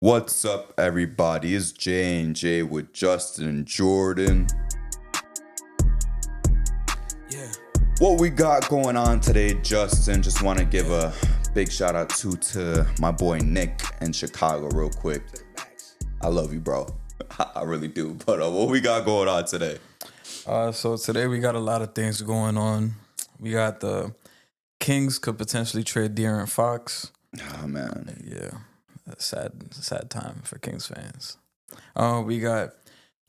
What's up, everybody? It's J and J with Justin and Jordan. Yeah. What we got going on today, Justin? Just want to give a big shout out to my boy Nick in Chicago, real quick. I love you, bro. I really do. But what we got going on today? So today we got a lot of things going on. We got the Kings could potentially trade De'Aaron Fox. Oh man, Yeah, sad time for Kings fans. We got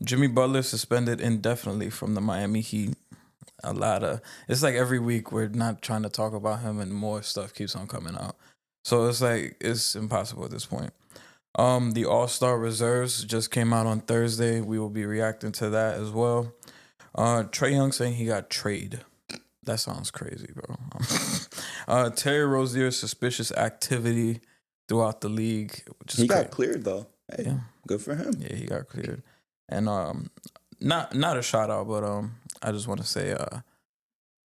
Jimmy Butler suspended indefinitely from the Miami Heat. It's like every week we're not trying to talk about him and more stuff keeps on coming out. So it's impossible at this point. The All-Star reserves just came out on Thursday. We will be reacting to that as well. Trae Young saying he got traded. That sounds crazy, bro. Terry Rozier's suspicious activity throughout the league. he got cleared though. Hey, Yeah. good for him. Yeah, he got cleared. And not a shout out, but I just want to say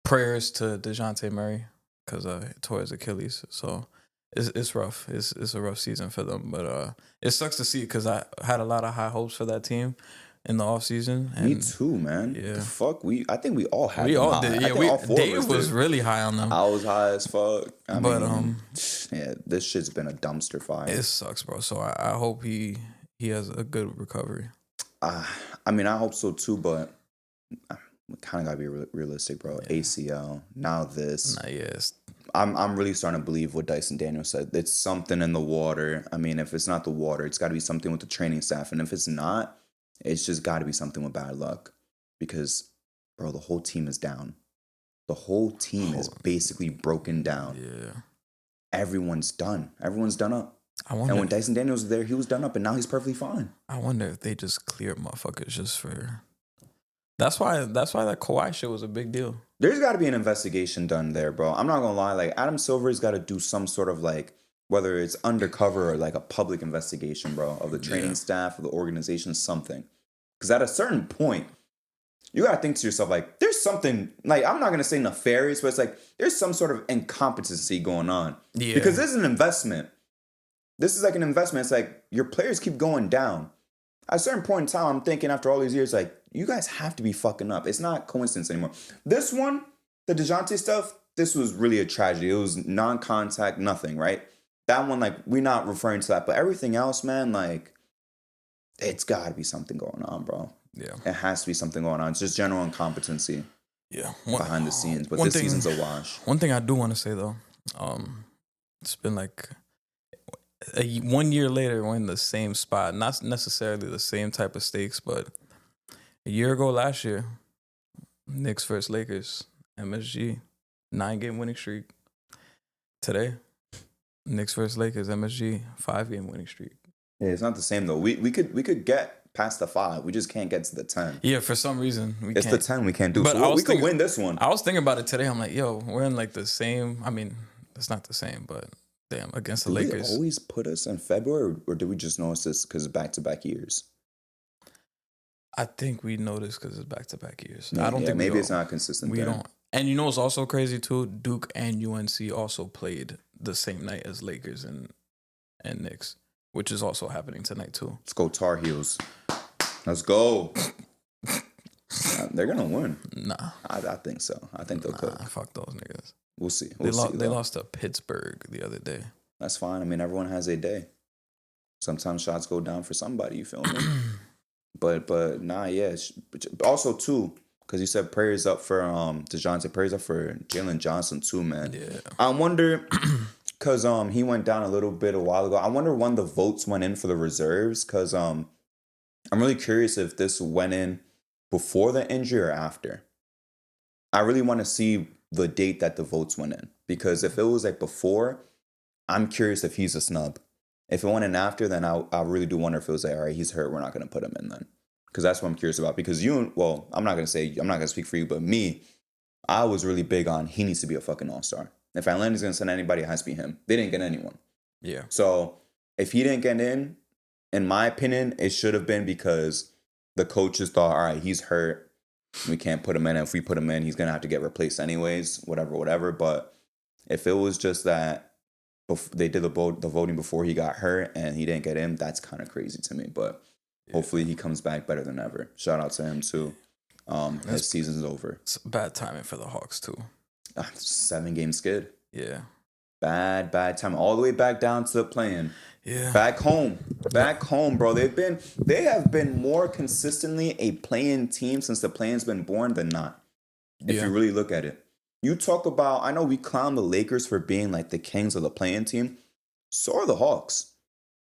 prayers to DeJounte Murray because he tore his Achilles. So it's rough. It's a rough season for them, but it sucks to see because I had a lot of high hopes for that team in the offseason. Me too, man. Yeah. The fuck, I think we all had. We them all high. did. I Yeah, think all four of Dave us was did. really high on them. I was high as fuck. I But, mean, yeah, this shit's been a dumpster fire. It sucks, bro. So I hope he has a good recovery. I mean, I hope so too, but we kind of gotta be realistic, bro. Yeah. ACL, now this. Nah, yes. I'm really starting to believe what Dyson Daniels said. It's something in the water. I mean, if it's not the water, it's got to be something with the training staff, and if it's not, it's just got to be something with bad luck. Because, bro, the whole team is down. The whole team is basically broken down. Yeah. Everyone's done. Everyone's done up. I wonder. And when Dyson Daniels was there, he was done up, and now he's perfectly fine. I wonder if they just cleared motherfuckers just for. That's why that Kawhi shit was a big deal. There's got to be an investigation done there, bro. I'm not gonna lie. Like Adam Silver's got to do some sort of like, whether it's undercover or like a public investigation, bro, of the training staff, of the organization, something. Because at a certain point, you gotta think to yourself like, there's something like I'm not gonna say nefarious, but it's like there's some sort of incompetency going on. Yeah. Because this is an investment. This is like an investment. It's like your players keep going down. At a certain point in time, I'm thinking after all these years, like, you guys have to be fucking up. It's not coincidence anymore. This one, the DeJounte stuff, this was really a tragedy. It was non-contact, nothing, right? That one, like, we're not referring to that. But everything else, man, like, it's got to be something going on, bro. Yeah. It has to be something going on. It's just general incompetency behind the scenes. But this season's a wash. One thing I do want to say, though, it's been like 1 year later, we're in the same spot. Not necessarily the same type of stakes, but a year ago last year, Knicks versus Lakers, MSG, 9-game winning streak. Today, Knicks versus Lakers, MSG, 5-game winning streak. Yeah, it's not the same, though. We could get past the 5. We just can't get to the 10. Yeah, for some reason, we it's can't. the 10 we can't do. But So we could win this one. I was thinking about it today. I'm like, yo, we're in like the same. I mean, it's not the same, but damn, against the Did Lakers. they always put us in February, or did we just notice this because of back-to-back years? I think we noticed because it's back-to-back years. Yeah, I don't think maybe it's not consistent. We there. don't. And you know what's also crazy too? Duke and UNC also played the same night as Lakers and Knicks, which is also happening tonight too. Let's go Tar Heels. Let's go. They're gonna win. Nah, I think so. I think they'll cook. fuck those niggas. We'll see. They lost to Pittsburgh the other day. That's fine. I mean, everyone has a day. Sometimes shots go down for somebody. You feel me? but nah, yeah. Also too, because you said prayers up for DeJounte, prayers up for Jalen Johnson too, man. Yeah. I wonder, because he went down a little bit a while ago. I wonder when the votes went in for the reserves, because I'm really curious if this went in before the injury or after. I really want to see the date that the votes went in, because if it was like before, I'm curious if he's a snub. If it went in after, then I really do wonder if it was like, all right, he's hurt, we're not going to put him in then. Because that's what I'm curious about. Because I'm not going to speak for you, but me, I was really big on he needs to be a fucking all-star. If Atlanta's going to send anybody, it has to be him. They didn't get anyone. Yeah. So if he didn't get in my opinion, it should have been because the coaches thought, all right, he's hurt. We can't put him in. If we put him in, he's going to have to get replaced anyways, whatever. But if it was just that they did the voting before he got hurt and he didn't get in. That's kind of crazy to me, but hopefully he comes back better than ever. Shout out to him too. His season's over. It's bad timing for the Hawks too. 7-game skid. Yeah. Bad time. All the way back down to the play-in. Yeah. Back home, bro. They have been more consistently a play-in team since the play-in's been born than not. If you really look at it, you talk about. I know we clown the Lakers for being like the kings of the play-in team. So are the Hawks.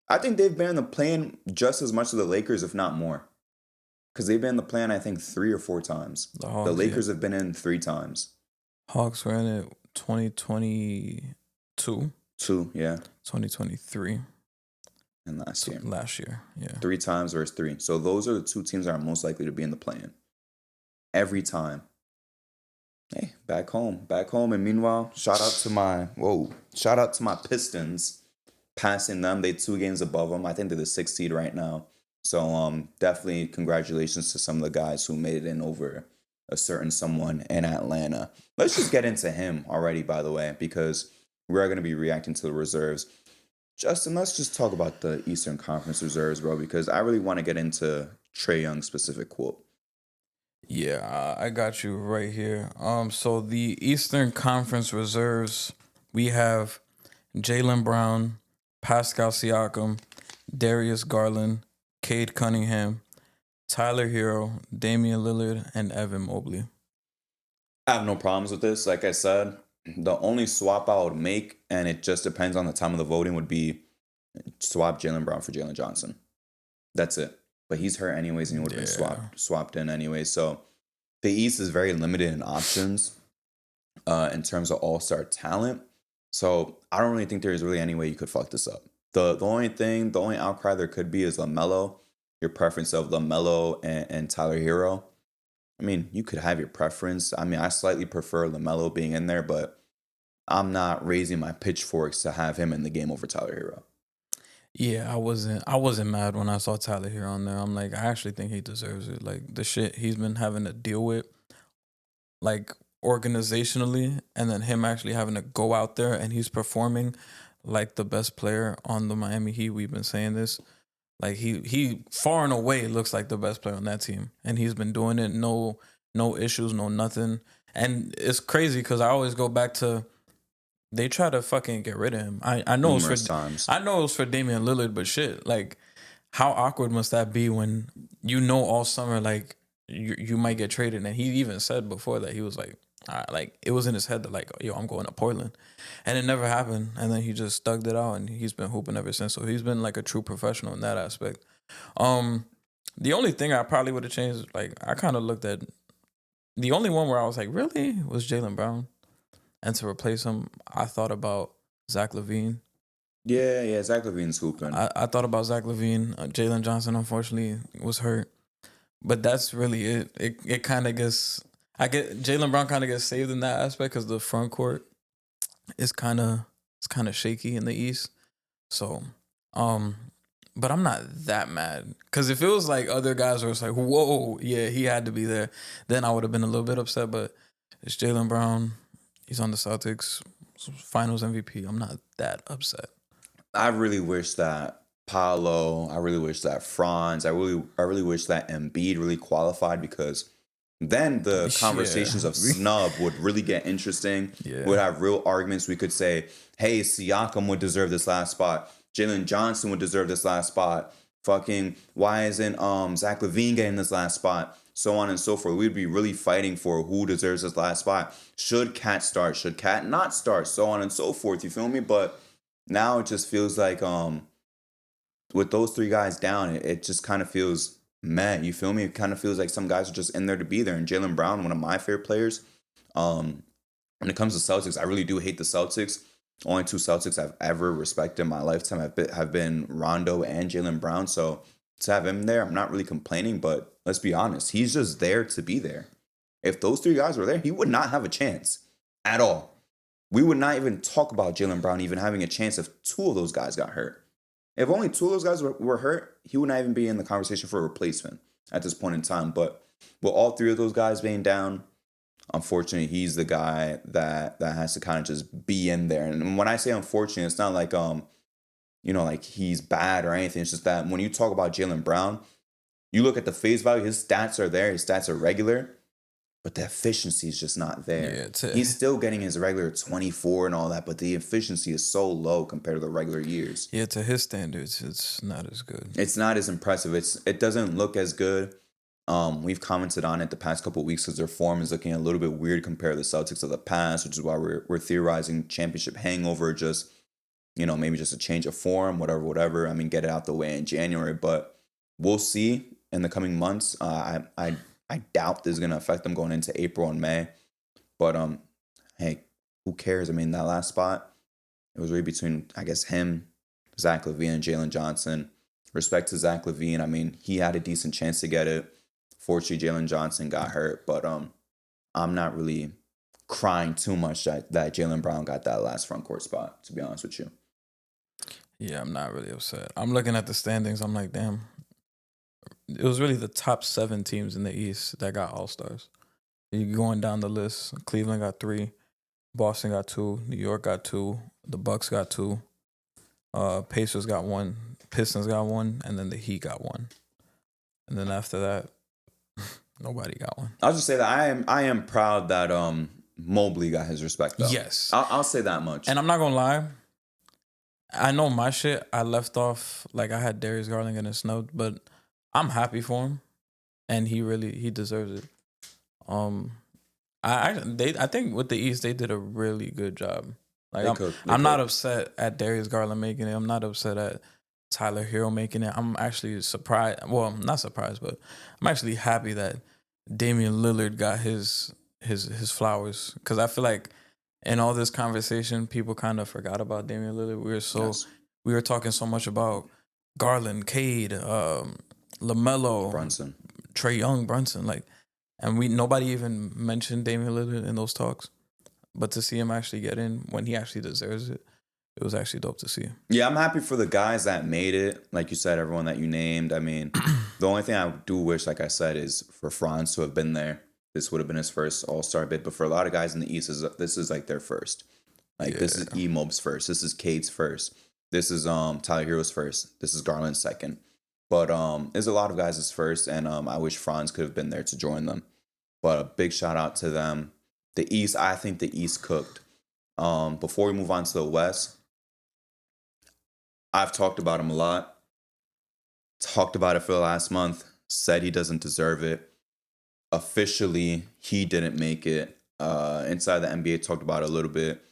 I think they've been in the play-in just as much as the Lakers, if not more, because they've been in the play-in I think 3 or 4 times. The Lakers have been in 3 times. Hawks were in it 2022. 2, yeah. 2023. And last year, yeah. 3 times versus 3. So those are the 2 teams that are most likely to be in the play-in. Every time. Hey, back home. And meanwhile, shout out to my Pistons. Passing them. They 2 games above them. I think they're the 6th seed right now. So definitely congratulations to some of the guys who made it in over a certain someone in Atlanta. Let's just get into him already, by the way, because we are going to be reacting to the reserves. Justin, let's just talk about the Eastern Conference reserves, bro, because I really want to get into Trae Young's specific quote. Yeah, I got you right here. So the Eastern Conference reserves, we have Jaylen Brown, Pascal Siakam, Darius Garland, Cade Cunningham, Tyler Hero, Damian Lillard, and Evan Mobley. I have no problems with this. Like I said, the only swap I would make, and it just depends on the time of the voting, would be swap Jaylen Brown for Jalen Johnson. That's it. But he's hurt anyways, and he would have been swapped in anyway. So the East is very limited in options in terms of all-star talent. So I don't really think there is really any way you could fuck this up. The only outcry there could be is LaMelo. Your preference of LaMelo and Tyler Hero. I mean, you could have your preference. I mean, I slightly prefer LaMelo being in there, but I'm not raising my pitchforks to have him in the game over Tyler Hero. Yeah, I wasn't mad when I saw Tyler Hero on there. I'm like, I actually think he deserves it. Like the shit he's been having to deal with, like organizationally, and then him actually having to go out there and he's performing like the best player on the Miami Heat. We've been saying this. Like he far and away looks like the best player on that team, and he's been doing it. No issues, no nothing. And it's crazy because I always go back to they try to fucking get rid of him. I know it was for Damian Lillard, but shit, like how awkward must that be when you know all summer like you might get traded? And he even said before that he was like it was in his head that like, yo, I'm going to Portland, and it never happened. And then he just stugged it out, and he's been hooping ever since. So he's been like a true professional in that aspect. The only thing I probably would have changed, like I kind of looked at the only one where I was like, really, was Jaylen Brown, and to replace him, I thought about Zach LaVine. Yeah, Zach LaVine's hooping. I thought about Zach LaVine. Jalen Johnson, unfortunately, was hurt, but that's really it. It kind of gets. Jaylen Brown kind of gets saved in that aspect because the front court is kind of shaky in the East. So, but I'm not that mad because if it was like other guys were like, whoa, yeah, he had to be there, then I would have been a little bit upset. But it's Jaylen Brown. He's on the Celtics Finals MVP. I'm not that upset. I really wish that Paolo. I really wish that Franz. I really wish that Embiid really qualified because. Then the conversations of snub would really get interesting. Yeah. We'd have real arguments. We could say, hey, Siakam would deserve this last spot. Jalen Johnson would deserve this last spot. Fucking, why isn't Zach LaVine getting this last spot? So on and so forth. We'd be really fighting for who deserves this last spot. Should Cat start? Should Cat not start? So on and so forth. You feel me? But now it just feels like with those 3 guys down, it just kind of feels... Man, you feel me? It kind of feels like some guys are just in there to be there. And Jaylen Brown, one of my favorite players. When it comes to Celtics, I really do hate the Celtics. Only 2 Celtics I've ever respected in my lifetime have been Rondo and Jaylen Brown. So to have him there, I'm not really complaining. But let's be honest, he's just there to be there. If those 3 guys were there, he would not have a chance at all. We would not even talk about Jaylen Brown even having a chance if 2 of those guys got hurt. If only 2 of those guys were hurt, he would not even be in the conversation for a replacement at this point in time. But with all 3 of those guys being down, unfortunately, he's the guy that has to kind of just be in there. And when I say unfortunate, it's not like like he's bad or anything. It's just that when you talk about Jaylen Brown, you look at the face value, his stats are there, his stats are regular, but the efficiency is just not there. Yeah, He's still getting his regular 24 and all that, but the efficiency is so low compared to the regular years. yeah, to his standards, it's not as good. It's not as impressive. It doesn't look as good. We've commented on it the past couple of weeks because their form is looking a little bit weird compared to the Celtics of the past, which is why we're theorizing championship hangover, just maybe just a change of form, whatever. I mean, get it out the way in January, but we'll see in the coming months. I doubt this is gonna affect them going into April and May, but hey, who cares? I mean, that last spot, it was really between, I guess, him, Zach LaVine, and Jalen Johnson. Respect to Zach LaVine. I mean, he had a decent chance to get it. Fortunately, Jalen Johnson got hurt, but I'm not really crying too much that Jaylen Brown got that last front court spot, to be honest with you. Yeah, I'm not really upset. I'm looking at the standings. I'm like, damn. It was really the top 7 teams in the East that got All-Stars. You're going down the list. Cleveland got 3. Boston got 2. New York got 2. The Bucks got 2. Pacers got 1. Pistons got 1. And then the Heat got 1. And then after that, nobody got 1. I'll just say that I am proud that Mobley got his respect, though. Yes. I'll say that much. And I'm not going to lie. I know my shit, I left off, like I had Darius Garland getting snubbed, but I'm happy for him. And he deserves it. I think with the East, they did a really good job. Like I'm not upset at Darius Garland making it. I'm not upset at Tyler Hero making it. I'm actually surprised. Well, I'm not surprised, but I'm actually happy that Damian Lillard got his flowers, because I feel like in all this conversation, people kind of forgot about Damian Lillard. We were talking so much about Garland, Cade, LaMelo, Brunson, Trae Young, Brunson, and nobody even mentioned Damian Lillard in those talks. But to see him actually get in when he actually deserves it, it was actually dope to see. Yeah, I'm happy for the guys that made it. Like you said, everyone that you named. I mean, the only thing I do wish, like I said, is for Franz to have been there. This would have been his first All-Star bid. But for a lot of guys in the East, this is like their first. This is E-Mobe's first. This is Cade's first. This is Tyler Hero's first. This is Garland's second. But there's a lot of guys' first, and I wish Franz could have been there to join them. But a big shout out to them. The East, I think the East cooked. Before we move on to the West, I've talked about him a lot. Talked about it for the last month. Said he doesn't deserve it. Officially, he didn't make it. Inside the NBA, talked about it a little bit.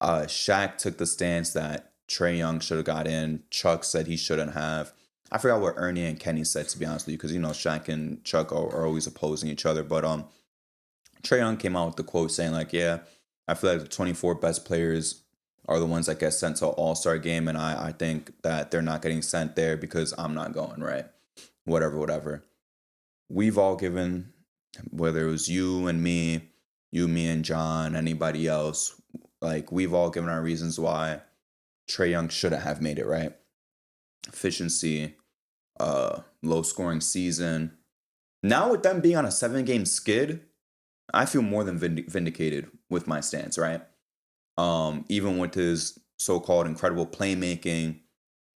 Shaq took the stance that Trae Young should have got in. Chuck said he shouldn't have. I forgot what Ernie and Kenny said, to be honest with you, because Shaq and Chuck are always opposing each other. But Trae Young came out with the quote saying, like, yeah, I feel like the 24 best players are the ones that get sent to an All-Star game, and I think that they're not getting sent there because I'm not going, right? Whatever. We've all given, whether it was you and me, me and John, anybody else, like, we've all given our reasons why Trae Young shouldn't have made it, right? Efficiency, low scoring season. Now with them being on a 7-game skid, I feel more than vindicated with my stance, right? Even with his so-called incredible playmaking,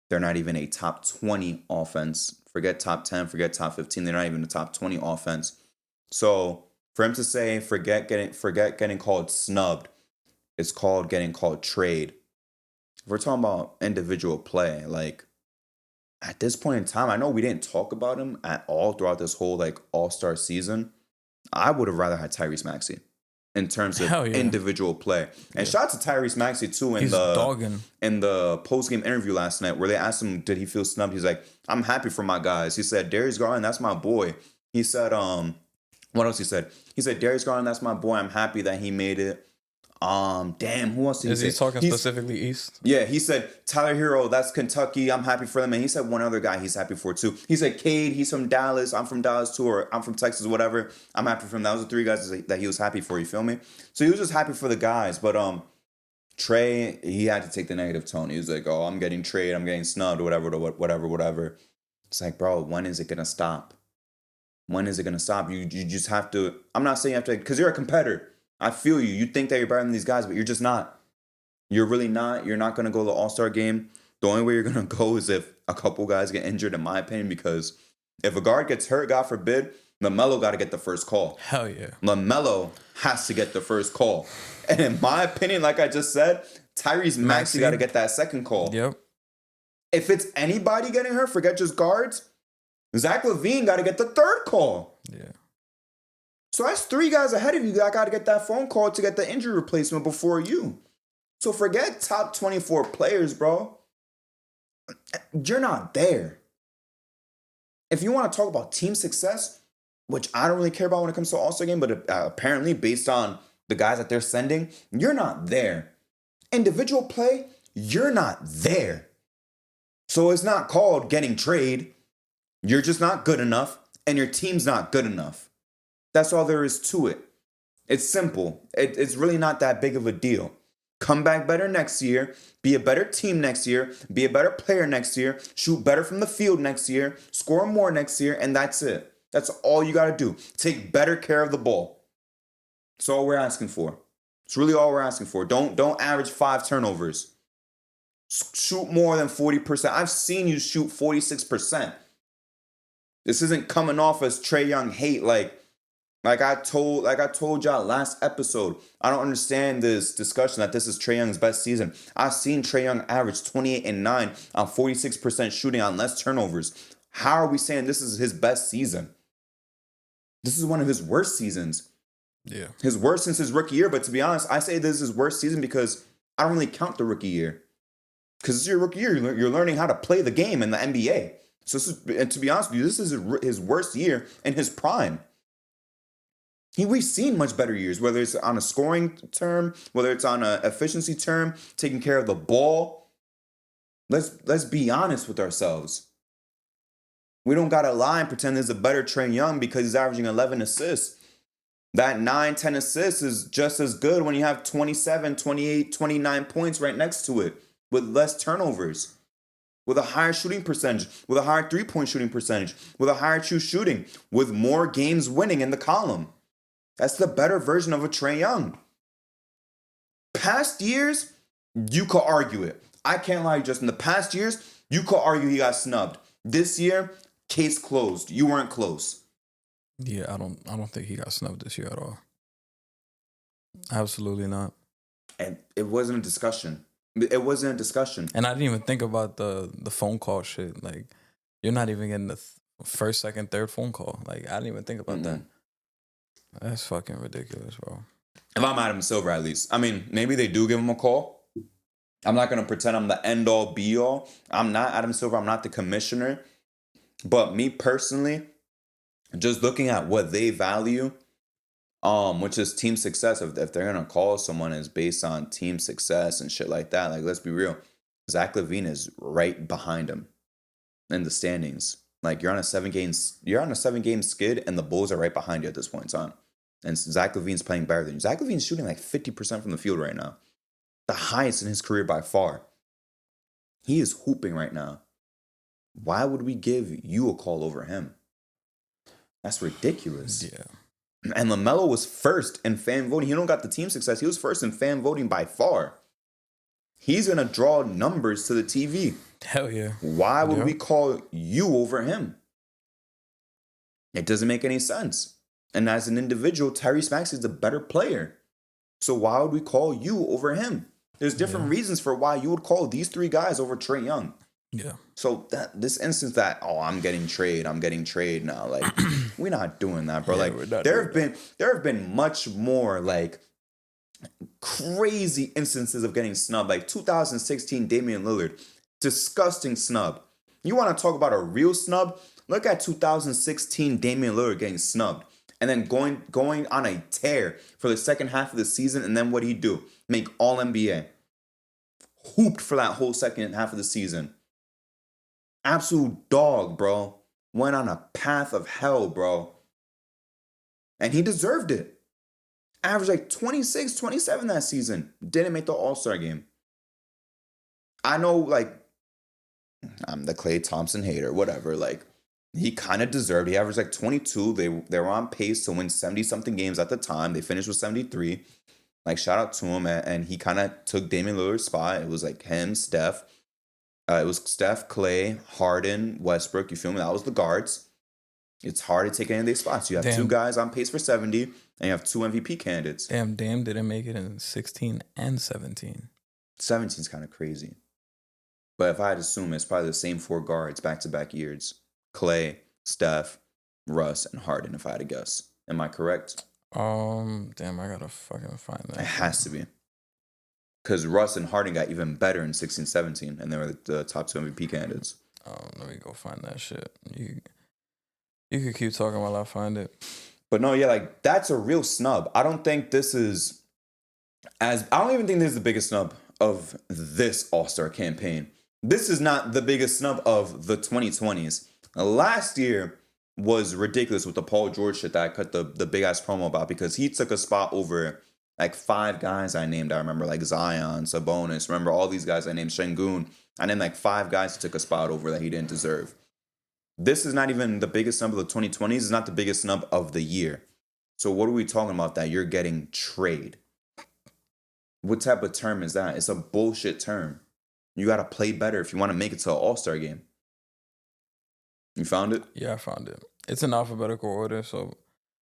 they're not even a top 20 offense. Forget top 10, forget top 15. They're not even a top 20 offense. So for him to say, forget getting called snubbed, it's called getting called trade. If we're talking about individual play, like, at this point in time, I know we didn't talk about him at all throughout this whole All-Star season. I would have rather had Tyrese Maxey in terms of individual play. And shout out to Tyrese Maxey too in the post-game interview last night, where they asked him, did he feel snubbed? He's like, I'm happy for my guys. He said, Darius Garland, that's my boy. He said, what else he said? He said, Darius Garland, that's my boy. I'm happy that he made it. Damn, who else did he say? Is he talking specifically East? Yeah, he said Tyler Hero, that's Kentucky. I'm happy for them. And he said one other guy he's happy for too. He said Cade, he's from Dallas. I'm from Dallas too, or I'm from Texas, whatever. I'm happy for him. That was the 3 guys that he was happy for. You feel me? So he was just happy for the guys. But Trae, he had to take the negative tone. He was like, "Oh, I'm getting traded. I'm getting snubbed. Whatever. It's like, bro, when is it gonna stop? when is it going to stop? You just have to, I'm not saying you have to, because you're a competitor. I feel you. You think that you're better than these guys, but you're just not. You're really not. You're not going to go to the All-Star game. The only way you're going to go is if a couple guys get injured, in my opinion, because if a guard gets hurt, God forbid, LaMelo got to get the first call. Hell yeah. LaMelo has to get the first call. And in my opinion, like I just said, Tyrese Maxey got to get that second call. Yep. If it's anybody getting hurt, forget just guards, Zach LaVine got to get the third call. Yeah. So that's 3 guys ahead of you that got to get that phone call to get the injury replacement before you. So forget top 24 players, bro. You're not there. If you want to talk about team success, which I don't really care about when it comes to All-Star game, but apparently based on the guys that they're sending, you're not there. Individual play, you're not there. So it's not called getting trade. You're just not good enough, and your team's not good enough. That's all there is to it. It's simple. It's really not that big of a deal. Come back better next year. Be a better team next year. Be a better player next year. Shoot better from the field next year. Score more next year, and that's it. That's all you got to do. Take better care of the ball. That's all we're asking for. It's really all we're asking for. Don't average 5 turnovers. Shoot more than 40%. I've seen you shoot 46%. This isn't coming off as Trae Young hate like I told y'all last episode. I don't understand this discussion that this is Trae Young's best season. I've seen Trae Young average 28 and 9 on 46% shooting on less turnovers. How are we saying this is his best season? This is one of his worst seasons. Yeah. His worst since his rookie year. But to be honest, I say this is his worst season because I don't really count the rookie year. Because it's your rookie year. You're learning how to play the game in the NBA. So and to be honest with you, this is his worst year in his prime. We've seen much better years, whether it's on a scoring term, whether it's on an efficiency term, taking care of the ball. Let's be honest with ourselves. We don't got to lie and pretend there's a better Trae Young because he's averaging 11 assists. That 9, 10 assists is just as good when you have 27, 28, 29 points right next to it with less turnovers, with a higher shooting percentage, with a higher three-point shooting percentage, with a higher true shooting, with more games winning in the column. That's the better version of a Trae Young. Past years, you could argue it. I can't lie, just in the past years, you could argue he got snubbed. This year, case closed. You weren't close. Yeah, I don't think he got snubbed this year at all. Absolutely not. And it wasn't a discussion. It wasn't a discussion. And I didn't even think about the phone call shit. Like, you're not even getting the first, second, third phone call. Like, I didn't even think about that. That's fucking ridiculous, bro. If I'm Adam Silver, at least. I mean, maybe they do give him a call. I'm not going to pretend I'm the end-all, be-all. I'm not Adam Silver. I'm not the commissioner. But me personally, just looking at what they value, which is team success. If they're going to call someone is based on team success and shit like that, like, let's be real. Zach LaVine is right behind him in the standings. Like, you're on a 7-game skid, and the Bulls are right behind you at this point in time. And Zach LaVine's playing better than you. Zach LaVine's shooting like 50% from the field right now. The highest in his career by far. He is hooping right now. Why would we give you a call over him? That's ridiculous. Yeah. And LaMelo was first in fan voting. He don't got the team success. He was first in fan voting by far. He's going to draw numbers to the TV. Hell yeah. Why would we call you over him? It doesn't make any sense. And as an individual, Tyrese Maxey is a better player. So why would we call you over him? There's different reasons for why you would call these 3 guys over Trae Young. Yeah. So this instance that, I'm getting trade now. Like, we're not doing that, bro. Yeah, like, there have been much more like crazy instances of getting snubbed. Like 2016 Damian Lillard, disgusting snub. You want to talk about a real snub? Look at 2016 Damian Lillard getting snubbed. And then going on a tear for the second half of the season. And then what did he do? Make all NBA. Hooped for that whole second half of the season. Absolute dog, bro. Went on a path of hell, bro. And he deserved it. Averaged like 26, 27 that season. Didn't make the All-Star game. I know, like, I'm the Klay Thompson hater, whatever. Like, He kind of deserved. He averaged like 22. They were on pace to win 70 something games at the time. They finished with 73. Like shout out to him, and he kind of took Damian Lillard's spot. It was like him, Steph. It was Steph, Clay, Harden, Westbrook. You feel me? That was the guards. It's hard to take any of these spots. You have two guys on pace for 70, and you have two MVP candidates. Damn, Dame didn't make it in 16 and 17. 17 is kind of crazy. But if I had to assume, it's probably the same four guards back-to-back years. Clay, Steph, Russ, and Harden, if I had to guess. Am I correct? Damn, I gotta fucking find that. It has to be. Because Russ and Harden got even better in 16-17, and they were the top two MVP candidates. Let me go find that shit. You could keep talking while I find it. But no, yeah, like, that's a real snub. I don't think this is I don't even think this is the biggest snub of this All-Star campaign. This is not the biggest snub of the 2020s. Last year was ridiculous with the Paul George shit that I cut the big-ass promo about, because he took a spot over like 5 guys I named. I remember like Zion, Sabonis. Remember all these guys I named, Sengün. I named like 5 guys he took a spot over that he didn't deserve. This is not even the biggest snub of the 2020s. It's not the biggest snub of the year. So what are we talking about that you're getting trade? What type of term is that? It's a bullshit term. You got to play better if you want to make it to an All-Star game. You found it? Yeah, I found it. It's in alphabetical order.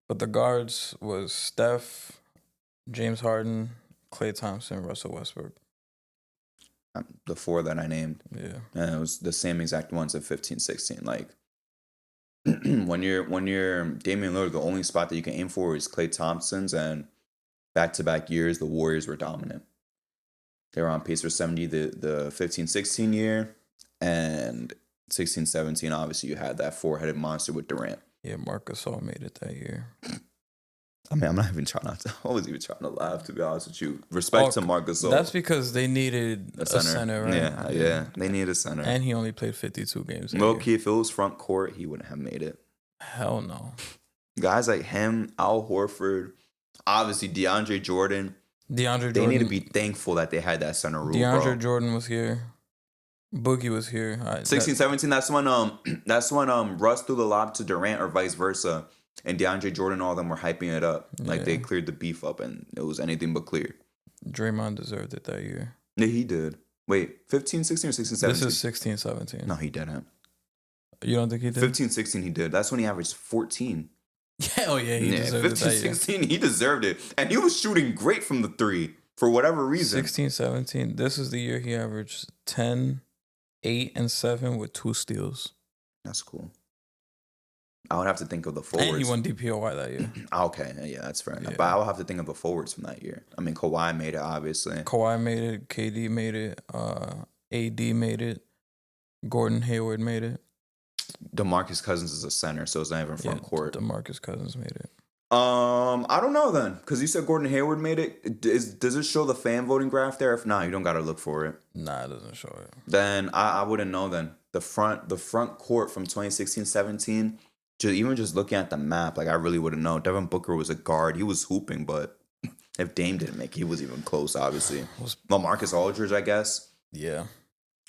But the guards was Steph, James Harden, Klay Thompson, Russell Westbrook. The 4 that I named. Yeah. And it was the same exact ones of 15-16. Like, when you're Damian Lillard, the only spot that you can aim for is Klay Thompson's, and back-to-back years, the Warriors were dominant. They were on pace for 70 the 15-16 year, and 16-17, obviously, you had that 4-headed monster with Durant. Yeah, Marc Gasol made it that year. I mean, I'm not even trying to. I was even trying to laugh, to be honest with you. Respect to Marc Gasol. That's because they needed a center, right? Yeah. They needed a center. And he only played 52 games. Low-key, if it was front court, he wouldn't have made it. Hell no. Guys like him, Al Horford, obviously DeAndre Jordan. They need to be thankful that they had that center rule, DeAndre Jordan was here. Boogie was here. 16-17, that's when Russ threw the lob to Durant or vice versa. And DeAndre Jordan, all of them were hyping it up. Like, they cleared the beef up, and it was anything but clear. Draymond deserved it that year. Yeah, he did. Wait, 15-16 or 16-17? This is 16-17. No, he didn't. You don't think he did? 15-16 he did. That's when he averaged 14. Hell yeah, he deserved it that year. 15-16, he deserved it. And he was shooting great from the 3 for whatever reason. 16-17, this is the year he averaged 10, 8, and 7 with 2 steals. That's cool. I would have to think of the forwards. And he won DPOY that year. Okay, yeah, that's fair enough. But I would have to think of the forwards from that year. I mean, Kawhi made it, obviously. Kawhi made it. KD made it. AD made it. Gordon Hayward made it. DeMarcus Cousins is a center, so it's not even front court. DeMarcus Cousins made it. I don't know then, because you said Gordon Hayward made it. Does it show the fan voting graph there? If not, you don't got to look for it. Nah, it doesn't show it. Then I wouldn't know then. The front court from 2016-17, just looking at the map, like, I really wouldn't know. Devin Booker was a guard. He was hooping, but if Dame didn't make it, he was even close, obviously. LaMarcus Aldridge, I guess. Yeah.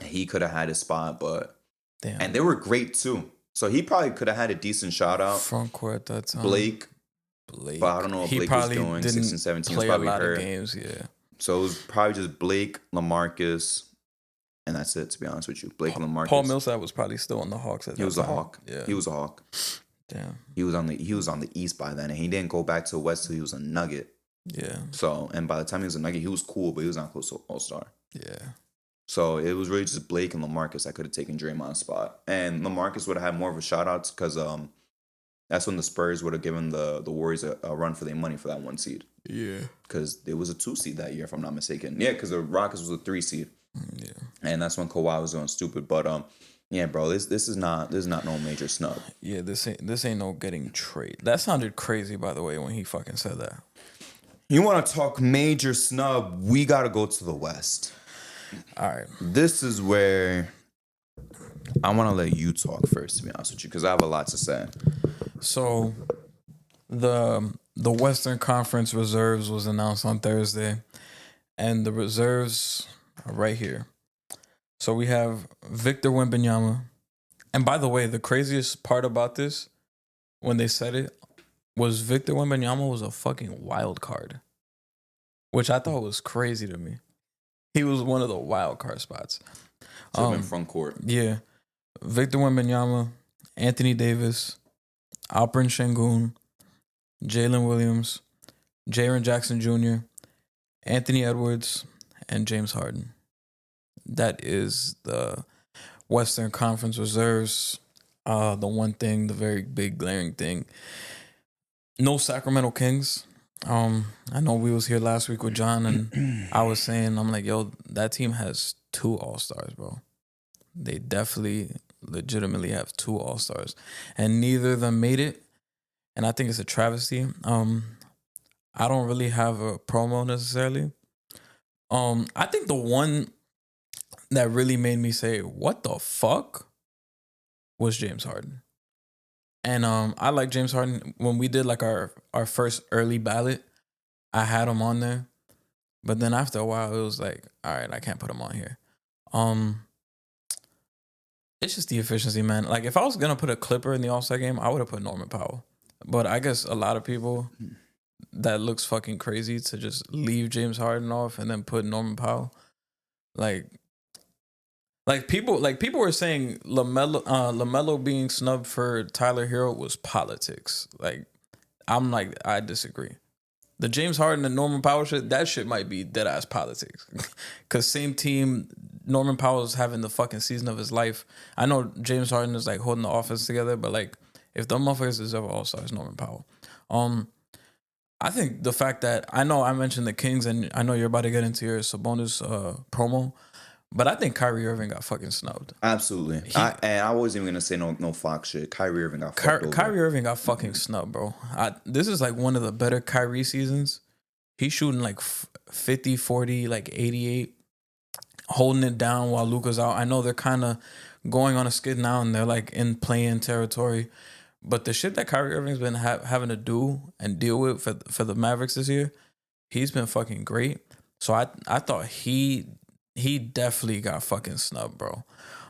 He could have had his spot, but... Damn. And they were great, too. So he probably could have had a decent shout-out. Front court at that time. Blake. But I don't know what Blake was doing. 16-17 was probably hurt. Of games, yeah. So it was probably just Blake, LaMarcus, and that's it, to be honest with you. Blake and LaMarcus. Paul Millsap was probably still on the Hawks at that time. He was a Hawk. Yeah. He was a Hawk. Damn. He was on the East by then, and he didn't go back to the West till he was a Nugget. Yeah. So, and by the time he was a Nugget, he was cool, but he was not close to All-Star. Yeah. So it was really just Blake and LaMarcus that could have taken Draymond's spot. And LaMarcus would have had more of a shout-out because that's when the Spurs would have given the Warriors a run for their money for that 1 seed. Yeah. Because it was a 2 seed that year, if I'm not mistaken. Yeah, because the Rockets was a 3 seed. Yeah. And that's when Kawhi was going stupid. But yeah, bro, this is not no major snub. Yeah, this ain't no getting trade. That sounded crazy, by the way, when he fucking said that. You want to talk major snub? We got to go to the West. All right. This is where I want to let you talk first, to be honest with you, because I have a lot to say. So the Western Conference reserves was announced on Thursday, and the reserves are right here. So we have Victor Wembanyama, And by the way, the craziest part about this, when they said it, was Victor Wembanyama was a fucking wild card, which I thought was crazy to me. He was one of the wild card spots. Should have been front court. Yeah. Victor Wembanyama, Anthony Davis, Alperen Şengün, Jalen Williams, Jaren Jackson Jr., Anthony Edwards, and James Harden. That is the Western Conference reserves. The one thing, the very big glaring thing. No Sacramento Kings. I know we was here last week with John, and I was saying, I'm like, yo, that team has 2 All-Stars, bro. They definitely, legitimately have 2 All-Stars, and neither of them made it. And I think it's a travesty. I don't really have a promo necessarily. I think the one that really made me say, what the fuck, was James Harden. And I like James Harden. When we did like our first early ballot, I had him on there. But then after a while, it was like, all right, I can't put him on here. It's just the efficiency, man. Like, if I was going to put a Clipper in the All-Star game, I would have put Norman Powell. But I guess a lot of people, that looks fucking crazy to just leave James Harden off and then put Norman Powell. Like people were saying LaMelo being snubbed for Tyler Hero was politics. Like, I'm like, I disagree. The James Harden and Norman Powell shit, that shit might be dead ass politics. Cause same team, Norman Powell's having the fucking season of his life. I know James Harden is like holding the offense together, but like, if them motherfuckers deserve an All-Star, it's Norman Powell. I think the fact that, I know I mentioned the Kings, and I know you're about to get into your Sabonis promo, but I think Kyrie Irving got fucking snubbed. Absolutely. I wasn't even going to say no Fox shit. Kyrie Irving got fucked over. Kyrie Irving got fucking snubbed, bro. This is like one of the better Kyrie seasons. He's shooting like 50, 40, like 88, holding it down while Luka's out. I know they're kind of going on a skid now, and they're like in play-in territory. But the shit that Kyrie Irving's been having to do and deal with for the Mavericks this year, he's been fucking great. So I thought he definitely got fucking snubbed, bro.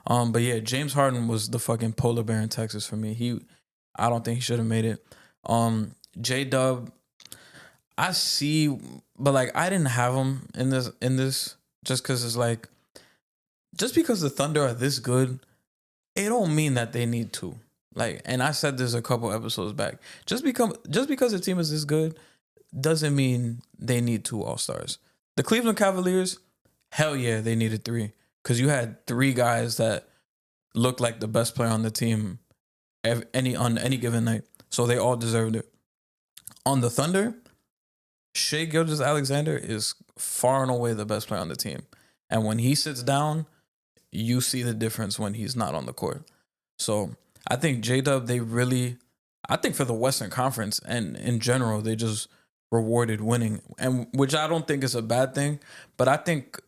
But yeah, James Harden was the fucking polar bear in Texas for me. I don't think he should have made it. J-Dub, I see, but like, I didn't have him in this just because it's like, just because the Thunder are this good, it don't mean that they need to. Like, and I said this a couple episodes back. Just because the team is this good doesn't mean they need 2 All-Stars. The Cleveland Cavaliers, hell yeah, they needed 3. Because you had 3 guys that looked like the best player on the team on any given night. So they all deserved it. On the Thunder, Shai Gilgeous-Alexander is far and away the best player on the team. And when he sits down, you see the difference when he's not on the court. So I think J-Dub, I think for the Western Conference and in general, they just rewarded winning, and which I don't think is a bad thing, but I think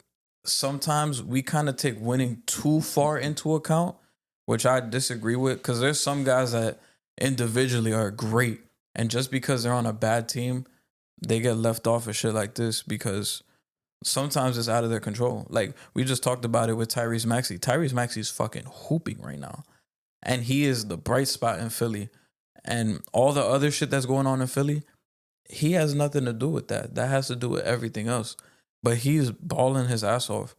sometimes we kind of take winning too far into account, which I disagree with, because there's some guys that individually are great, and just because they're on a bad team, they get left off of shit like this because sometimes it's out of their control. Like, we just talked about it with Tyrese Maxey. Tyrese Maxey's fucking hooping right now. And he is the bright spot in Philly. And all the other shit that's going on in Philly, he has nothing to do with that. That has to do with everything else. But he's balling his ass off.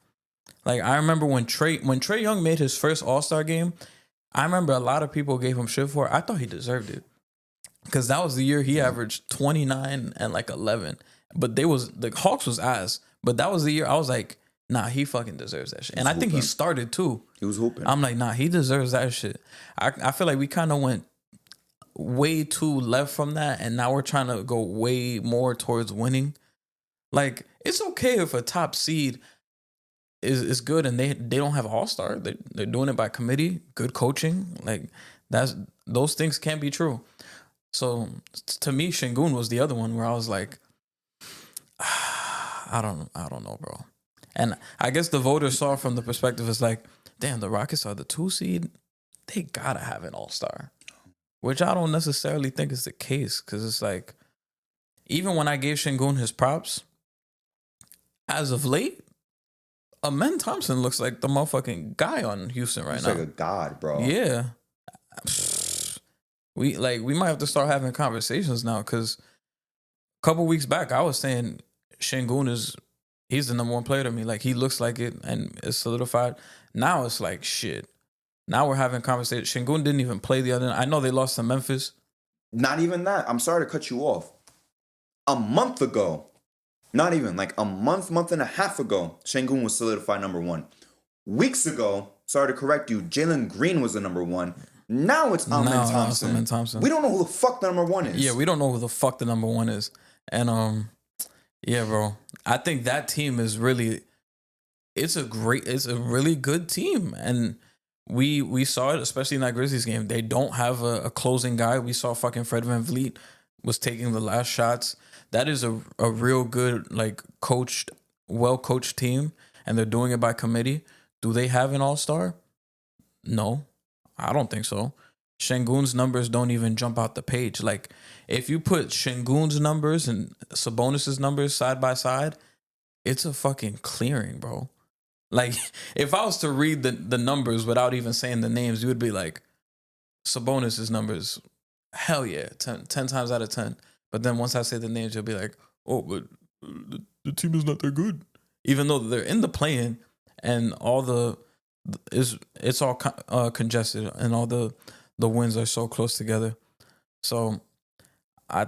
Like, I remember when Trae Young made his first All-Star game, I remember a lot of people gave him shit for it. I thought he deserved it. Because that was the year he averaged 29 and like 11. But the Hawks was ass. But that was the year I was like, nah, he fucking deserves that shit. And I think he started too. He was hooping. I'm like, nah, he deserves that shit. I feel like we kind of went way too left from that, and now we're trying to go way more towards winning. Like, it's okay if a top seed is good and they don't have an All-Star. They're doing it by committee, good coaching. Like, those things can't be true. So to me, Sengün was the other one where I was like, I don't know, bro. And I guess the voters saw from the perspective is like, damn, the Rockets are the 2 seed. They gotta have an All-Star, which I don't necessarily think is the case, because it's like, even when I gave Sengün his props, as of late, Amen Thompson looks like the motherfucking guy on Houston right He's now. like a god, bro. Yeah. We might have to start having conversations now because a couple weeks back I was saying Sengün he's the number one player to me. Like he looks like it and it's solidified. Now it's like shit. Now we're having conversations. Sengün didn't even play the other night. I know they lost to Memphis. Not even that. I'm sorry to cut you off. A month ago, not even like a month and a half ago, Sengün was solidified number one. Weeks ago, sorry to correct you, Jalen Green was the number one. Now it's Amen Thompson. Amen Thompson. We don't know who the fuck the number one is. Yeah, we don't know who the fuck the number one is. And yeah, bro. I think that team is really it's a really good team. And we saw it, especially in that Grizzlies game. They don't have a closing guy. We saw fucking Fred VanVleet was taking the last shots. That is a real good, like, well coached team, and they're doing it by committee. Do they have an all-star? No, I don't think so. Sengün's numbers don't even jump out the page. Like, if you put Sengün's numbers and Sabonis' numbers side by side, it's a fucking clearing, bro. Like, if I was to read the numbers without even saying the names, you would be like, Sabonis' numbers, hell yeah, 10 times out of 10. But then once I say the names, you'll be like, oh, but the team is not that good. Even though they're in the play-in and it's all congested and all the wins are so close together. So I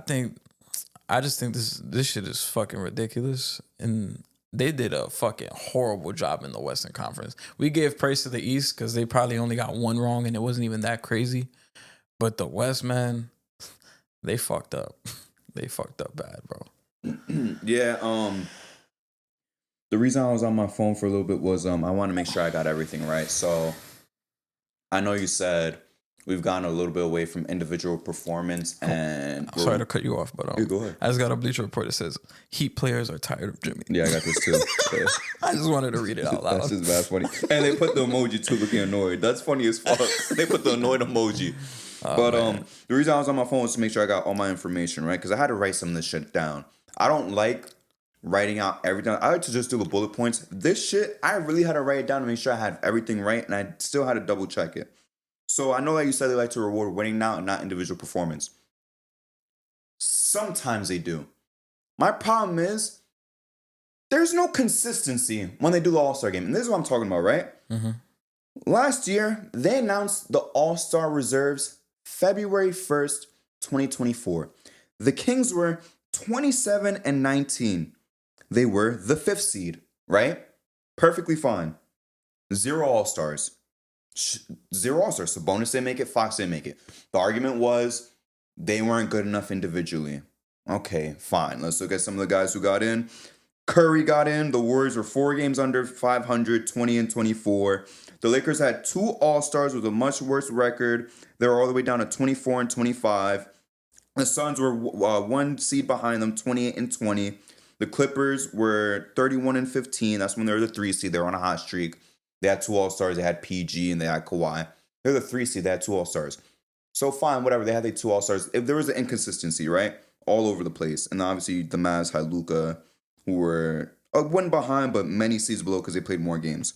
just think this shit is fucking ridiculous. And they did a fucking horrible job in the Western Conference. We gave praise to the East because they probably only got one wrong and it wasn't even that crazy. But the West, man, they fucked up. They fucked up bad, bro. Yeah, the reason I was on my phone for a little bit was I want to make sure I got everything right. So I know you said we've gotten a little bit away from individual performance and sorry to cut you off, but go ahead. I just got a Bleacher Report that says Heat players are tired of Jimmy. Yeah, I got this too. Yeah. I just wanted to read it out loud. That's just bad funny. And they put the emoji too, looking annoyed. That's funny as fuck. They put the annoyed emoji. But the reason I was on my phone was to make sure I got all my information right, because I had to write some of this shit down. I don't like writing out everything. I like to just do the bullet points. This shit, I really had to write it down to make sure I had everything right, and I still had to double check it. So I know that you said they like to reward winning now and not individual performance. Sometimes they do. My problem is there's no consistency when they do the All-Star game. And this is what I'm talking about, right? Mm-hmm. Last year, they announced the All-Star reserves February 1st, 2024. The Kings were 27-19. They were the 5th seed, right? Perfectly fine. 0 All-Stars. 0 All-Stars. Sabonis didn't make it. Fox didn't make it. The argument was they weren't good enough individually. Okay, fine. Let's look at some of the guys who got in. Curry got in. The Warriors were 4 games under 500, 20-24. The Lakers had 2 All-Stars with a much worse record. They were all the way down to 24-25. The Suns were 1 seed behind them, 28-20. The Clippers were 31-15. That's when they were the 3 seed. They were on a hot streak. They had 2 All-Stars. They had PG and they had Kawhi. They're the 3 seed. They had 2 All-Stars. So fine, whatever. They had the 2 All-Stars. If there was an inconsistency, right? All over the place. And obviously the Mavs had Luka, who were one behind, but many seeds below because they played more games.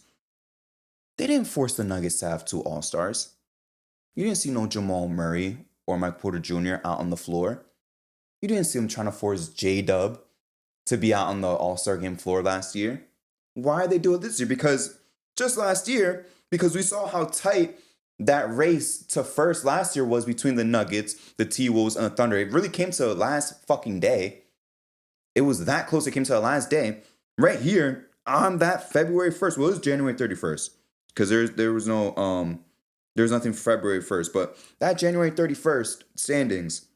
They didn't force the Nuggets to have 2 All-Stars. You didn't see no Jamal Murray or Mike Porter Jr. out on the floor. You didn't see them trying to force J-Dub to be out on the All-Star game floor last year. Why did they do it this year? Because just last year, because we saw how tight that race to first last year was between the Nuggets, the T-Wolves, and the Thunder. It really came to the last fucking day. It was that close. It came to the last day. Right here on that February 1st. Well, it was January 31st. Because there was nothing February 1st. But that January 31st standings,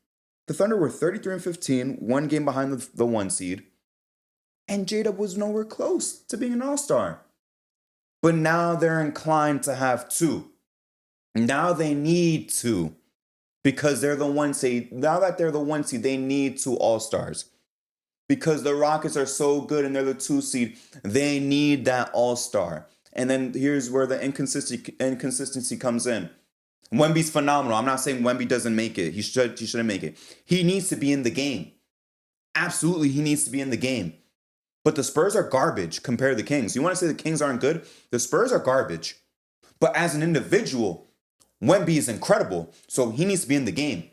the Thunder were 33-15, 1 game behind the 1 seed. And J-Dub was nowhere close to being an All-Star. But now they're inclined to have 2. Now they need 2. Because they're the 1 seed. Now that they're the 1 seed, they need 2 All-Stars. Because the Rockets are so good and they're the 2 seed, they need that All-Star. And then here's where the inconsistency comes in. Wemby's phenomenal. I'm not saying Wemby doesn't make it. He shouldn't make it. He needs to be in the game. Absolutely, he needs to be in the game. But the Spurs are garbage compared to the Kings. You want to say the Kings aren't good? The Spurs are garbage. But as an individual, Wemby is incredible. So he needs to be in the game.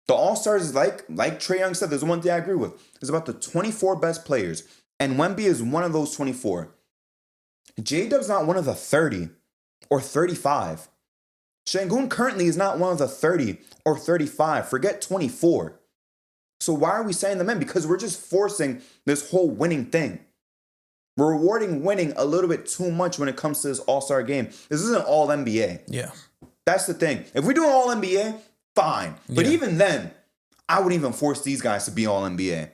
The All-Stars is like Trae Young said, there's one thing I agree with. It's about the 24 best players. And Wemby is one of those 24. J-Dub's not one of the 30 or 35. Sengün currently is not one of the 30 or 35. Forget 24. So why are we saying them in? Because we're just forcing this whole winning thing. We're rewarding winning a little bit too much when it comes to this All-Star game. This isn't all NBA. Yeah. That's the thing. If we're doing all NBA, fine. But even then, I wouldn't even force these guys to be all NBA.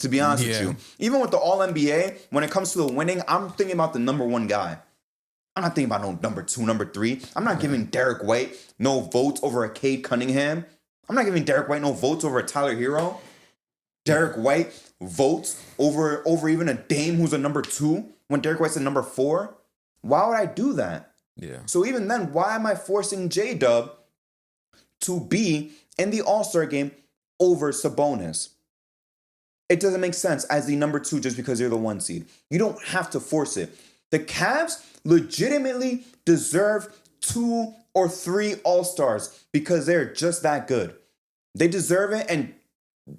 To be honest with you. Even with the all NBA, when it comes to the winning, I'm thinking about the number one guy. I'm not thinking about no number two, number three. I'm not giving Derek White no votes over a Cade Cunningham. I'm not giving Derek White no votes over a Tyler Hero. Derek White votes over even a Dame who's a number 2 when Derek White's a number 4. Why would I do that? Yeah. So even then, why am I forcing J-Dub to be in the All-Star game over Sabonis? It doesn't make sense as the number 2 just because you're the 1 seed. You don't have to force it. The Cavs legitimately deserve 2 or 3 All-Stars because they're just that good. They deserve it, and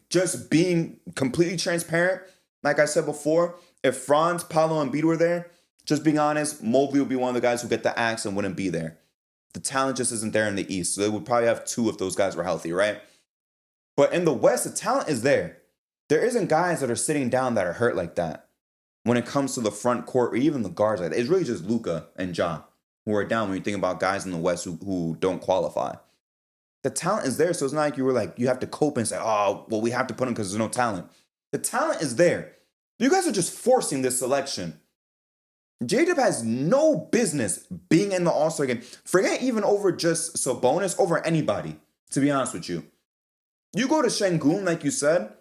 just being completely transparent, like I said before, if Franz, Paolo, and Embiid were there, just being honest, Mobley would be one of the guys who get the axe and wouldn't be there. The talent just isn't there in the East, so they would probably have 2 if those guys were healthy, right? But in the West, the talent is there. There isn't guys that are sitting down that are hurt like that. When it comes to the front court or even the guards, like that, it's really just Luka and Ja who are down when you think about guys in the West who don't qualify. The talent is there, so it's not like you were like, you have to cope and say, oh, well, we have to put him because there's no talent. The talent is there. You guys are just forcing this selection. J-Dub has no business being in the All-Star game. Forget even over just Sabonis, over anybody, to be honest with you. You go to Sengün, like you said,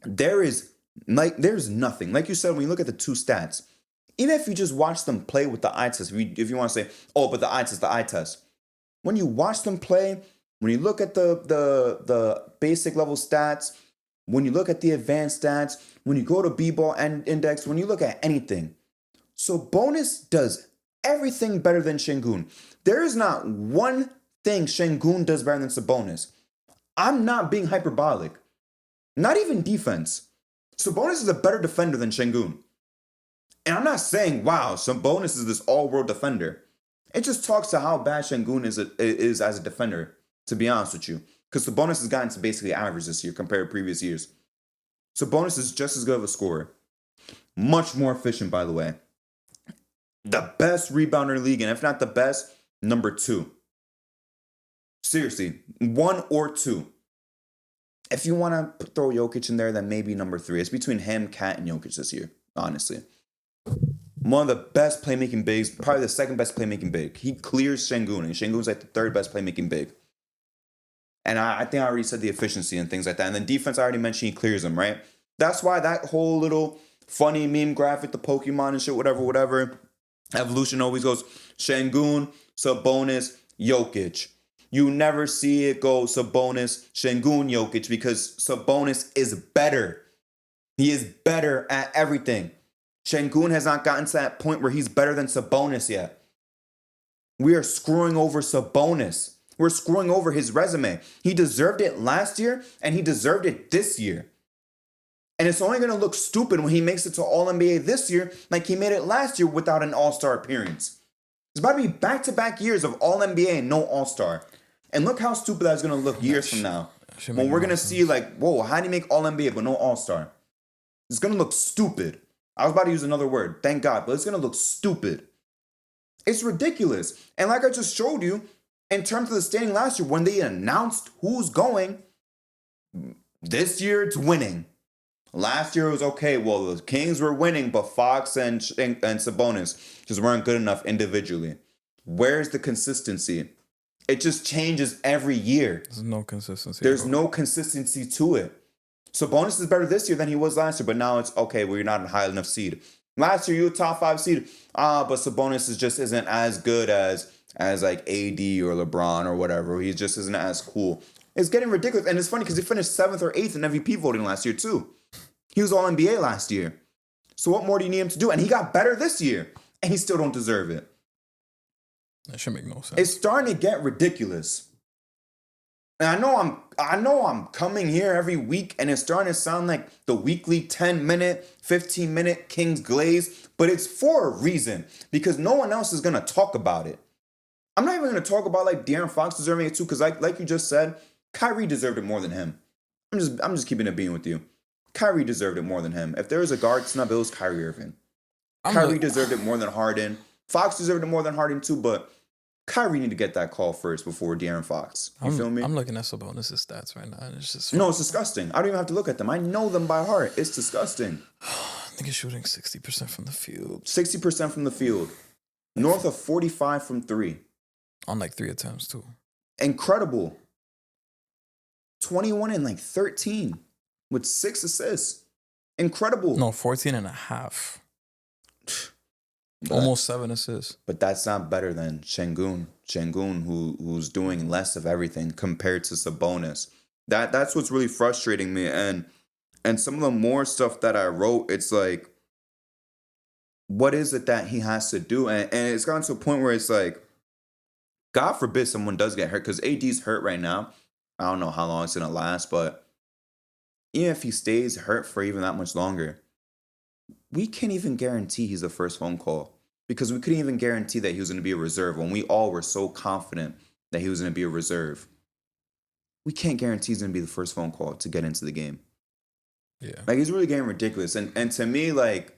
there's nothing. Like you said, when you look at the 2 stats, even if you just watch them play with the eye test, if you want to say, oh, but the eye test. When you watch them play, when you look at the basic level stats, when you look at the advanced stats, when you go to B-ball and index, when you look at anything, Sabonis does everything better than Sengün. There is not one thing Sengün does better than Sabonis. I'm not being hyperbolic. Not even defense. Sabonis is a better defender than Sengün. And I'm not saying, wow, Sabonis is this all-world defender. It just talks to how bad Sengün is as a defender, to be honest with you. Because Sabonis has gotten to basically average this year compared to previous years. Sabonis is just as good of a scorer. Much more efficient, by the way. The best rebounder in the league, and if not the best, number 2. Seriously, 1 or 2. If you want to throw Jokic in there, then maybe number 3. It's between him, Kat, and Jokic this year, honestly. One of the best playmaking bigs, probably the second best playmaking big. He clears Sengün, and Sengün's like the 3rd best playmaking big. And I think I already said the efficiency and things like that. And then defense, I already mentioned he clears them, right? That's why that whole little funny meme graphic, the Pokemon and shit, whatever, evolution always goes Sengün, Sabonis, Jokic. You never see it go Sabonis, Sengün, Jokic, because Sabonis is better. He is better at everything. Sengün has not gotten to that point where he's better than Sabonis yet. We are screwing over Sabonis. We're screwing over his resume. He deserved it last year, and he deserved it this year. And it's only going to look stupid when he makes it to All-NBA this year, like he made it last year without an All-Star appearance. It's about to be back-to-back years of All-NBA and no All-Star. And look how stupid that's going to look years from now. When we're going to see like, whoa, how do you make All-NBA but no All-Star? It's going to look stupid. I was about to use another word, thank God, but it's going to look stupid. It's ridiculous. And like I just showed you, in terms of the standing last year, when they announced who's going, this year it's winning. Last year it was okay. Well, the Kings were winning, but Fox and Sabonis just weren't good enough individually. Where's the consistency? It just changes every year. There's no consistency. There's no consistency to it. Sabonis is better this year than he was last year, but now it's okay, well, you're not a high enough seed. Last year you were top 5 seed. But Sabonis just isn't as good as like AD or LeBron or whatever. He just isn't as cool. It's getting ridiculous. And it's funny because he finished 7th or 8th in MVP voting last year too. He was All-NBA last year. So what more do you need him to do? And he got better this year, and he still don't deserve it. That should make no sense. It's starting to get ridiculous. And I know I'm coming here every week, and it's starting to sound like the weekly 10-minute, 15-minute Kings Glaze, but it's for a reason, because no one else is gonna talk about it. I'm not even gonna talk about like De'Aaron Fox deserving it too, because like you just said, Kyrie deserved it more than him. I'm just keeping it being with you. Kyrie deserved it more than him. If there was a guard snub, it was Kyrie Irving. Kyrie deserved it more than Harden. Fox deserved it more than Harden too, but Kyrie need to get that call first before De'Aaron Fox. You feel me? I'm looking at Sabonis' stats right now, and it's just... No, it's disgusting. I don't even have to look at them. I know them by heart. It's disgusting. I think he's shooting 60% from the field. 60% from the field. North of 45 from three. On like 3 attempts, too. Incredible. 21 and like 13 with 6 assists. Incredible. No, 14 and a half. Almost 7 assists. But that's not better than Sengün. Sengün, who's doing less of everything compared to Sabonis. That's what's really frustrating me. And some of the more stuff that I wrote, it's like, what is it that he has to do? And it's gotten to a point where it's like, God forbid someone does get hurt, because AD's hurt right now. I don't know how long it's going to last, but even if he stays hurt for even that much longer, we can't even guarantee he's the first phone call, because we couldn't even guarantee that he was going to be a reserve when we all were so confident that he was going to be a reserve. We can't guarantee he's going to be the first phone call to get into the game. Yeah. Like, it's really getting ridiculous. And to me, like,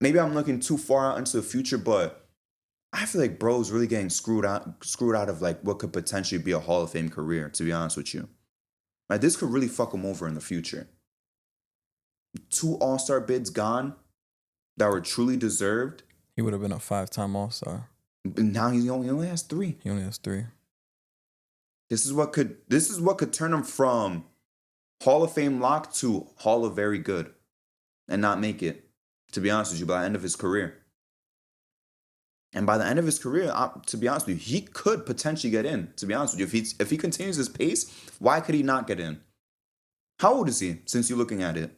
maybe I'm looking too far out into the future, but I feel like bro's really getting screwed out of like what could potentially be a Hall of Fame career, to be honest with you. Like, this could really fuck him over in the future. 2 All-Star bids gone that were truly deserved. He would have been a 5-time All-Star. But now he only has 3. He only has 3. This is what could turn him from Hall of Fame lock to Hall of Very Good and not make it, to be honest with you, by the end of his career. And by the end of his career, to be honest with you, he could potentially get in, to be honest with you. If he continues his pace, why could he not get in? How old is he, since you're looking at it?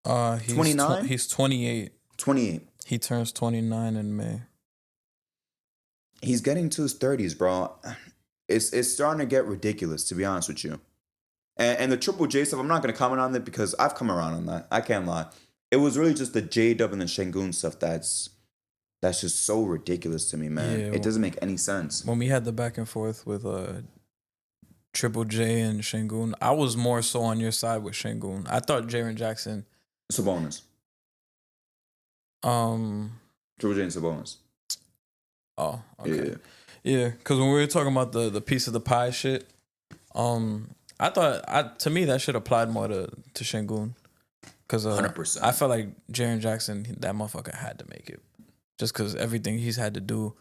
He's 29? He's 28. 28. He turns 29 in May. He's getting to his 30s, bro. It's starting to get ridiculous, to be honest with you. And the Triple J stuff, I'm not going to comment on it because I've come around on that. I can't lie. It was really just the J-Dub and the Sengün stuff that's just so ridiculous to me, man. Yeah, it doesn't make any sense. When we had the back and forth with Triple J and Sengün, I was more so on your side with Sengün. I thought Jaren Jackson... Sabonis. Triple J and Sabonis. Oh, okay. Yeah, because when we were talking about the piece of the pie shit, I thought, to me, that shit applied more to Sengün. Because 100%. I felt like Jaren Jackson, that motherfucker had to make it. Just because everything he's had to do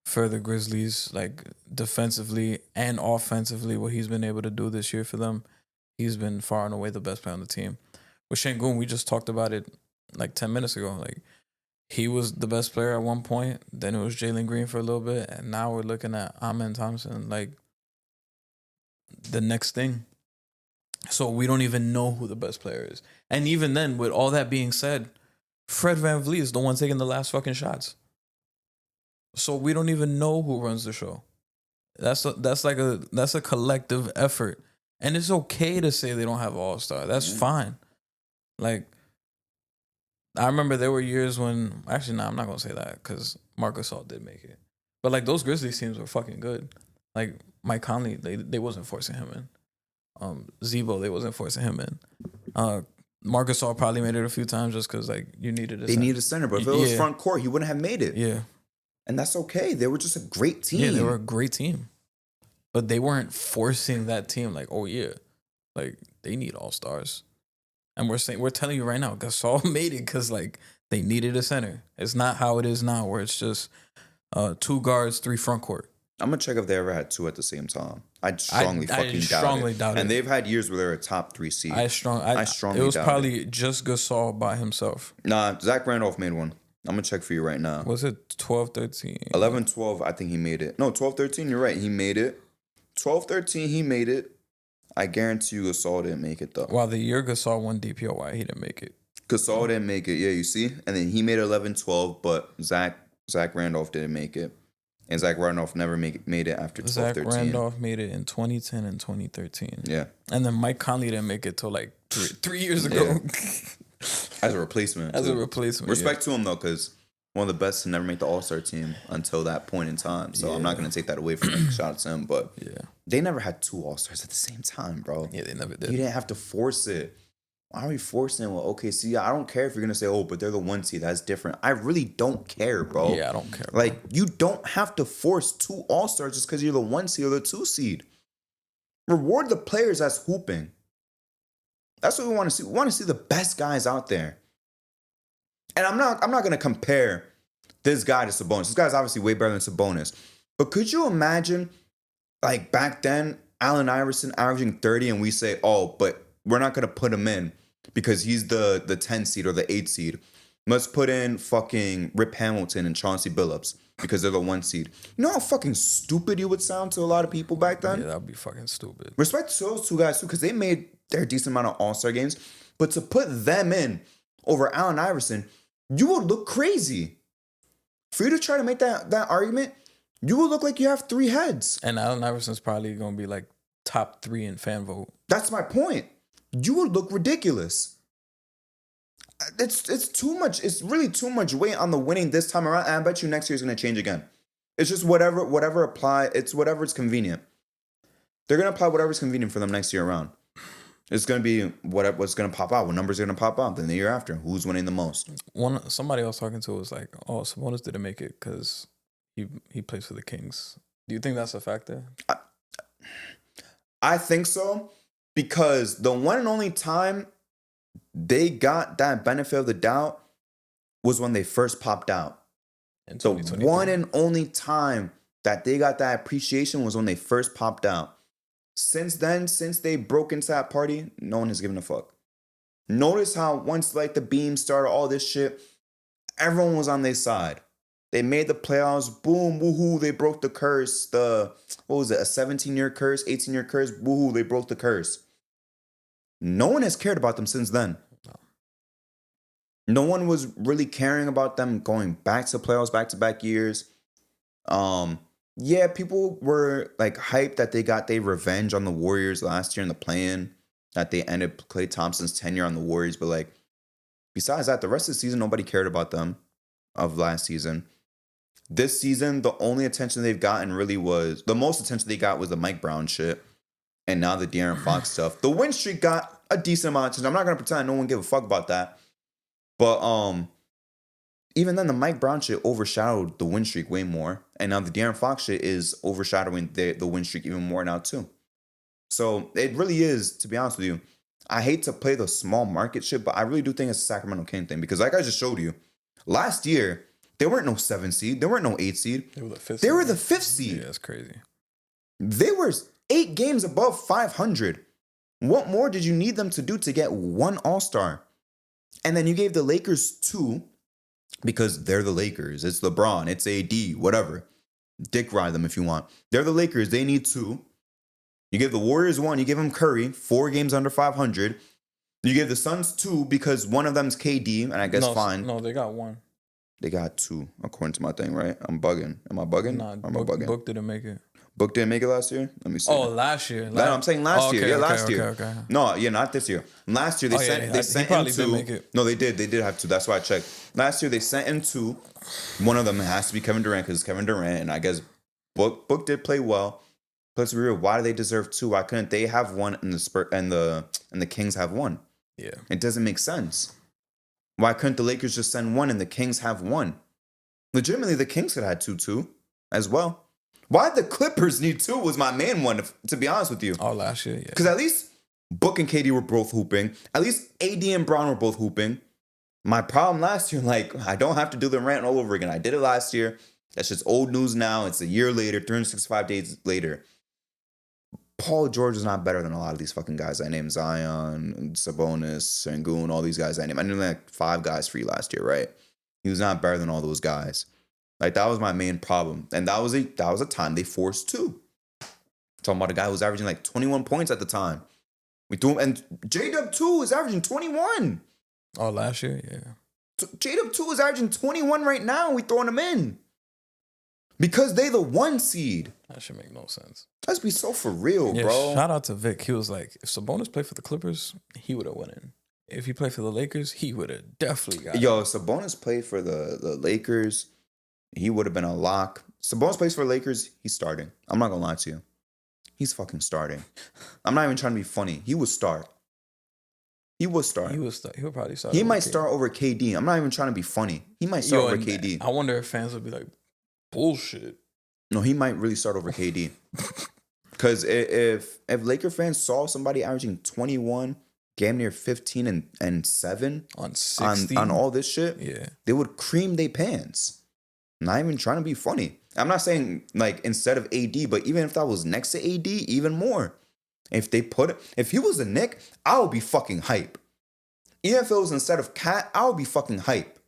for the Grizzlies, like defensively and offensively, what he's been able to do this year for them, he's been far and away the best player on the team. With Sengün, we just talked about it like 10 minutes ago. Like, he was the best player at one point. Then it was Jalen Green for a little bit. And now we're looking at Amen Thompson, like, the next thing. So we don't even know who the best player is. And even then, with all that being said, Fred VanVleet is the one taking the last fucking shots. So we don't even know who runs the show. That's a collective effort. And it's okay to say they don't have All-Star. That's fine. Like, I remember there were years when... Actually, no, I'm not going to say that because Marc Gasol did make it. But, like, those Grizzlies teams were fucking good. Like, Mike Conley, they wasn't forcing him in. Zebo, they wasn't forcing him in. Marc Gasol probably made it a few times just because, like, you needed a center. They needed a center, but if it was front court, he wouldn't have made it. Yeah. And that's okay. They were just a great team. Yeah, they were a great team. But they weren't forcing that team like, oh, yeah. Like, they need all-stars. And we're telling you right now, Gasol made it because, like, they needed a center. It's not how it is now where it's just 2 guards, 3 front court. I'm going to check if they ever had 2 at the same time. I strongly doubt it. And they've had years where they're a top 3 seed. I strongly doubt it. It was probably just Gasol by himself. Nah, Zach Randolph made one. I'm going to check for you right now. Was it 12-13? 11-12, I think he made it. No, 12-13, you're right. He made it. 12-13, he made it. I guarantee you Gasol didn't make it, though. While the year Gasol won DPOY, he didn't make it. Gasol didn't make it. Yeah, you see? And then he made 11-12, but Zach Randolph didn't make it. And Zach Randolph never made it after 12-13. Zach Randolph made it in 2010 and 2013. Yeah. And then Mike Conley didn't make it till like three years ago. Yeah. As a replacement. As a replacement. Respect to him, though, because one of the best to never make the All-Star team until that point in time. So I'm not going to take that away from him. Shout out to him. But they never had two All-Stars at the same time, bro. Yeah, they never did. You didn't have to force it. Why are we forcing it? Well, okay, see, I don't care if you're going to say, oh, but they're the 1 seed. That's different. I really don't care, bro. Yeah, I don't care. Like, you don't have to force two All-Stars just because you're the 1 seed or the 2 seed. Reward the players that's hooping. That's what we want to see. We want to see the best guys out there. And I'm not going to compare this guy to Sabonis. This guy's obviously way better than Sabonis. But could you imagine, like, back then, Allen Iverson averaging 30 and we say, oh, but we're not going to put him in because he's the 10 seed or the 8 seed. Let's put in fucking Rip Hamilton and Chauncey Billups because they're the 1 seed. You know how fucking stupid you would sound to a lot of people back then? Yeah, that would be fucking stupid. Respect to those two guys, too, because they made their decent amount of All-Star games. But to put them in over Allen Iverson, you would look crazy. For you to try to make that argument, you would look like you have 3 heads. And Allen Iverson's probably going to be like top 3 in fan vote. That's my point. You would look ridiculous. It's too much. It's really too much weight on the winning this time around. And I bet you next year is going to change again. It's just whatever apply. It's whatever's convenient. They're going to apply whatever's convenient for them next year around. It's going to be what's going to pop out. What numbers are going to pop out. Then the year after, who's winning the most? Somebody I was talking to was like, oh, Sabonis didn't make it because he plays for the Kings. Do you think that's a factor? I think so. Because the one and only time they got that benefit of the doubt was when they first popped out. The one and only time that they got that appreciation was when they first popped out. Since then, since they broke into that party, no one has given a fuck. Notice how once like the beam started, all this shit, everyone was on their side. They made the playoffs. Boom, woohoo, they broke the curse. What was it, a 17-year curse, 18-year curse? Woohoo, they broke the curse. No one has cared about them since then. No one was really caring about them going back to playoffs, back-to-back years. Yeah, people were like hyped that they got their revenge on the Warriors last year in the play-in, that they ended Klay Thompson's tenure on the Warriors. But like, besides that, the rest of the season, nobody cared about them of last season. This season, the only attention they've gotten really was, the most attention they got was the Mike Brown shit. And now the De'Aaron Fox stuff. The win streak got a decent amount of attention. I'm not going to pretend no one gave a fuck about that. But even then, the Mike Brown shit overshadowed the win streak way more. And now the De'Aaron Fox shit is overshadowing the win streak even more now too. So it really is, to be honest with you, I hate to play the small market shit, but I really do think it's a Sacramento King thing. Because like I just showed you, last year, they weren't no 7 seed. They weren't no 8 seed. They were the 5th. They were the 5th seed. Yeah, that's crazy. They were 8 games above 500. What more did you need them to do to get 1 All-Star? And then you gave the Lakers 2 because they're the Lakers. It's LeBron. It's AD. Whatever. Dick ride them if you want. They're the Lakers. They need 2. You give the Warriors 1. You give them Curry. 4 games under 500. You give the Suns 2 because one of them's KD, and I guess fine. No, they got 1. They got 2, according to my thing, right? I'm bugging. Am I bugging? Nah, am I bugging? Book didn't make it. Book didn't make it last year? Let me see. Oh, last year. No, I'm saying last year. Yeah, last year. Okay. No, yeah, not this year. Last year they sent probably in 2. did make it. No, they did. They did have 2. That's why I checked. Last year they sent in 2. One of them has to be Kevin Durant because it's Kevin Durant, and I guess Book did play well. But let's be real, why do they deserve 2? Why couldn't they have 1 and the Kings have 1? Yeah. It doesn't make sense. Why couldn't the Lakers just send 1 and the Kings have 1? Legitimately, the Kings could have had 2 as well. Why the Clippers need 2 was my main one, to be honest with you. Oh, last year, yeah. Because at least Book and KD were both hooping. At least AD and Brown were both hooping. My problem last year, like, I don't have to do the rant all over again. I did it last year. That's just old news now. It's a year later, 365 days later. Paul George is not better than a lot of these fucking guys I named. Zion, Sabonis, Sengün, all these guys I named. I named like 5 guys for you last year, right? He was not better than all those guys. Like, that was my main problem. And that was a time they forced 2. Talking about a guy who was averaging like 21 points at the time. We threw him, and J-Dub 2 is averaging 21. Oh, last year, yeah. J-Dub 2 is averaging 21 right now. We throwing him in because they the 1 seed. That should make no sense. Let's be so for real, Yeah, bro. shout out to Vic. He was like, if Sabonis played for the Clippers, he would have won in. If he played for the Lakers, he would have definitely got it. Yo, Sabonis played for the Lakers. He would have been a lock. Sabonis plays for the Lakers. He's starting. I'm not going to lie to you. He's fucking starting. I'm not even trying to be funny. He would start. He would start. He would probably start. He might start over KD. I'm not even trying to be funny. He might start over KD. I wonder if fans would be like, bullshit. No, he might really start over KD. Because if Laker fans saw somebody averaging 21, damn near 15 and 7 on 60, on all this shit, yeah, they would cream their pants. Not even trying to be funny. I'm not saying like instead of AD, but even if that was next to AD, if he was a Knick, I would be fucking hype. Even if it was instead of Cat, I would be fucking hype.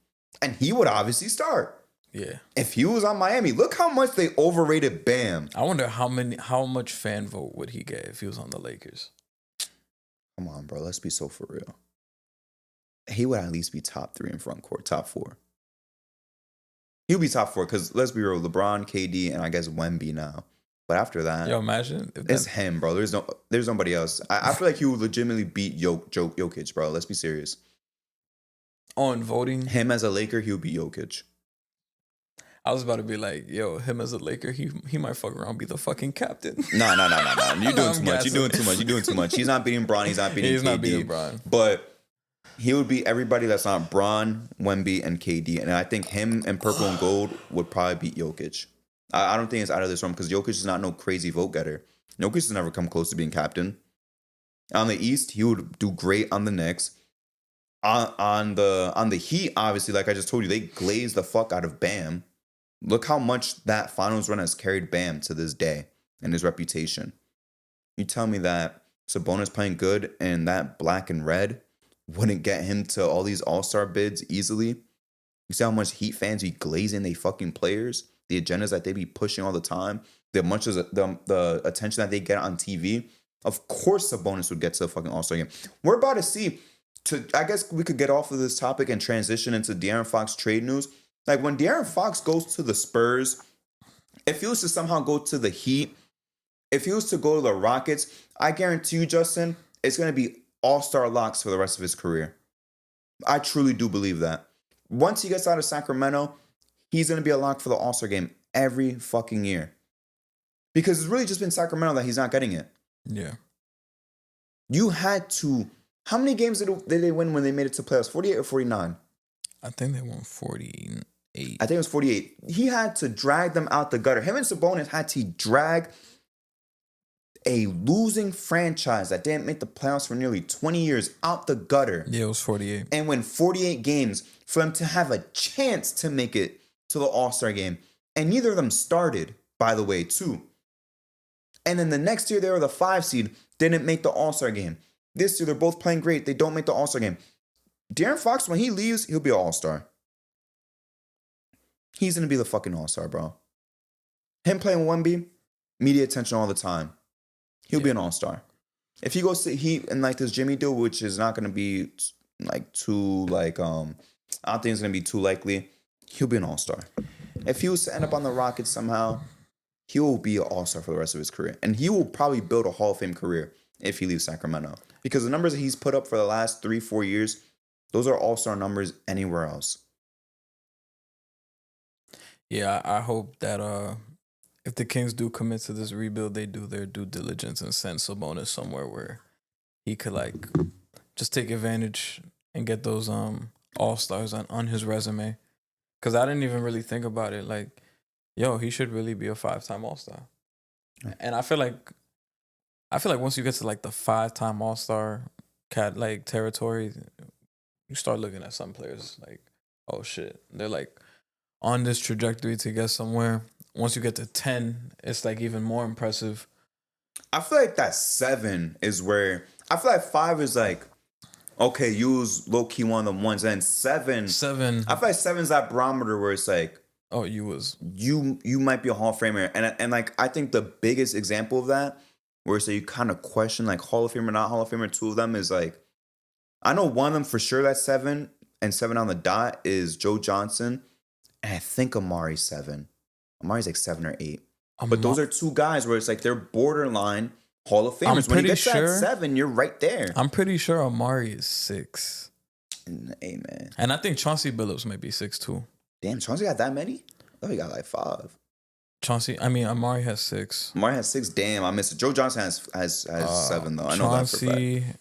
And he would obviously start. Yeah. If he was on Miami, look how much they overrated Bam. I wonder how much fan vote would he get if he was on the Lakers? Come on, bro. Let's be so for real. He would at least be top 3 in front court, top 4. He'll be top 4 because let's be real, LeBron, KD, and I guess Wemby now. But after that, yo, imagine if it's him, bro. There's nobody else. I feel like he would legitimately beat Jokic, bro. Let's be serious. On voting, him as a Laker, he would be Jokic. I was about to be like, yo, him as a Laker, he might fuck around, be the fucking captain. No. You're doing too much. You're doing too much. He's not beating Bron. He's not beating KD. Not beating Bron. But he would beat everybody that's not Bron, Wemby, and KD. And I think him and purple and gold would probably beat Jokic. I don't think it's out of this realm because Jokic is not no crazy vote getter. Jokic has never come close to being captain. On the East, he would do great on the Knicks. On the Heat, obviously, like I just told you, they glazed the fuck out of Bam. Look how much that finals run has carried Bam to this day and his reputation. You tell me that Sabonis playing good and that black and red wouldn't get him to all these all-star bids easily? You see how much Heat fans be glazing they fucking players? The agendas that they be pushing all the time? The attention that they get on TV? Of course Sabonis would get to the fucking all-star game. We're about to see, I guess we could get off of this topic and transition into De'Aaron Fox trade news. Like, when De'Aaron Fox goes to the Spurs, if he was to somehow go to the Heat, if he was to go to the Rockets, I guarantee you, Justin, it's going to be all-star locks for the rest of his career. I truly do believe that. Once he gets out of Sacramento, he's going to be a lock for the all-star game every fucking year. Because it's really just been Sacramento that he's not getting it. Yeah. You had to... How many games did they win when they made it to playoffs? 48 or 49? I think they won 48. I think it was 48. He had to drag them out the gutter. Him and Sabonis had to drag a losing franchise that didn't make the playoffs for nearly 20 years out the gutter. Yeah, it was 48. And win 48 games for them to have a chance to make it to the All-Star game. And neither of them started, by the way, too. And then the next year, they were the 5 seed, didn't make the All-Star game. This year, they're both playing great. They don't make the All-Star game. De'Aaron Fox, when he leaves, he'll be an all-star. He's going to be the fucking all-star, bro. Him playing Wemby, media attention all the time. He'll be an all-star. If he goes to Heat and like this Jimmy deal, which is not going to be like too like, I don't think it's going to be too likely, he'll be an all-star. If he was to end up on the Rockets somehow, he will be an all-star for the rest of his career. And he will probably build a Hall of Fame career if he leaves Sacramento. Because the numbers that he's put up for the last 3-4 years, those are all-star numbers anywhere else. Yeah, I hope that if the Kings do commit to this rebuild, they do their due diligence and send Sabonis somewhere where he could like just take advantage and get those all-stars on his resume. Because I didn't even really think about it. Like, yo, he should really be a 5-time all-star. And I feel like once you get to like the 5-time all-star territory, you start looking at some players like, oh shit, they're like on this trajectory to get somewhere. Once you get to 10, it's like even more impressive. I feel like that 7 is where, I feel like 5 is like, okay, you was low-key one of them ones. And 7, I feel like 7's that barometer where it's like, oh, you might be a Hall of Famer. And like, I think the biggest example of that, where it's like you kind of question like Hall of Famer, not Hall of Famer, 2 of them is like I know one of them for sure that's 7, and 7 on the dot is Joe Johnson, and I think Amari's 7. Amari's like 7 or 8. But those are two guys where it's like they're borderline Hall of Famers. When you get to that 7, you're right there. I'm pretty sure Amari is 6. Hey, man. And I think Chauncey Billups might be 6 too. Damn, Chauncey got that many? Oh, he got like 5. Amari has 6. Amari has 6. Damn, I missed it. Joe Johnson has 7 though. I know that for a fact.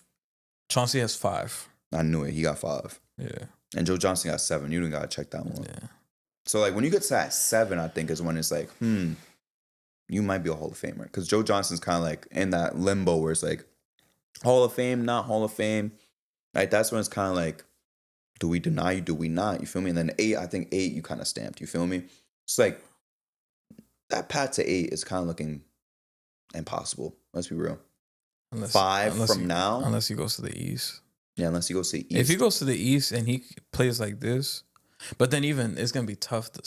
Chauncey has 5. I knew it. He got 5. Yeah. And Joe Johnson got 7. You didn't gotta check that one. Yeah. So like when you get to that 7, I think is when it's like, you might be a Hall of Famer. Because Joe Johnson's kind of like in that limbo where it's like Hall of Fame, not Hall of Fame. Like that's when it's kind of like, do we deny you? Do we not? You feel me? And then 8, I think 8 you kind of stamped. You feel me? It's like that path to 8 is kind of looking impossible. Let's be real. 5 from now. Unless he goes to the East. Yeah, unless he goes to the East. If he goes to the East and he plays like this, but then even it's going to be tough to...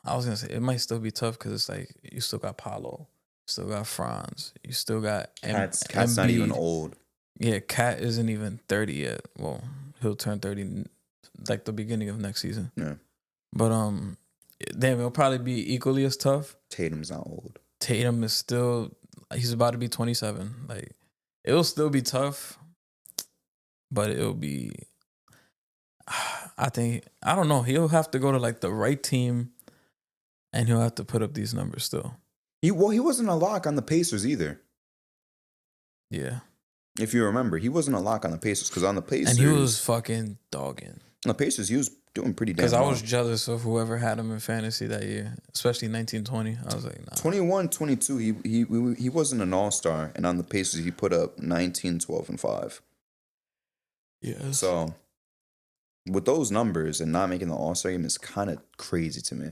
I was going to say, it might still be tough because it's like you still got Paolo. You still got Franz. You still got... Cat's not even old. Yeah, Cat isn't even 30 yet. Well, he'll turn 30 like the beginning of next season. Yeah. But damn, it'll probably be equally as tough. Tatum's not old. Tatum is still... He's about to be 27. Like, it'll still be tough, but it'll be... I don't know. He'll have to go to like the right team, and he'll have to put up these numbers still. He wasn't a lock on the Pacers either. Yeah. If you remember, he wasn't a lock on the Pacers because on the Pacers... And he was fucking dogging. On the Pacers, he was doing pretty damn well. Because I was jealous of whoever had him in fantasy that year, especially 1920. I was like, nah. 21, 22, he wasn't an all-star. And on the Pacers, he put up 19, 12, and 5. Yeah. So, with those numbers and not making the all-star game is kind of crazy to me.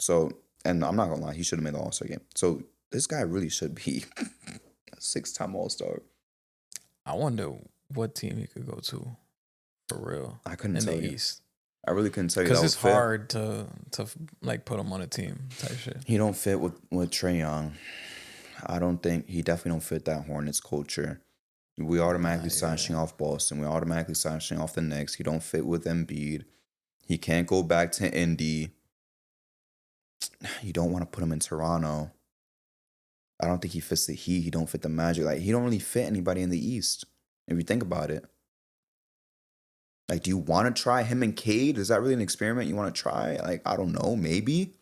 So, and I'm not going to lie, he should have made the all-star game. So, this guy really should be a 6-time all-star. I wonder what team he could go to, for real. I couldn't tell you. In the East. I really couldn't tell you. Because it's hard to like put him on a team type shit. He don't fit with Trae Young. I don't think he definitely don't fit that Hornets culture. We automatically signing off Boston. We automatically signing off the Knicks. He don't fit with Embiid. He can't go back to Indy. You don't want to put him in Toronto. I don't think he fits the Heat. He don't fit the Magic. Like, he don't really fit anybody in the East, if you think about it. Like, do you want to try him and Cade? Is that really an experiment you want to try? Like, I don't know. Maybe.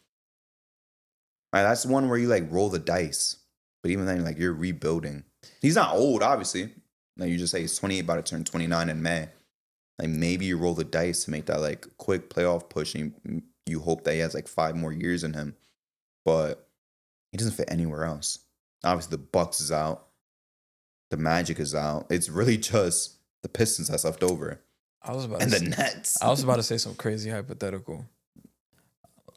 Like, that's the one where you, like, roll the dice. But even then, like, you're rebuilding. He's not old, obviously. Like, you just say he's 28, about to turn 29 in May. Like, maybe you roll the dice to make that, like, quick playoff push. And you hope that he has, like, 5 more years in him. But he doesn't fit anywhere else. Obviously, the Bucks is out. The Magic is out. It's really just the Pistons that's left over. The Nets. I was about to say some crazy hypothetical.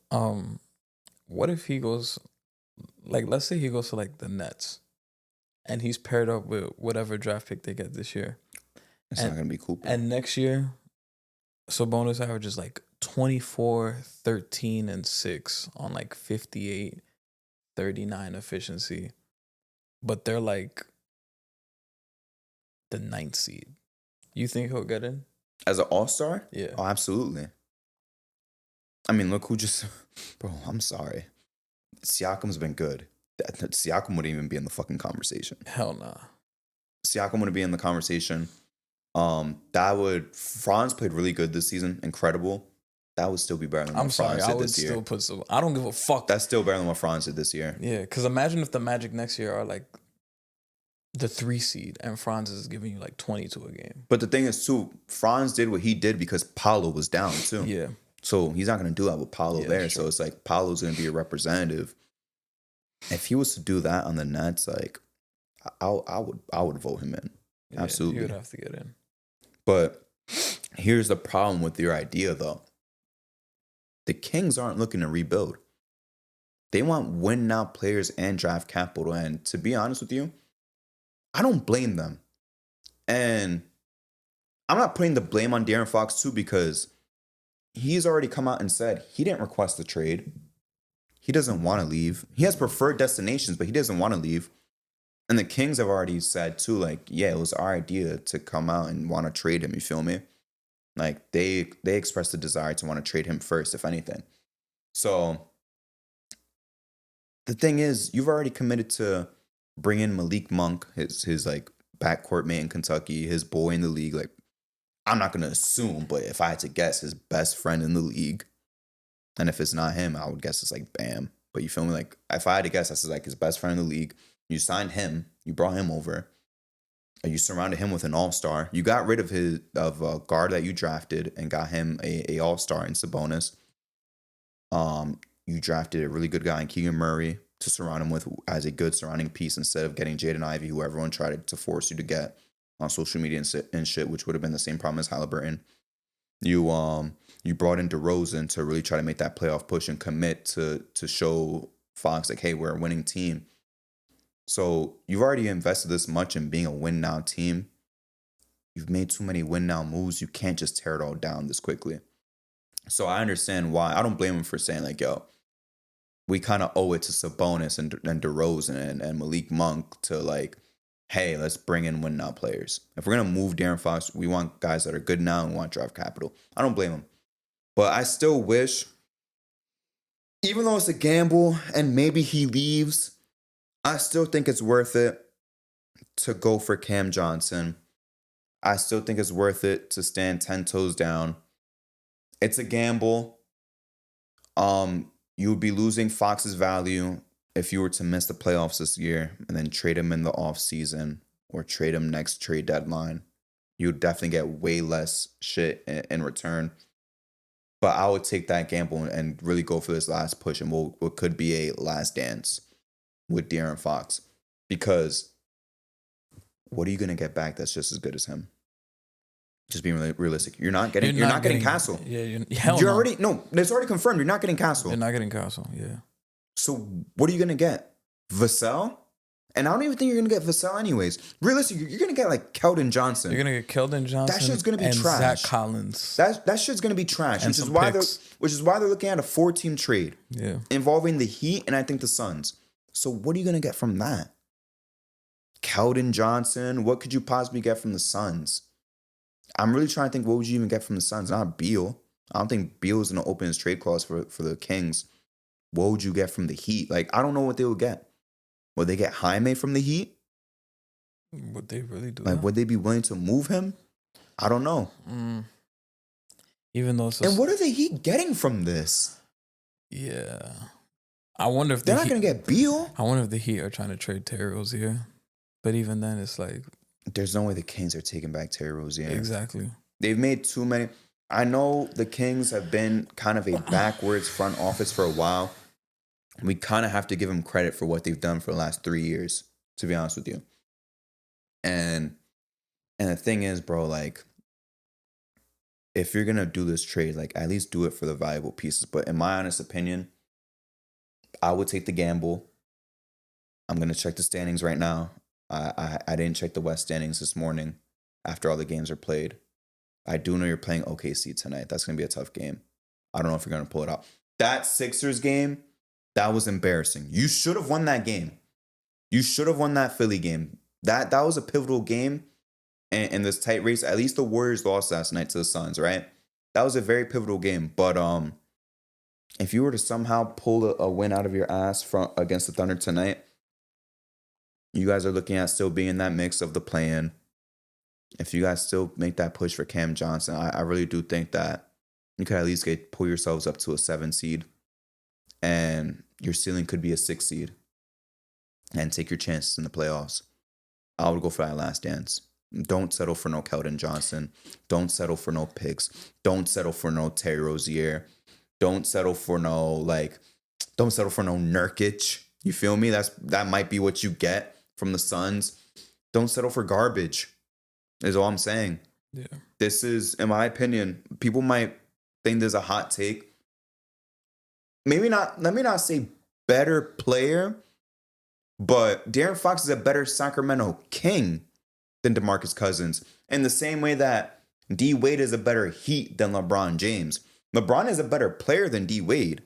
What if he goes, like, let's say he goes to, like, the Nets, and he's paired up with whatever draft pick they get this year. It's not going to be cool. And next year, Sabonis averages, like, 24, 13, and 6 on, like, 58, 39 efficiency. But they're like the 9th seed. You think he'll get in? As an all-star? Yeah. Oh, absolutely. I mean, look who just... Bro, I'm sorry. Siakam's been good. Siakam wouldn't even be in the fucking conversation. Hell nah. Siakam wouldn't be in the conversation. Franz played really good this season. Incredible. That would still be better than what Franz did this year. I would still put some... I don't give a fuck. That's still better than what Franz did this year. Yeah, because imagine if the Magic next year are like the 3 seed and Franz is giving you like 22 a game. But the thing is, too, Franz did what he did because Paolo was down, too. Yeah. So he's not going to do that with Paolo there. So it's like Paolo's going to be a representative. If he was to do that on the Nets, like, I would vote him in. Yeah, absolutely. He would have to get in. But here's the problem with your idea, though. The Kings aren't looking to rebuild. They want win-now players and draft capital. And to be honest with you, I don't blame them. And I'm not putting the blame on De'Aaron Fox, too, because he's already come out and said he didn't request the trade. He doesn't want to leave. He has preferred destinations, but he doesn't want to leave. And the Kings have already said too, like, yeah, it was our idea to come out and want to trade him. You feel me? Like they expressed the desire to want to trade him first, if anything. So the thing is, you've already committed to bring in Malik Monk, his like backcourt mate in Kentucky, his boy in the league. Like, I'm not gonna assume, but if I had to guess, his best friend in the league. And if it's not him, I would guess it's like Bam. But you feel me? Like, if I had to guess, that's like his best friend in the league. You signed him, you brought him over, you surrounded him with an all-star. You got rid of a guard that you drafted and got him a all-star in Sabonis. You drafted a really good guy in Keegan Murray to surround him with as a good surrounding piece instead of getting Jaden Ivey, who everyone tried to force you to get on social media and shit, which would have been the same problem as Halliburton. You brought in DeRozan to really try to make that playoff push and commit to show Fox like, hey, we're a winning team. So you've already invested this much in being a win now team. You've made too many win now moves. You can't just tear it all down this quickly. So I understand why. I don't blame him for saying like, yo, we kind of owe it to Sabonis and DeRozan and Malik Monk to like, hey, let's bring in win now players. If we're going to move De'Aaron Fox, we want guys that are good now and we want draft capital. I don't blame him. But I still wish, even though it's a gamble and maybe he leaves, I still think it's worth it to go for Cam Johnson. I still think it's worth it to stand 10 toes down. It's a gamble. You would be losing Fox's value if you were to miss the playoffs this year and then trade him in the offseason or trade him next trade deadline. You would definitely get way less shit in return. But I would take that gamble and really go for this last push and what could be a last dance with De'Aaron Fox. Because what are you going to get back that's just as good as him? Just being really realistic. You're not getting Castle. Yeah, it's already confirmed. You're not getting Castle. You're not getting Castle, yeah. So what are you going to get? Vassell? And I don't even think you're going to get Vassell anyways. Realistically, you're going to get like Keldon Johnson. You're going to get Keldon Johnson. That shit's going to be trash. Zach Collins. That shit's going to be trash, which is why they're looking at a 4-team trade. Yeah. Involving the Heat and I think the Suns. So what are you going to get from that? Keldon Johnson, what could you possibly get from the Suns? I'm really trying to think, what would you even get from the Suns? Not Beal. I don't think Beal is going to open his trade clause for the Kings. What would you get from the Heat? Like, I don't know what they would get. Would they get Jaime from the Heat? Would they really do like, that? Would they be willing to move him? I don't know. Even though and what are the Heat getting from this? Yeah. I wonder if they're not going to get Beal. I wonder if the Heat are trying to trade Terry Rozier. But even then, it's like... There's no way the Kings are taking back Terry Rozier. Exactly. They've made too many... I know the Kings have been kind of a backwards front office for a while. We kind of have to give them credit for what they've done for the last 3 years, to be honest with you. And the thing is, bro, like, if you're going to do this trade, like, at least do it for the valuable pieces. But in my honest opinion, I would take the gamble. I'm going to check the standings right now. I didn't check the West standings this morning after all the games are played. I do know you're playing OKC tonight. That's going to be a tough game. I don't know if you're going to pull it out. That Sixers game, that was embarrassing. You should have won that game. You should have won that Philly game. That was a pivotal game in this tight race. At least the Warriors lost last night to the Suns, right? That was a very pivotal game. But if you were to somehow pull a win out of your ass against the Thunder tonight, you guys are looking at still being in that mix of the play-in. If you guys still make that push for Cam Johnson, I really do think that you could at least pull yourselves up to a 7 seed. And your ceiling could be a 6 seed. And take your chances in the playoffs. I would go for that last dance. Don't settle for no Keldon Johnson. Don't settle for no picks. Don't settle for no Terry Rozier. Don't settle for no Nurkic. You feel me? That might be what you get from the Suns. Don't settle for garbage, is all I'm saying. Yeah. This is, in my opinion, people might think there's a hot take. Maybe not, let me not say better player, but De'Aaron Fox is a better Sacramento King than DeMarcus Cousins. In the same way that D Wade is a better Heat than LeBron James. LeBron is a better player than D Wade.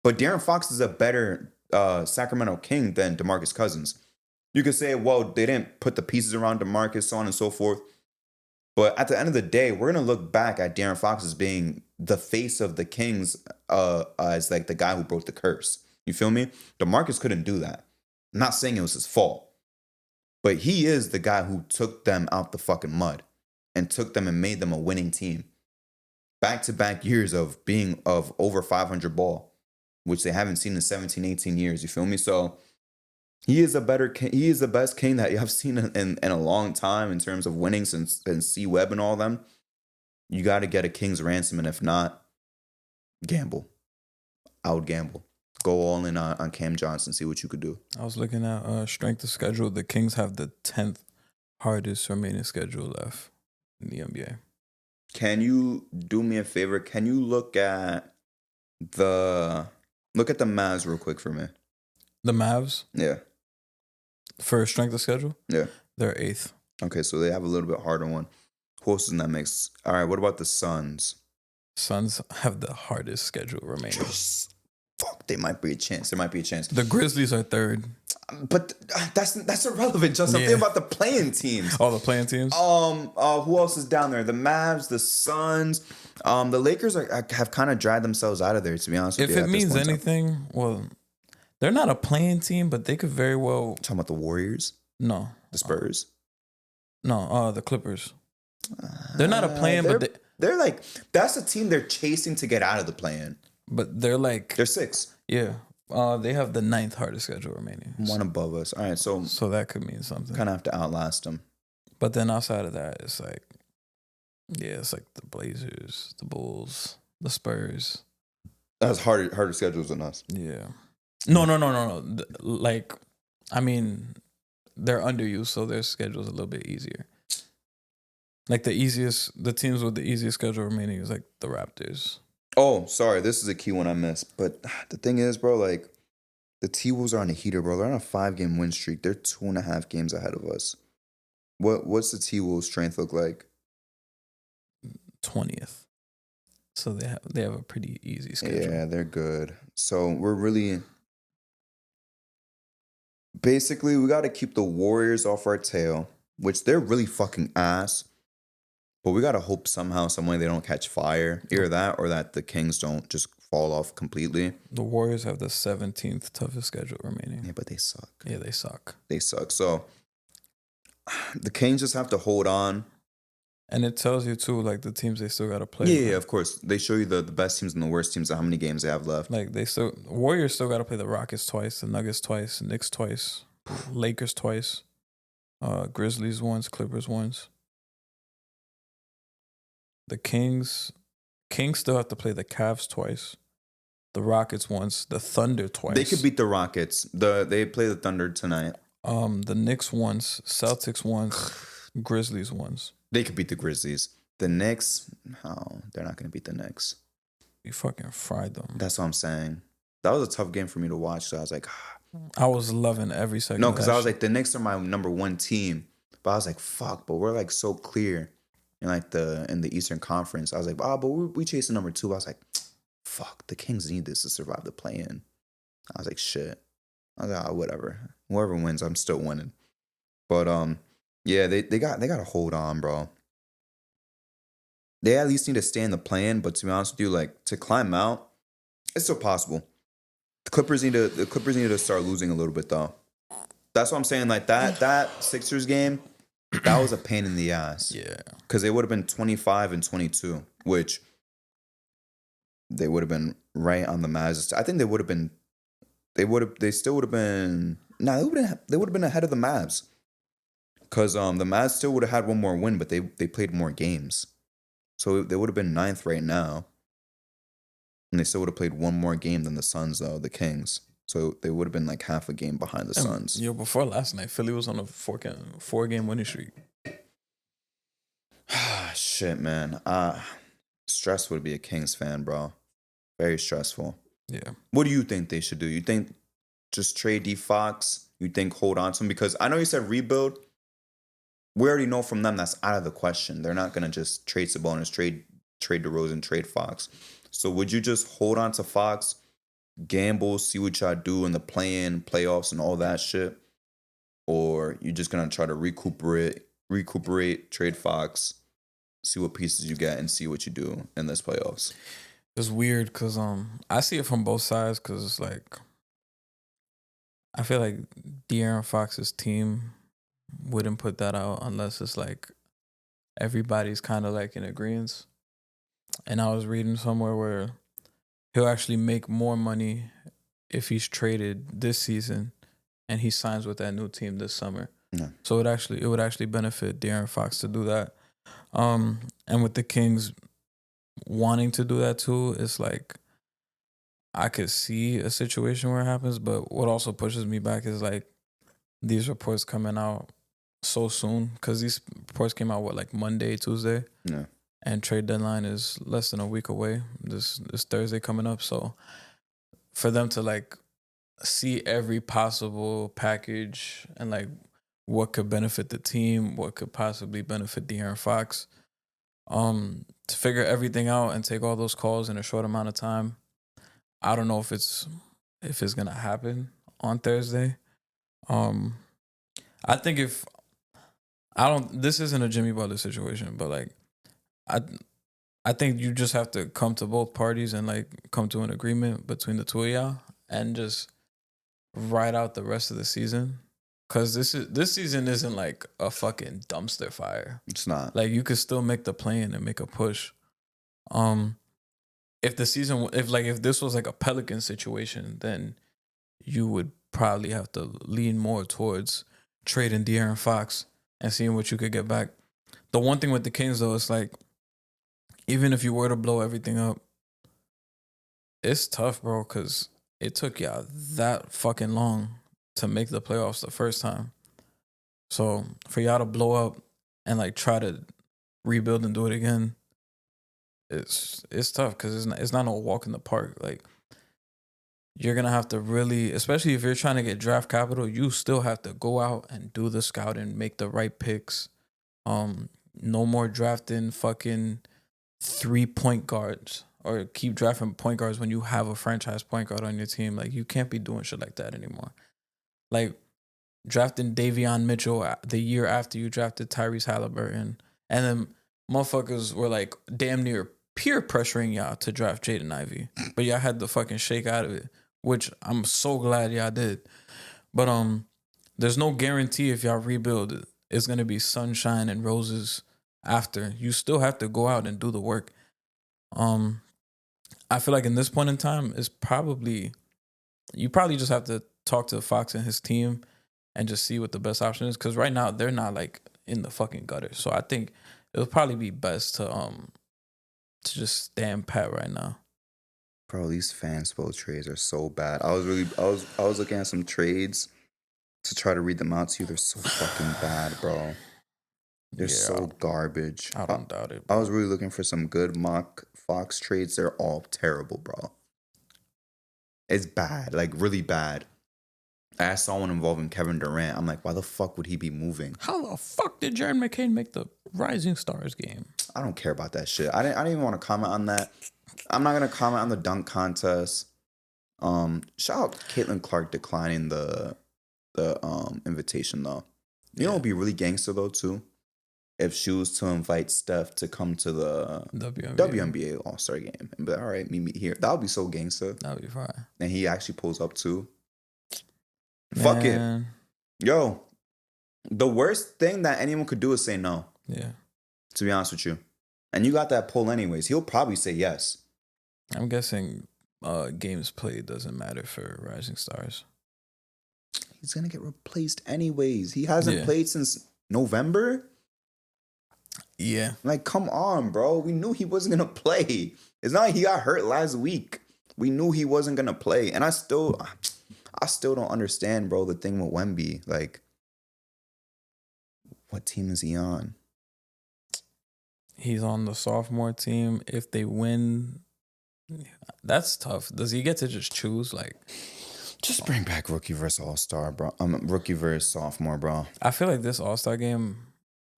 But De'Aaron Fox is a better Sacramento King than DeMarcus Cousins. You could say, well, they didn't put the pieces around DeMarcus, so on and so forth. But at the end of the day, we're gonna look back at De'Aaron Fox as being the face of the Kings, as like the guy who broke the curse. You feel me? DeMarcus couldn't do that. I'm not saying it was his fault, but he is the guy who took them out the fucking mud and took them and made them a winning team. Back-to-back years of being of over 500 ball, which they haven't seen in 17, 18 years. You feel me? So he is he is the best king that I've seen in a long time in terms of winning since C-Web and all them. You got to get a king's ransom, and if not, gamble. I would gamble. Go all in on Cam Johnson, see what you could do. I was looking at strength of schedule. The Kings have the 10th hardest remaining schedule left in the NBA. Can you do me a favor? Can you look at the Mavs real quick for me? The Mavs? Yeah. For strength of schedule? Yeah. They're 8th. Okay, so they have a little bit harder one. Who else is in that mix? All right, what about the Suns? Suns have the hardest schedule remaining. Fuck, there might be a chance. The Grizzlies are 3rd. But that's irrelevant, Justin. I'm thinking about the playing teams. Oh, the playing teams? Who else is down there? The Mavs, the Suns. The Lakers have kind of dragged themselves out of there, to be honest with you. If it means anything, well, they're not a playing team, but they could very well... Talking about the Warriors? No. The Spurs? No, the Clippers. They're not a playing, but they're like... That's a team they're chasing to get out of the play-in. But they're like... They're 6th. Yeah. They have the 9th hardest schedule remaining. One above us. All right, so that could mean something. Kind of have to outlast them. But then outside of that, it's like... Yeah, it's like the Blazers, the Bulls, the Spurs. That's harder schedules than us. Yeah. No. Like, I mean, they're under you, so their schedule's a little bit easier. Like the teams with the easiest schedule remaining is like the Raptors. Oh, sorry, this is a key one I missed. But the thing is, bro, like the T-Wolves are on a heater, bro. They're on a 5-game win streak. They're 2.5 games ahead of us. What's the T-Wolves' strength look like? 20th. So they have a pretty easy schedule. Yeah, they're good. So we're really... Basically, we got to keep the Warriors off our tail, which they're really fucking ass. But we got to hope somehow, some way they don't catch fire. Either that or that the Kings don't just fall off completely. The Warriors have the 17th toughest schedule remaining. Yeah, but they suck. Yeah, they suck. They suck. So the Kings just have to hold on. And it tells you, too, like, the teams they still got to play. Yeah, of course. They show you the best teams and the worst teams and how many games they have left. Like, Warriors still got to play the Rockets twice, the Nuggets twice, the Knicks twice, Lakers twice, Grizzlies once, Clippers once. The Kings still have to play the Cavs twice, the Rockets once, the Thunder twice. They could beat the Rockets. They play the Thunder tonight. The Knicks once, Celtics once, Grizzlies once. They could beat the Grizzlies. The Knicks, no, they're not going to beat the Knicks. You fucking fried them. That's what I'm saying. That was a tough game for me to watch. So I was like, I was loving every second. No, because I was like, the Knicks are my number 1 team. But I was like, fuck, but we're like so clear in the Eastern Conference. I was like, but we chasing number 2. I was like, fuck, the Kings need this to survive the play-in. I was like, shit. I was like, whatever. Whoever wins, I'm still winning. But yeah, they got to hold on, bro. They at least need to stay in the play-in, but to be honest with you, like to climb out, it's still possible. The Clippers need to start losing a little bit though. That's what I'm saying. Like that Sixers game, that was a pain in the ass. Yeah, because they would have been 25-22, which they would have been right on the Mavs. I think they would have been. They still would have been. No, they would have been ahead of the Mavs. Because the Mavs still would have had one more win, but they played more games. So they would have been 9th right now. And they still would have played one more game than the Suns, though, the Kings. So they would have been like half a game behind the Suns. Yo, before last night, Philly was on a 4-game winning streak. Shit, man. Stressful to be a Kings fan, bro. Very stressful. Yeah. What do you think they should do? You think just trade D Fox? You think hold on to him? Because I know you said rebuild. We already know from them that's out of the question. They're not going to just trade Sabonis, trade DeRozan, trade Fox. So would you just hold on to Fox, gamble, see what y'all do in the play-in, playoffs, and all that shit? or you're just gonna try to recuperate, trade Fox, see what pieces you get, and see what you do in this playoffs? It's weird because I see it from both sides because it's like I feel like De'Aaron Fox's team wouldn't put that out unless it's like everybody's kind of like in agreement. And I was reading somewhere where he'll actually make more money if he's traded this season and he signs with that new team this summer. Yeah. So it would actually benefit De'Aaron Fox to do that. And with the Kings wanting to do that too, it's like I could see a situation where it happens, but what also pushes me back is like these reports coming out so soon because these reports came out like Monday, Tuesday, Yeah. and trade deadline is less than a week away. This Thursday coming up, so for them to like see every possible package and like what could benefit the team, what could possibly benefit De'Aaron Fox, to figure everything out and take all those calls in a short amount of time. I don't know if it's gonna happen on Thursday. I think if I don't, this isn't a Jimmy Butler situation, but like I think you just have to come to both parties and like come to an agreement between the two of y'all and just ride out the rest of the season. Cause this season isn't like a fucking dumpster fire. It's not. Like you could still make the play-in and make a push. If this was like a Pelican situation, then you would probably have to lean more towards trading De'Aaron Fox and seeing what you could get back. The one thing with the Kings though, is like even if you were to blow everything up, it's tough, bro, because it took y'all that fucking long to make the playoffs the first time. So for y'all to blow up and like try to rebuild and do it again, it's tough because it's not no walk in the park. Like you're gonna have to really, especially if you're trying to get draft capital, you still have to go out and do the scouting, make the right picks. No more drafting fucking 3 point guards or keep drafting point guards when you have a franchise point guard on your team. Like you can't be doing shit like that anymore. Like drafting Davion Mitchell the year after you drafted Tyrese Halliburton, and then motherfuckers were like damn near peer pressuring y'all to draft Jaden Ivey, but y'all had to fucking shake out of it, which I'm so glad y'all did. But there's no guarantee if y'all rebuild it's gonna be sunshine and roses after. You still have to go out and do the work. I feel like in this point in time, you probably just have to talk to Fox and his team and just see what the best option is. Because right now they're not like in the fucking gutter. So I think it'll probably be best to just stand pat right now. Bro, these fanspo trades are so bad. I was looking at some trades to try to read them out to you. They're so fucking bad, bro. They're so garbage. I don't doubt it. I was really looking for some good mock Fox trades. They're all terrible, bro. It's bad, like really bad. I saw one involving Kevin Durant. I'm like, why the fuck would he be moving? How the fuck did Jaron McCain make the Rising Stars game? I don't care about that shit. I didn't even want to comment on that. I'm not gonna comment on the dunk contest. Shout out Caitlin Clark declining the invitation though. You know, it'd be really gangster though too, if she was to invite Steph to come to the WNBA All-Star game and be like, all right, meet me here. That would be so gangster. That would be fine. And he actually pulls up too. Man. Fuck it. Yo, the worst thing that anyone could do is say no. Yeah. To be honest with you. And you got that poll anyways. He'll probably say yes. I'm guessing games played doesn't matter for Rising Stars. He's going to get replaced anyways. He hasn't played since November. Yeah. Like, come on, bro. We knew he wasn't going to play. It's not like he got hurt last week. We knew he wasn't going to play. And I still don't understand, bro, the thing with Wemby. Like, what team is he on? He's on the sophomore team. If they win, that's tough. Does he get to just choose? Like, just bring back rookie versus all-star, bro. Rookie versus sophomore, bro. I feel like this all-star game,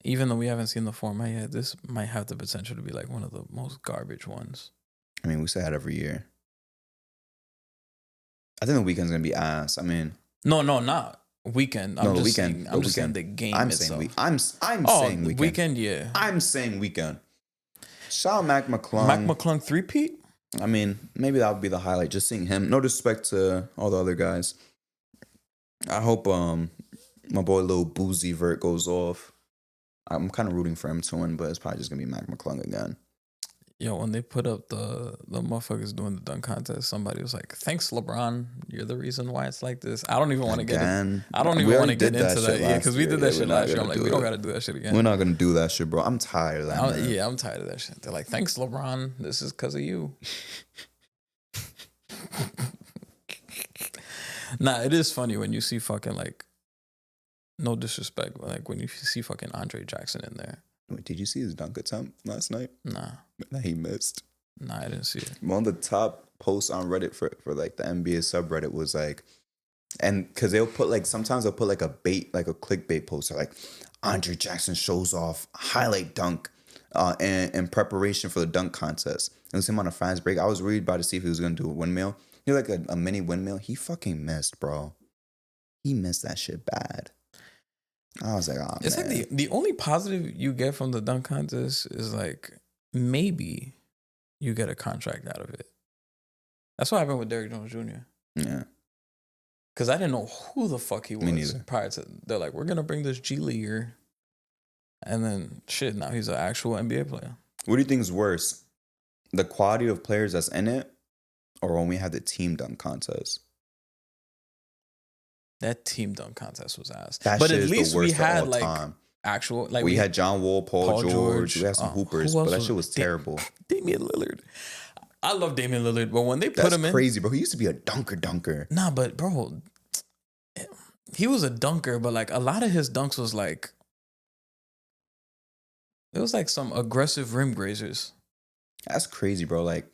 even though we haven't seen the format yet, this might have the potential to be like one of the most garbage ones. I mean, we say that every year. I think the weekend's gonna be ass. I mean, no, not. Weekend. No, the weekend. Saying, I'm just saying the game I'm itself. saying I'm Oh, saying weekend. weekend, yeah. I'm saying weekend. Shout out Mac McClung. Mac McClung 3-peat? I mean, maybe that would be the highlight. Just seeing him. No disrespect to all the other guys. I hope my boy Lil Boozy Vert goes off. I'm kind of rooting for him to win, but it's probably just gonna be Mac McClung again. Yo, when they put up the motherfuckers doing the dunk contest, somebody was like, "Thanks, LeBron. You're the reason why it's like this." I don't even want to get in. I don't even want to get into that. Yeah, because we did that shit last year. I'm like, we don't got to do that shit again. We're not gonna do that shit, bro. I'm tired of that. Yeah, I'm tired of that shit. They're like, "Thanks, LeBron. This is because of you." Nah, it is funny when you see fucking like, no disrespect, but like when you see fucking Andre Jackson in there. Wait, did you see his dunk attempt last night? Nah. That he missed. Nah, I didn't see it. One of the top posts on Reddit for like the NBA subreddit was like, and because they'll put like, sometimes they'll put like a bait, like a clickbait poster, like Andre Jackson shows off highlight dunk in preparation for the dunk contest. It was him on a fast break. I was really about to see if he was going to do a windmill. He like a mini windmill. He fucking missed, bro. He missed that shit bad. I was like, oh, it's man. like the only positive you get from the dunk contest is like maybe you get a contract out of it. That's what happened with Derrick Jones Jr. Yeah. Because I didn't know who the fuck he was Me neither. prior to. They're like, we're gonna bring this G Leaguer, and then shit. Now he's an actual NBA player. What do you think is worse, the quality of players that's in it, or when we had the team dunk contest? That team dunk contest was ass. That but shit at is least the worst we had of all like time. actual like we had John Wall, Paul George. We had some hoopers, but that shit was terrible. Damian Lillard. I love Damian Lillard, but when they put him in, crazy, bro. He used to be a dunker. Nah, but bro, he was a dunker, but like a lot of his dunks was like, it was like some aggressive rim grazers. That's crazy, bro. Like,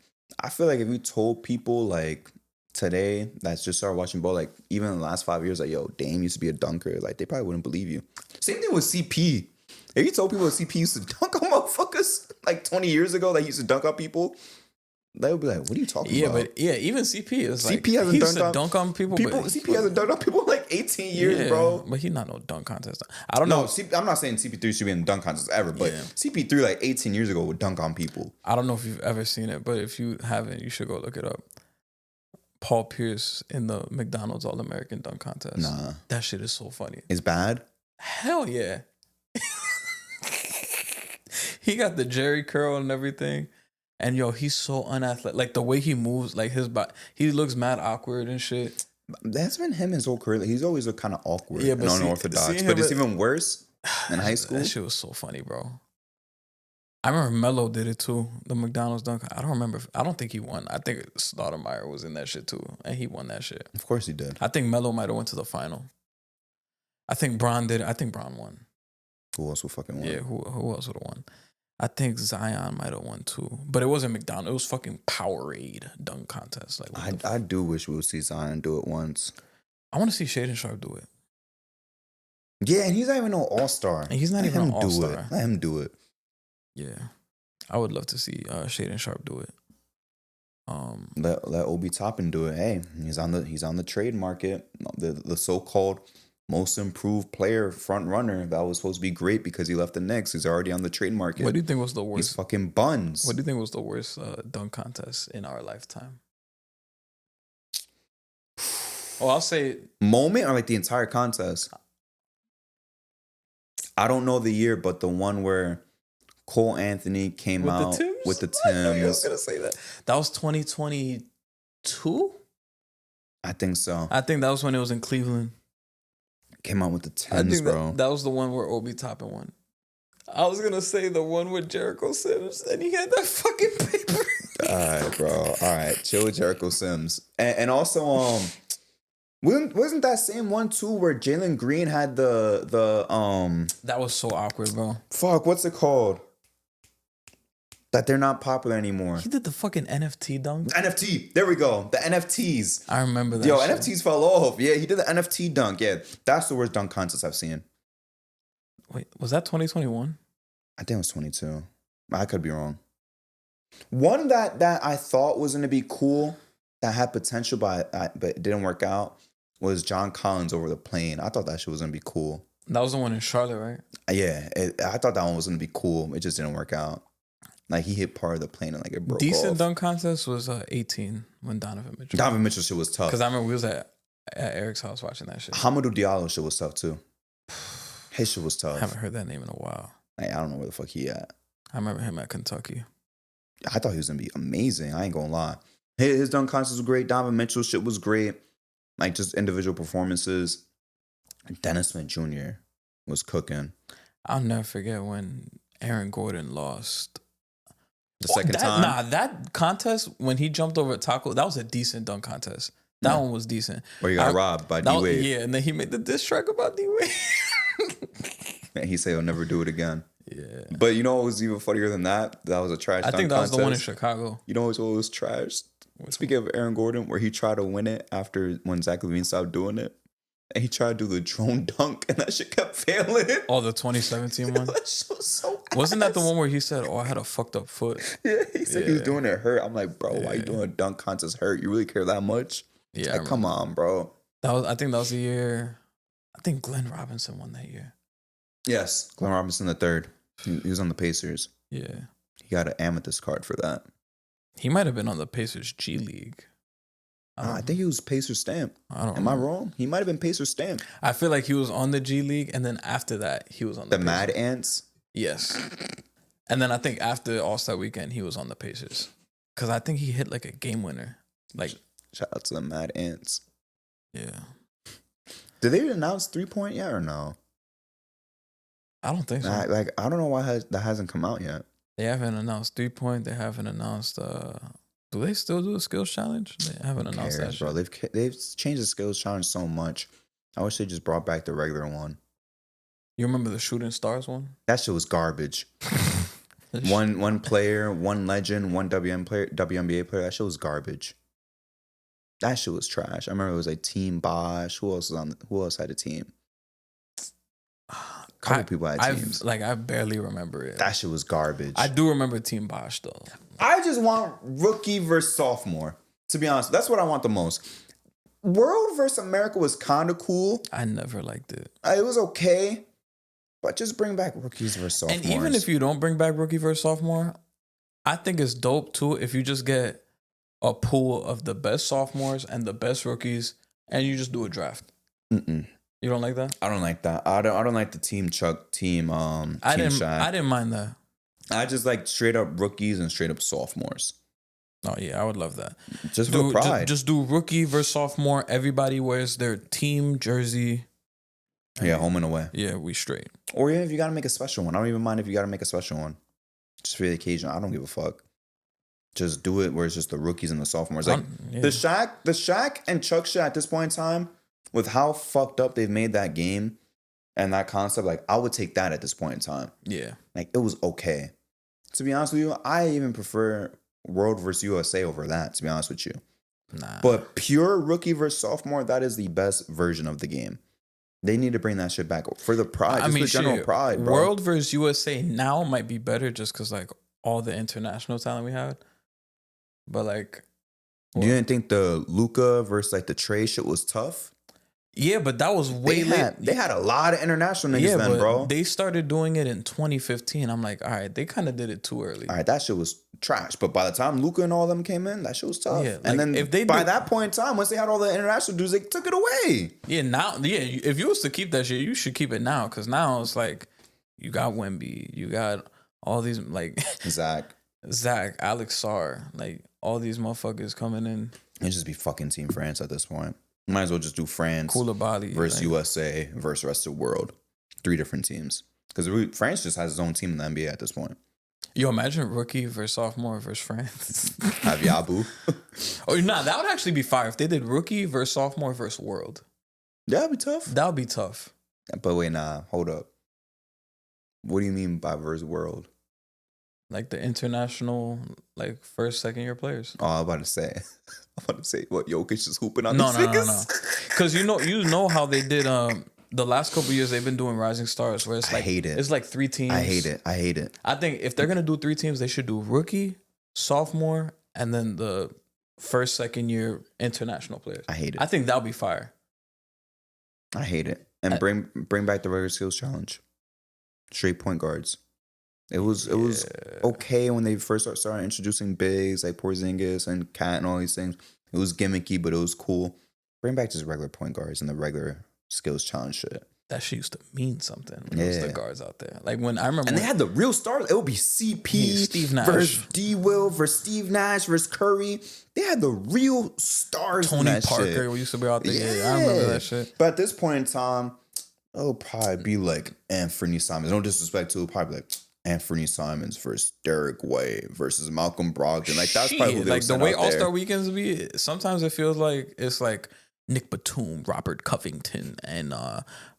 I feel like if you told people like today that's just started watching ball, like even in the last 5 years, like, yo, Dame used to be a dunker, like they probably wouldn't believe you. Same thing with CP. If you told people that CP used to dunk on motherfuckers like 20 years ago, that he used to dunk on people, they would be like, what are you talking about? Yeah, but yeah, even CP is like, CP hasn't he used dunked to dunk on people. But CP hasn't dunked on people in like 18 years, bro. But he's not no dunk contest. I don't know. I'm not saying CP3 should be in dunk contests ever, but CP3 like 18 years ago would dunk on people. I don't know if you've ever seen it, but if you haven't, you should go look it up. Paul Pierce in the McDonald's All-American Dunk Contest. Nah. That shit is so funny. It's bad? Hell yeah. He got the Jerry curl and everything. And yo, he's so unathletic. Like the way he moves, like his body, he looks mad awkward and shit. That's been him his whole career. He's always looked kind of awkward and unorthodox. But it's even worse in high school. That shit was so funny, bro. I remember Melo did it too. The McDonald's dunk. I don't remember. I don't think he won. I think Stoudemire was in that shit too, and he won that shit. Of course he did. I think Melo might have went to the final. I think Bron did. I think Bron won. Who else would fucking won? Yeah, who else would have won? I think Zion might have won too, but it wasn't McDonald's. It was fucking Powerade dunk contest. Like I do wish we would see Zion do it once. I want to see Shaden Sharp do it. Yeah, and he's not even no all-star. And he's not even an all-star. Let him do it. Yeah, I would love to see Shaden Sharp do it. Let Obi Toppin do it. Hey, he's on the trade market. The so-called most improved player, front runner that was supposed to be great because he left the Knicks. He's already on the trade market. What do you think was the worst? He's fucking buns. What do you think was the worst dunk contest in our lifetime? Oh, I'll say moment or like the entire contest. I don't know the year, but the one where Cole Anthony came out with the Timbs. I knew you was gonna say that. That was 2022. I think so. I think that was when it was in Cleveland. Came out with the Timbs, bro. That was the one where Obi Toppin won. I was gonna say the one with Jericho Sims, and he had that fucking paper. All right, bro. All right, chill with Jericho Sims, and also wasn't that same one too where Jalen Green had the That was so awkward, bro. Fuck, what's it called? That they're not popular anymore. He did the fucking NFT dunk. NFT. There we go. The NFTs. I remember that. Yo, shit. NFTs fell off. Yeah, he did the NFT dunk. Yeah, that's the worst dunk contest I've seen. Wait, was that 2021? I think it was 22. I could be wrong. One that I thought was going to be cool, that had potential, but it didn't work out, was John Collins over the plane. I thought that shit was gonna be cool. That was the one in Charlotte, right? Yeah, I thought that one was gonna be cool. It just didn't work out. Like he hit part of the plane and like it broke Decent off. dunk contest was 18 when Donovan Mitchell. Donovan Mitchell shit was tough. Because I remember we was at Eric's house watching that shit. Hamidou Diallo shit was tough too. His shit was tough. I haven't heard that name in a while. Like, I don't know where the fuck he at. I remember him at Kentucky. I thought he was gonna be amazing. I ain't gonna lie. His dunk contest was great. Donovan Mitchell shit was great. Like just individual performances. Dennis Smith Jr. was cooking. I'll never forget when Aaron Gordon lost. The second time? Nah, that contest when he jumped over Taco, that was a decent dunk contest. That one was decent. Where he got robbed by D-Wade. Yeah, and then he made the diss track about D-Wade. And he said he'll never do it again. Yeah. But you know what was even funnier than that? That was a trash dunk I think that was contest. the one in Chicago. You know what was trash? Speaking of Aaron Gordon, where he tried to win it after when Zach LaVine stopped doing it. And he tried to do the drone dunk, and that shit kept failing. Oh, the 2017 one? That shit was so Wasn't that the ass. one where he said, "Oh, I had a fucked up foot"? Yeah, he said he was doing it hurt. I'm like, bro, why you doing a dunk contest hurt? You really care that much? Yeah, Like, come on, bro. I think that was the year. I think Glenn Robinson won that year. Yes, Glenn Robinson the third. He was on the Pacers. Yeah, He got an amethyst card for that. he might have been on the Pacers G League. I think he was Pacers stamp. I don't. Am I wrong? He might have been Pacers stamp. I feel like he was on the G League, and then after that, he was on the The Mad Ants. Yes, and then I think after All-Star Weekend, he was on the Pacers because I think he hit like a game winner. Like, Shout out to the Mad Ants. yeah, Did they announce 3-point yet or no? I don't think so. I don't know why that hasn't come out yet. They haven't announced 3-point. They haven't announced. Do they still do a skills challenge? They haven't announced that, bro. They've changed the skills challenge so much. I wish they just brought back the regular one. You remember the Shooting Stars one? That shit was garbage. one player, one legend, one WNBA player. That shit was garbage. That shit was trash. I remember it was like Team Bosch. Who else had a team? A couple people had teams. I barely remember it. That shit was garbage. I do remember Team Bosch though. I just want rookie versus sophomore. To be honest, that's what I want the most. World versus America was kind of cool. I never liked it. It was okay, but just bring back rookies versus sophomores. And even if you don't bring back rookie versus sophomore, I think it's dope too if you just get a pool of the best sophomores and the best rookies, and you just do a draft. Mm-mm. You don't like that? I don't like that. I don't like the team Chuck team. I didn't mind that. I just like straight up rookies and straight up sophomores. Oh yeah, I would love that. Just for pride. Just do rookie versus sophomore. Everybody wears their team jersey. Yeah, home and away. Yeah, we straight. Or even if you got to make a special one. I don't even mind if you got to make a special one. Just for the occasion. I don't give a fuck. Just do it where it's just the rookies and the sophomores. Like yeah. the Shaq and Chuck shit at this point in time, with how fucked up they've made that game and that concept, like I would take that at this point in time. Yeah. Like it was okay. To be honest with you, I even prefer World versus USA over that, to be honest with you. Nah. But pure rookie versus sophomore, that is the best version of the game. They need to bring that shit back for the pride, just the general pride, bro. World versus USA now might be better just because like all the international talent we had. But like, you didn't think the Luka versus like the Trey shit was tough? Yeah, but that was way late. They had a lot of international niggas then, bro. They started doing it in 2015. I'm like, all right, they kind of did it too early. All right, that shit was trash. But by the time Luka and all them came in, that shit was tough. Yeah, like, and then if they by that point in time, once they had all the international dudes, they took it away. Yeah, if you was to keep that shit, you should keep it now. Because now it's like, you got Wemby, you got all these, like... Zach, Alex Sarr, like, all these motherfuckers coming in. It'd just be fucking Team France at this point. Might as well just do France Koulibaly versus USA versus the rest of the world. 3 different teams. Because France just has its own team in the NBA at this point. Yo, imagine rookie versus sophomore versus France. Have Yabu. Oh, nah, that would actually be fire if they did rookie versus sophomore versus world. That'd be tough. That would be tough. But wait, nah, hold up. What do you mean by versus world? Like the international, like first, second year players. Oh, I'm about to say, what, Jokic is hooping on these niggas? No. Because you know how they did. The last couple years they've been doing Rising Stars, where it's like, I hate it. It's like 3 teams. I hate it. I think if they're gonna do 3 teams, they should do rookie, sophomore, and then the first, second year international players. I hate it. I think that'll be fire. I hate it. And bring back the regular skills challenge. Straight point guards. It was okay when they first started introducing bigs like Porzingis and Cat and all these things. It was gimmicky, but it was cool. Bring back just regular point guards and the regular skills challenge shit. That shit used to mean something when there was the guards out there. Like when I remember, and they had the real stars. It would be CP, Steve Nash versus D. Will versus Steve Nash versus Curry. They had the real stars. Tony in that Parker shit. used to be out there. Yeah, I remember that shit. But at this point in time, it'll probably be like Anthony Simons. No disrespect to it, probably like Anthony Simons versus Derek White versus Malcolm Brogdon. Like that's probably who like the way All-Star weekends be. Sometimes it feels like it's like Nick Batum, Robert Covington, and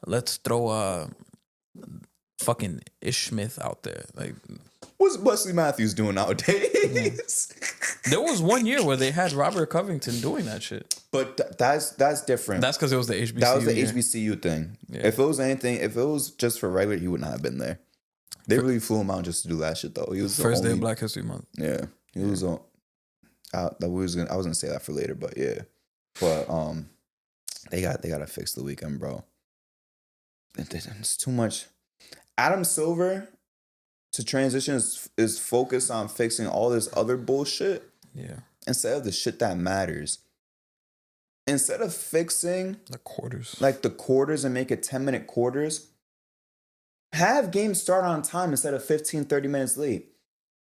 let's throw fucking Ish Smith out there. Like, what's Wesley Matthews doing nowadays? There was one year where they had Robert Covington doing that shit. But that's different. That's because it was the HBCU. That was the HBCU thing. Yeah. If it was anything, if it was just for regular, he would not have been there. They really flew him out just to do that shit though. He was first day of Black History Month. Yeah, he was on. I was gonna say that for later, but yeah, but they gotta fix the weekend, bro. It's too much. Adam Silver to transition is focused on fixing all this other bullshit. Yeah. Instead of the shit that matters. Instead of fixing the quarters, like the quarters and make it 10-minute quarters, have games start on time instead of 15, 30 minutes late.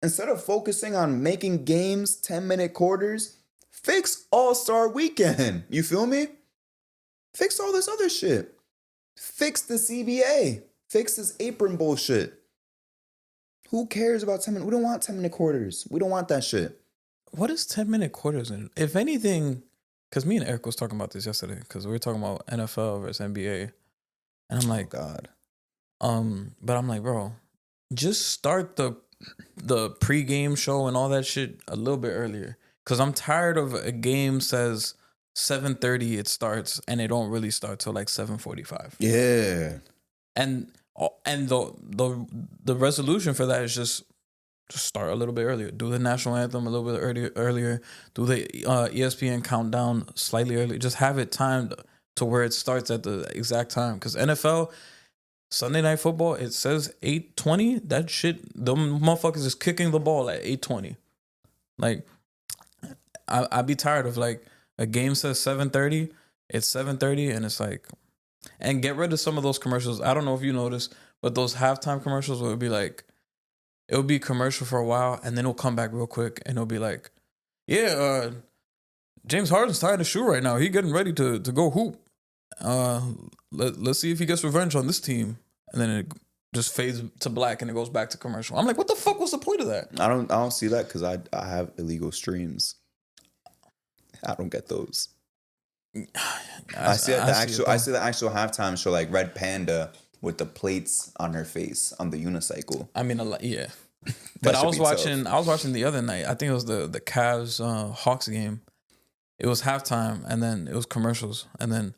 Instead of focusing on making games 10-minute quarters, fix All-Star Weekend. You feel me? Fix all this other shit. Fix the CBA. Fix this apron bullshit. Who cares about 10 minutes? We don't want 10-minute quarters. We don't want that shit. What is 10-minute quarters? If anything, because me and Eric was talking about this yesterday, because we were talking about NFL versus NBA. And I'm like, oh God. But I'm like, bro, just start the pregame show and all that shit a little bit earlier. Because I'm tired of a game says 7:30 it starts and it don't really start till like 7:45. Yeah. And the resolution for that is just start a little bit earlier. Do the national anthem a little bit earlier. Do the ESPN countdown slightly earlier. Just have it timed to where it starts at the exact time. Because NFL, Sunday Night Football, it says 8:20. That shit, them motherfuckers is kicking the ball at 8:20. Like, I'd be tired of like a game says 7:30. It's 7:30 and it's like, and get rid of some of those commercials. I don't know if you noticed, but those halftime commercials would be like, it would be commercial for a while and then it'll come back real quick and it'll be like, yeah, James Harden's tying his shoe right now. He getting ready to go hoop. Let's see if he gets revenge on this team. And then it just fades to black and it goes back to commercial. I'm like, what the fuck was the point of that? I don't see that because I have illegal streams. I don't get those. I see the actual halftime show, like Red Panda with the plates on her face on the unicycle. I mean, yeah. But I was watching the other night. I think it was the Cavs Hawks game. It was halftime and then it was commercials and then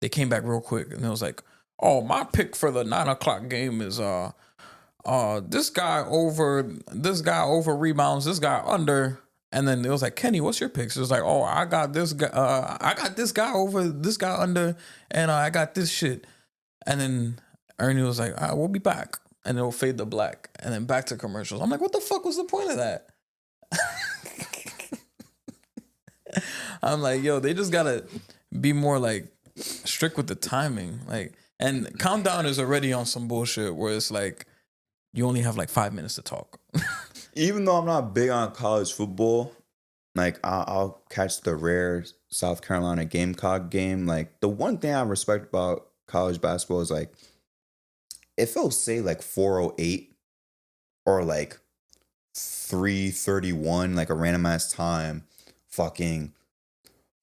they came back real quick and it was like, oh, my pick for the 9:00 game is this guy over rebounds, this guy under. And then it was like, Kenny, what's your picks? It was like, oh, I got this guy over, this guy under, and I got this shit. And then Ernie was like, all right, we'll be back. And it'll fade to black. And then back to commercials. I'm like, what the fuck was the point of that? I'm like, yo, they just gotta be more like strict with the timing. Like, and Countdown is already on some bullshit where it's like, you only have like 5 minutes to talk. Even though I'm not big on college football, like I'll catch the rare South Carolina Gamecock game. Like the one thing I respect about college basketball is like if it'll say like 4:08 or like 3:31, like a random ass time, fucking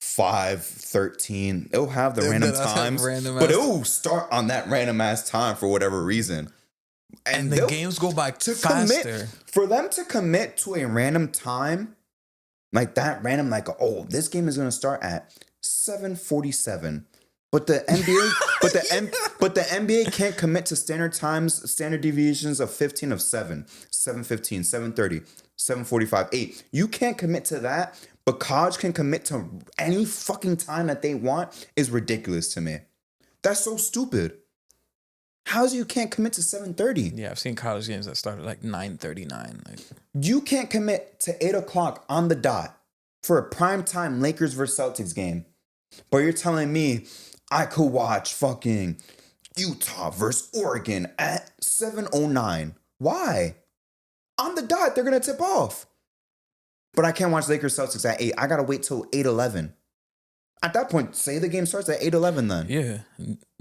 5:13. It'll have the random times, but it'll start on that random ass time for whatever reason. And the games go by faster. For them to commit to a random time, like that random, like, oh, this game is going to start at 7:47. But the NBA, but the NBA can't commit to standard times, standard deviations of 15 of 7, 7:15, 7:30, 7:45, 8. You can't commit to that, but college can commit to any fucking time that they want is ridiculous to me. That's so stupid. How's you can't commit to 7:30? Yeah, I've seen college games that started like 9:39. Like, You can't commit to 8 o'clock on the dot for a primetime Lakers versus Celtics game. But you're telling me I could watch fucking Utah versus Oregon at 7:09. Why? On the dot, they're going to tip off. But I can't watch Lakers Celtics at 8. I got to wait till 8:11. At that point, say the game starts at 8:11 then. yeah,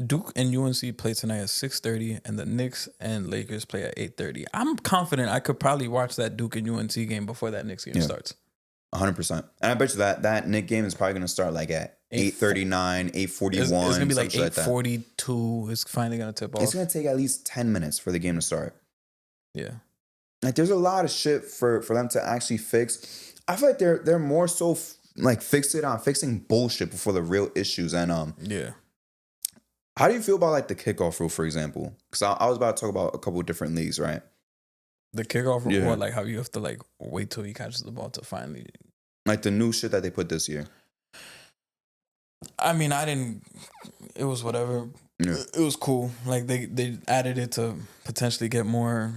Duke and UNC play tonight at 6:30, and the Knicks and Lakers play at 8:30. I'm confident I could probably watch that Duke and UNC game before that Knicks game starts. 100%. And I bet you that Knicks game is probably going to start like at 8:39, 8:41. It's going to be like something 8:42. It's finally going to tip off. It's going to take at least 10 minutes for the game to start. Yeah. Like, there's a lot of shit for them to actually fix. I feel like they're more so like fixated on fixing bullshit before the real issues. And yeah. how do you feel about like the kickoff rule, for example? Because I was about to talk about a couple of different leagues, right? The kickoff rule, Yeah. or like how you have to like wait till he catches the ball to finally. Like the new shit that they put this year. I mean, it was whatever. Yeah. It was cool. Like they added it to potentially get more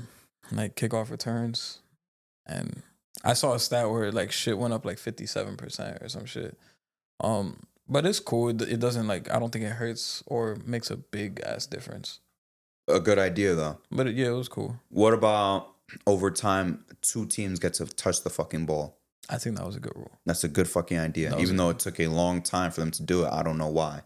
like kickoff returns. And I saw a stat where like shit went up like 57% or some shit. But it's cool. It doesn't like, I don't think it hurts or makes a big ass difference. A good idea though. But yeah, it was cool. What about overtime? 2 teams get to touch the fucking ball. I think that was a good rule. That's a good fucking idea. Even though it took a long time for them to do it. I don't know why.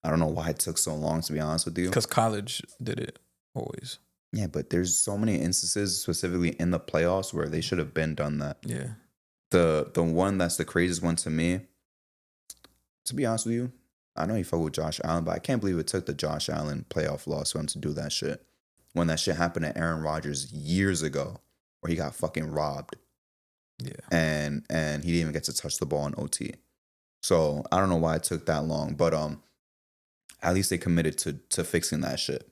I don't know why it took so long, to be honest with you. Because college did it always. Yeah, but there's so many instances, specifically in the playoffs, where they should have been done that. Yeah. The one that's the craziest one to me, to be honest with you, I know you fuck with Josh Allen, but I can't believe it took the Josh Allen playoff loss for him to do that shit. When that shit happened to Aaron Rodgers years ago, where he got fucking robbed. Yeah. And he didn't even get to touch the ball in OT. So I don't know why it took that long, but at least they committed to fixing that shit.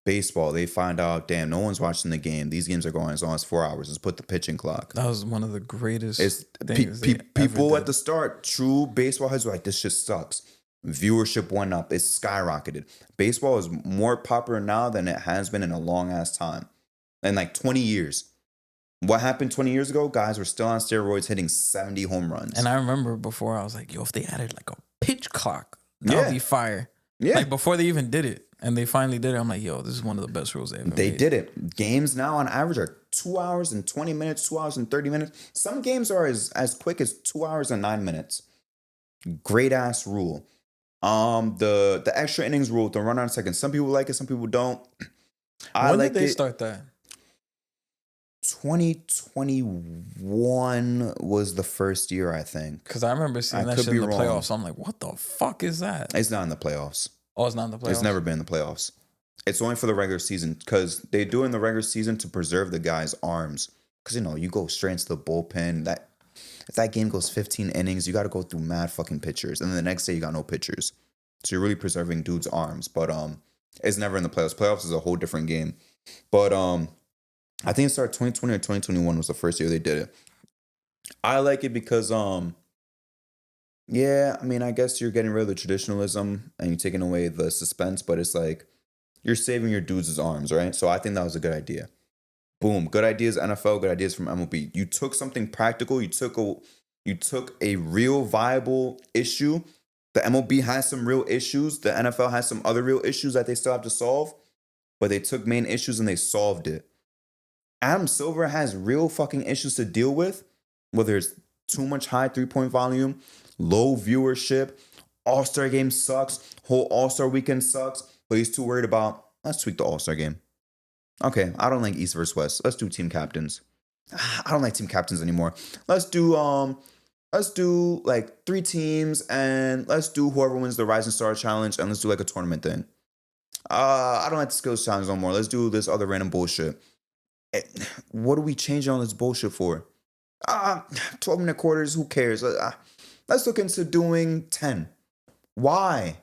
Baseball, they find out, damn, no one's watching the game. These games are going as long as 4 hours. Let's put the pitching clock. That was one of the greatest things people at the start, true baseball heads were like, this shit sucks. Viewership went up. It's skyrocketed. Baseball is more popular now than it has been in a long ass time. In like 20 years. What happened 20 years ago? Guys were still on steroids hitting 70 home runs. And I remember before I was like, yo, if they added like a pitch clock, that would be fire. Yeah. Like before they even did it. And they finally did it. I'm like, yo, this is one of the best rules they ever made. They did it. Games now on average are 2 hours and 20 minutes, 2 hours and 30 minutes. Some games are as quick as 2 hours and 9 minutes. Great ass rule. The extra innings rule, the run on seconds. Some people like it, some people don't. When did they start that? 2021 was the first year, I think. Because I remember seeing that shit in the playoffs. So I'm like, what the fuck is that? It's not in the playoffs. Oh, it's not in the playoffs? It's never been in the playoffs. It's only for the regular season because they do it in the regular season to preserve the guy's arms. Because, you go straight into the bullpen. If that game goes 15 innings, you got to go through mad fucking pitchers. And then the next day, you got no pitchers. So you're really preserving dude's arms. But it's never in the playoffs. Playoffs is a whole different game. But I think it started 2020 or 2021 was the first year they did it. I like it because, yeah, I mean, I guess you're getting rid of the traditionalism and you're taking away the suspense, but it's like you're saving your dudes' arms, right? So I think that was a good idea. Boom. Good ideas, NFL, good ideas from MLB. You took something practical. You took a real viable issue. The MLB has some real issues. The NFL has some other real issues that they still have to solve, but they took main issues and they solved it. Adam Silver has real fucking issues to deal with, whether it's too much high 3-point volume, low viewership, All-Star game sucks, whole All-Star weekend sucks, but he's too worried about, let's tweak the All-Star game. Okay, I don't like East versus West. Let's do team captains. I don't like team captains anymore. Let's do like 3 teams and let's do whoever wins the Rising Star Challenge and let's do like a tournament thing. I don't like the skills challenge no more. Let's do this other random bullshit. What are we changing all this bullshit for? 12-minute quarters, who cares? Let's look into doing 10. Why?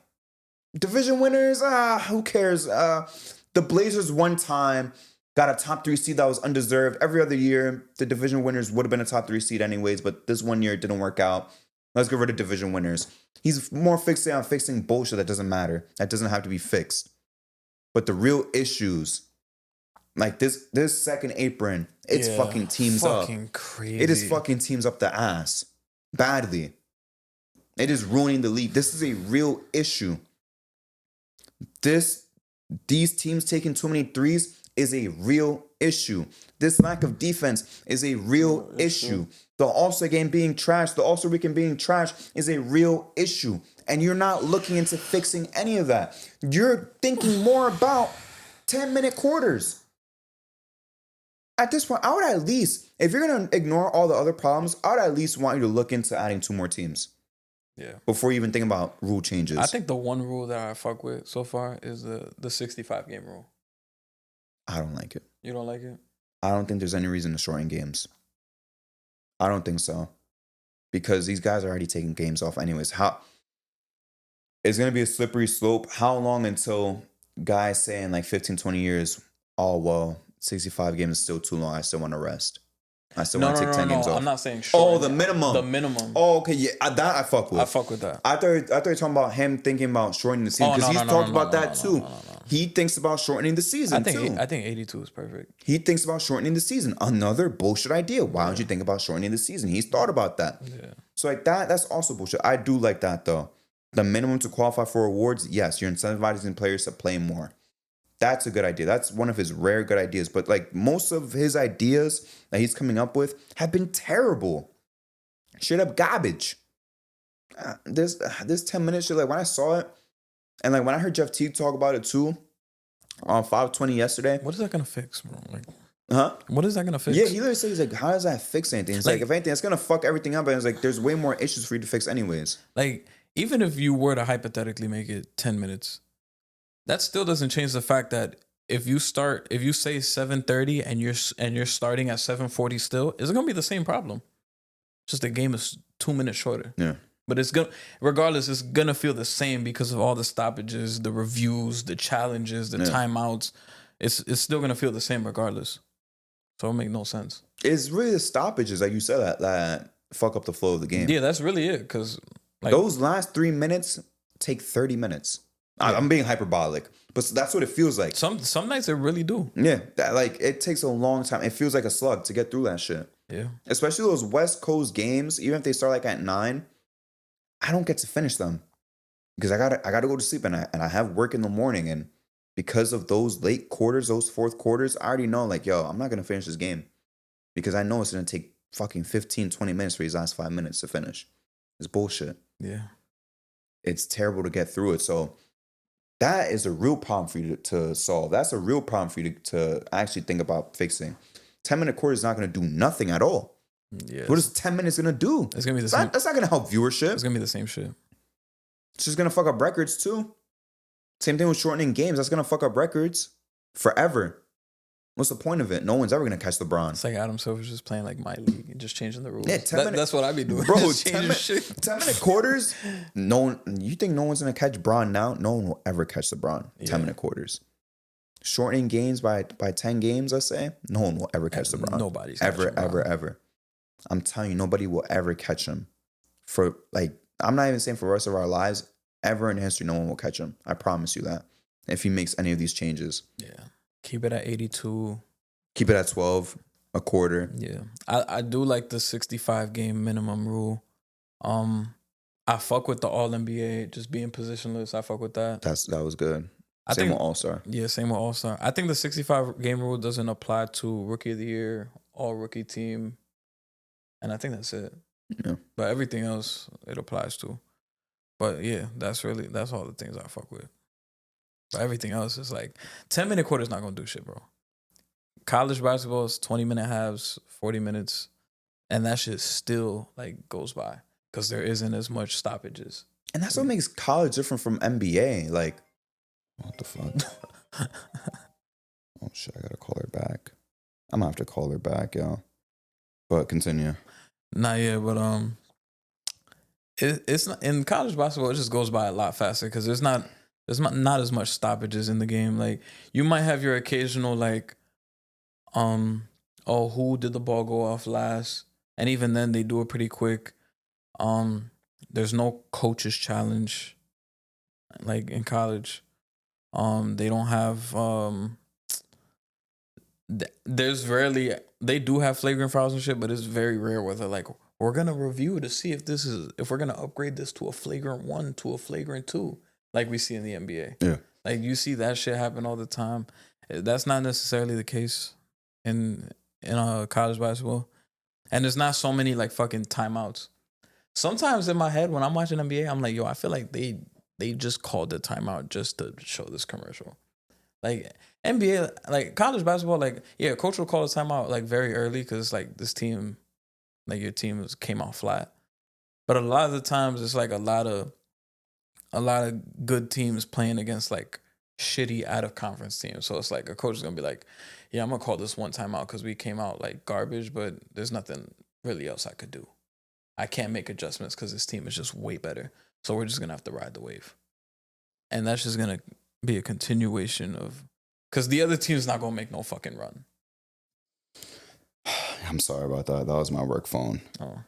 Division winners, who cares? The Blazers one time got a top 3 seed that was undeserved. Every other year, the division winners would have been a top 3 seed anyways, but this one year it didn't work out. Let's get rid of division winners. He's more fixated on fixing bullshit that doesn't matter. That doesn't have to be fixed. But the real issues, like this second apron, it's fucking teams fucking up. Crazy. It is fucking teams up the ass. Badly. It is ruining the league. This is a real issue. These teams taking too many threes is a real issue. This lack of defense is a real issue. The All-Star game being trashed, the All-Star weekend being trashed is a real issue. And you're not looking into fixing any of that. You're thinking more about 10-minute quarters. At this point, I would at least, if you're going to ignore all the other problems, I would at least want you to look into adding 2 more teams. Yeah. Before you even think about rule changes. I think the one rule that I fuck with so far is the 65 game rule. I don't like it. You don't like it? I don't think there's any reason to shorten games. I don't think so. Because these guys are already taking games off anyways. It's going to be a slippery slope. How long until guys say in like 15, 20 years, oh, well, 65 games is still too long. I still want to rest. I still want to take 10 games off. I'm not saying short. Oh, the minimum. The minimum. Oh, okay. Yeah, that I fuck with. I fuck with that. I thought you were talking about him thinking about shortening the season. Because he's talked about that too. He thinks about shortening the season too. I think 82 is perfect. He thinks about shortening the season. Another bullshit idea. Why don't you think about shortening the season? He's thought about that. Yeah. So like that's also bullshit. I do like that though. The minimum to qualify for awards, yes, you're incentivizing players to play more. That's a good idea. That's one of his rare good ideas. But like most of his ideas that he's coming up with have been terrible. Straight up garbage. This 10-minute shit, like when I saw it, and like when I heard Jeff Teague talk about it too, on 520 yesterday. What is that gonna fix, bro? Like, huh? What is that gonna fix? Yeah, he literally says like, how does that fix anything? It's like if anything, it's gonna fuck everything up. And it's like there's way more issues for you to fix anyways. Like, even if you were to hypothetically make it 10 minutes, that still doesn't change the fact that if you say 7:30 and you're starting at 7:40 still, it's gonna be the same problem. Just the game is 2 minutes shorter. Yeah. But it's gonna feel the same because of all the stoppages, the reviews, the challenges, the timeouts. It's still gonna feel the same regardless. So it'll make no sense. It's really the stoppages, like you said, that fuck up the flow of the game. Yeah, that's really it. Because like, those last 3 minutes take 30 minutes. Yeah. I'm being hyperbolic, but that's what it feels like. Some nights it really do. Yeah, like it takes a long time. It feels like a slug to get through that shit. Yeah, especially those West Coast games. Even if they start like at 9, I don't get to finish them because I gotta go to sleep and I have work in the morning. And because of those late quarters, those fourth quarters, I already know like, yo, I'm not gonna finish this game because I know it's gonna take fucking 15, 20 minutes for these last 5 minutes to finish. It's bullshit. Yeah, it's terrible to get through it. So that is a real problem for you to solve. That's a real problem for you to actually think about fixing. 10-minute quarter is not going to do nothing at all. Yeah. What is 10 minutes going to do? It's going to be the same. That's not going to help viewership. It's going to be the same shit. It's just going to fuck up records too. Same thing with shortening games. That's going to fuck up records forever. What's the point of it? No one's ever going to catch LeBron. It's like Adam Silver's just playing like my league and just changing the rules. Yeah, that's what I be doing. Bro, 10-minute quarters, you think no one's going to catch Bron now? No one will ever catch LeBron. 10-minute quarters. Shortening games by 10 games, let's say, no one will ever catch LeBron. Nobody's ever. I'm telling you, nobody will ever catch him. For like, I'm not even saying for the rest of our lives, ever in history, no one will catch him. I promise you that. If he makes any of these changes. Yeah. Keep it at 82. Keep it at 12, a quarter. Yeah. I do like the 65 game minimum rule. I fuck with the All-NBA, just being positionless. I fuck with that. That was good. Same with All-Star. Yeah, same with All-Star. I think the 65 game rule doesn't apply to Rookie of the Year, All Rookie Team. And I think that's it. Yeah. But everything else it applies to. But yeah, that's all the things I fuck with. But everything else is like 10-minute quarters not gonna do shit, bro. College basketball is 20-minute halves, 40 minutes, and that shit still like goes by because there isn't as much stoppages. And that's what makes college different from NBA. Like, what the fuck? Oh shit! I gotta call her back. I'm gonna have to call her back, yo. But continue. Nah, yeah, but it's not in college basketball. It just goes by a lot faster because there's not as much stoppages in the game. Like you might have your occasional like, who did the ball go off last? And even then they do it pretty quick. There's no coach's challenge like in college. They don't have there's rarely, they do have flagrant fouls and shit, but it's very rare where they're like, we're gonna review to see if we're gonna upgrade this to a flagrant 1 to a flagrant 2, like we see in the NBA. Yeah. Like you see that shit happen all the time. That's not necessarily the case in college basketball, and there's not so many like fucking timeouts. Sometimes in my head when I'm watching NBA, I'm like, yo, I feel like they just called the timeout just to show this commercial. Like NBA, like college basketball, like yeah, coach will call a timeout like very early because like this team, like your team came out flat. But a lot of the times it's like a lot of good teams playing against like shitty out of conference teams. So it's like a coach is gonna be like, yeah, I'm gonna call this one timeout because we came out like garbage, but there's nothing really else I could do. I can't make adjustments because this team is just way better. So we're just gonna have to ride the wave, and that's just gonna be a continuation of, because the other team's not gonna make no fucking run. I'm sorry about that. That was my work phone. Oh,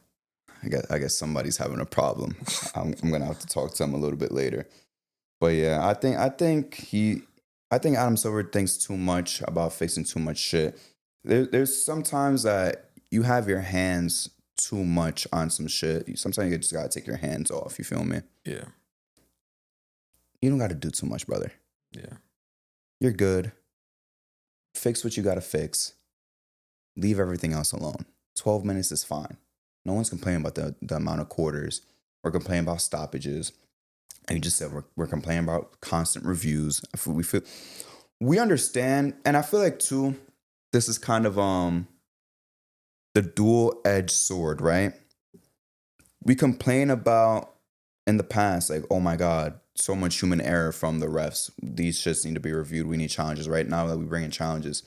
I guess somebody's having a problem. I'm gonna have to talk to him a little bit later. But yeah, I think Adam Silver thinks too much about fixing too much shit. There's sometimes that you have your hands too much on some shit. Sometimes you just gotta take your hands off. You feel me? yeah, You don't gotta do too much, brother. yeah, You're good. Fix what you gotta fix. Leave everything else alone. 12 minutes is fine. No one's complaining about the amount of quarters. We're complaining about stoppages. And you just said we're complaining about constant reviews. We understand, and I feel like too, this is kind of the dual-edged sword, right? We complain about in the past, like, oh my God, so much human error from the refs. These shits need to be reviewed. We need challenges. Right now that we bring in challenges,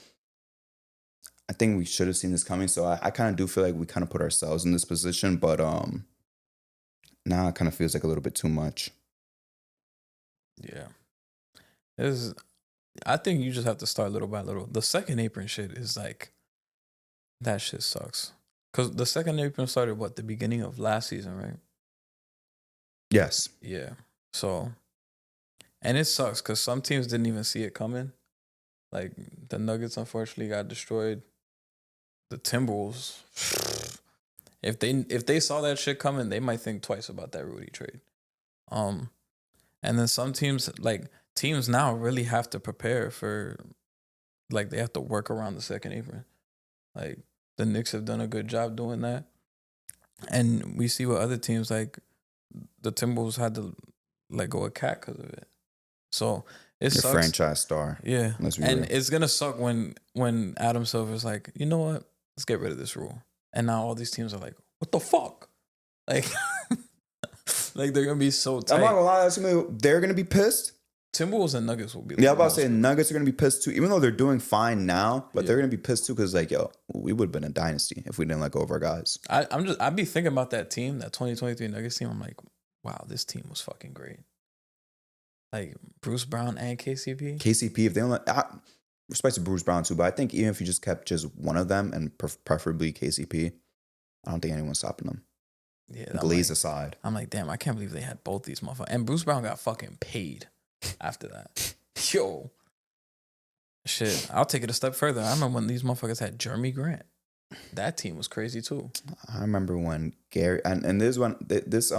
I think we should have seen this coming. So I kind of do feel like we kind of put ourselves in this position, but now it kind of feels like a little bit too much. yeah. I think you just have to start little by little. The second apron shit is like, that shit sucks. Because the second apron started, the beginning of last season, right? Yes. Yeah. So, and it sucks because some teams didn't even see it coming. Like, the Nuggets, unfortunately, got destroyed. The Timberwolves, if they saw that shit coming, they might think twice about that Rudy trade. And then some teams now really have to prepare for, like, they have to work around the second apron. Like, the Knicks have done a good job doing that. And we see what other teams, like, the Timberwolves had to let go of Cat because of it. So it Your sucks. franchise star. Yeah. Let's be And real. it's going to suck when Adam Silver's like, you know what? Let's get rid of this rule. And now all these teams are like, what the fuck? Like, like they're going to be so tight. I'm not gonna lie, they're gonna be pissed. Timberwolves and Nuggets will be. Yeah, I'm about to say Nuggets are gonna be pissed too, even though they're doing fine now. But they're gonna be pissed too because, like, yo, we would have been a dynasty if we didn't let go of our guys. I'd be thinking about that team, that 2023 Nuggets team. I'm like, wow, this team was fucking great. Like Bruce Brown and KCP. KCP, if they don't respect to Bruce Brown too, but I think even if you just kept just one of them and preferably KCP, I don't think anyone's stopping them. Yeah, Glaze aside. I'm like, damn, I can't believe they had both these motherfuckers. And Bruce Brown got fucking paid after that. Yo. Shit, I'll take it a step further. I remember when these motherfuckers had Jeremy Grant. That team was crazy too. I remember when Gary and this is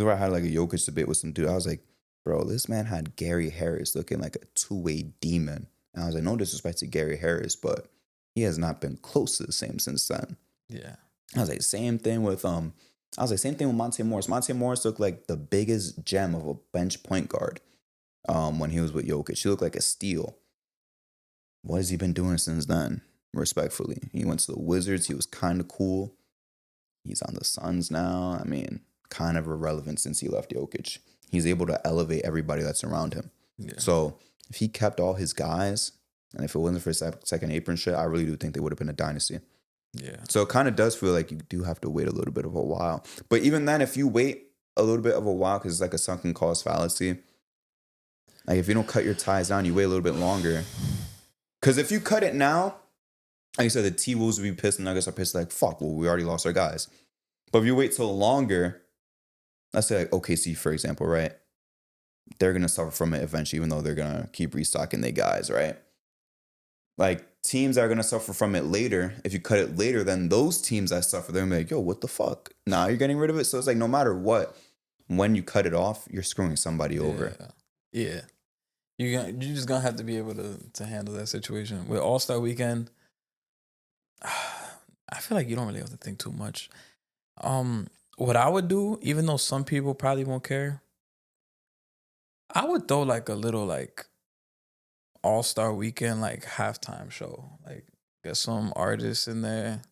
where I had like a Jokic debate with some dude. I was like, bro, this man had Gary Harris looking like a two-way demon. And I was like, no disrespect to Gary Harris, but he has not been close to the same since then. Yeah. I was like, same thing with Monte Morris. Monte Morris looked like the biggest gem of a bench point guard when he was with Jokic. He looked like a steal. What has he been doing since then? Respectfully. He went to the Wizards. He was kind of cool. He's on the Suns now. I mean, kind of irrelevant since he left Jokic. He's able to elevate everybody that's around him. Yeah. So if he kept all his guys, and if it wasn't for his second apron shit, I really do think they would have been a dynasty. Yeah. So it kind of does feel like you do have to wait a little bit of a while. But even then, if you wait a little bit of a while, because it's like a sunken cost fallacy, like if you don't cut your ties down, you wait a little bit longer. Because if you cut it now, like you said, the T-Wolves would be pissed, the Nuggets are pissed, like, fuck, well, we already lost our guys. But if you wait till longer, let's say like OKC, for example, right? They're going to suffer from it eventually, even though they're going to keep restocking their guys, right? Like teams that are going to suffer from it later, if you cut it later, then those teams that suffer, they're going to be like, yo, what the fuck? Now you're getting rid of it. So it's like no matter what, when you cut it off, you're screwing somebody over. Yeah. You just going to have to be able to handle that situation. With All-Star Weekend, I feel like you don't really have to think too much. What I would do, even though some people probably won't care, I would throw like a little like All-Star Weekend like halftime show. Like get some artists in there,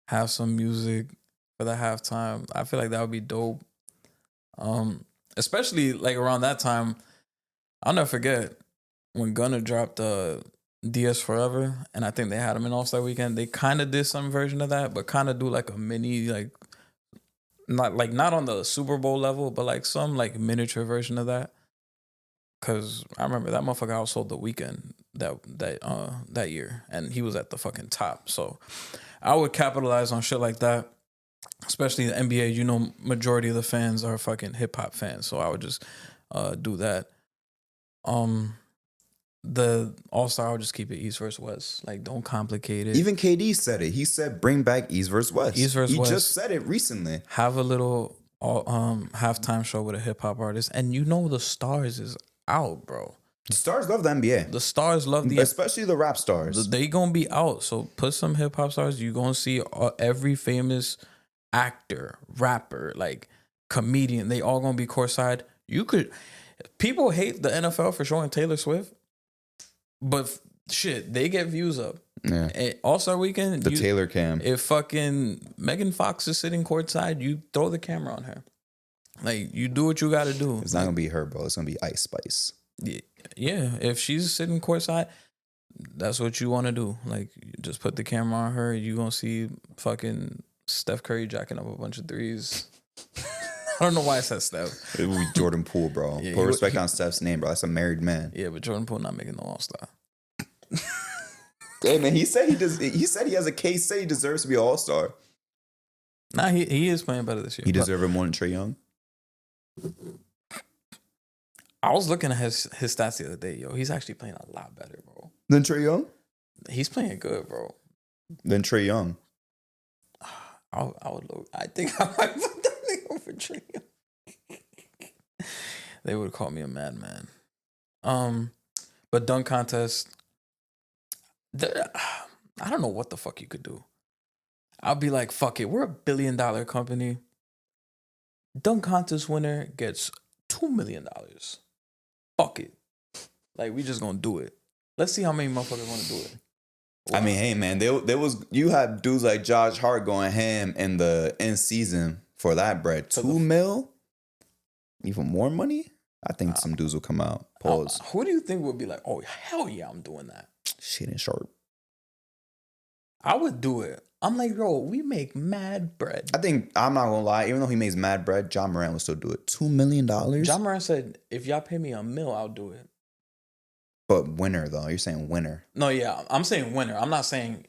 have some music for the halftime. I feel like that would be dope. Especially like around that time, I'll never forget when Gunna dropped DS Forever, and I think they had him in All-Star Weekend. They kind of did some version of that, but kind of do like a mini like not on the Super Bowl level, but like some like miniature version of that. Cause I remember that motherfucker outsold The Weeknd that year, and he was at the fucking top. So I would capitalize on shit like that, especially the NBA. You know, majority of the fans are fucking hip hop fans, so I would just do that. The All-Star, I would just keep it East versus West. Like, don't complicate it. Even KD said it. He said, "Bring back East versus West." East versus West. He just said it recently. Have a little halftime show with a hip hop artist, and you know the stars is out, bro. The stars love the NBA. The stars love especially the rap stars. They gonna be out. So put some hip hop stars. You gonna see every famous actor, rapper, like comedian. They all gonna be courtside. People hate the NFL for showing Taylor Swift, but shit, they get views up. Yeah. All-Star Weekend, the Taylor cam. If fucking Megan Fox is sitting courtside, you throw the camera on her. Like, you do what you got to do. It's not gonna be her, bro. It's gonna be Ice Spice. Yeah, if she's sitting courtside, that's what you want to do. Like, just put the camera on her. You gonna see fucking Steph Curry jacking up a bunch of threes. I don't know why I said Steph. It would be Jordan Poole, bro. Yeah, Put respect on Steph's name, bro. That's a married man. Yeah, but Jordan Poole not making no All-Star. Hey man, he said he does. He said he has a case. Say he deserves to be an All-Star. Nah, he is playing better this year. He deserves it more than Trae Young. I was looking at his stats the other day, yo. He's actually playing a lot better, bro. Than Trae Young? He's playing good, bro. Than Trae Young. I think I might put that nigga over Trae Young. They would call me a madman. But dunk contest, I don't know what the fuck you could do. I'll be like, fuck it, we're a $1 billion company. Dunk contest winner gets $2 million. Fuck it. Like, we just gonna do it. Let's see how many motherfuckers want to do it. Wow. I mean, hey man, you had dudes like Josh Hart going ham in the end season for that bread. $2 mil? Even more money? I think some dudes will come out. Pause. Who do you think would be like, oh hell yeah, I'm doing that? Shaden Sharp. I would do it. I'm like, bro, we make mad bread. I think, I'm not gonna lie, even though he makes mad bread, John Morant will still do it. $2 million? John Morant said, if y'all pay me $1 million, I'll do it. But winner though, you're saying winner. No, yeah, I'm saying winner. I'm not saying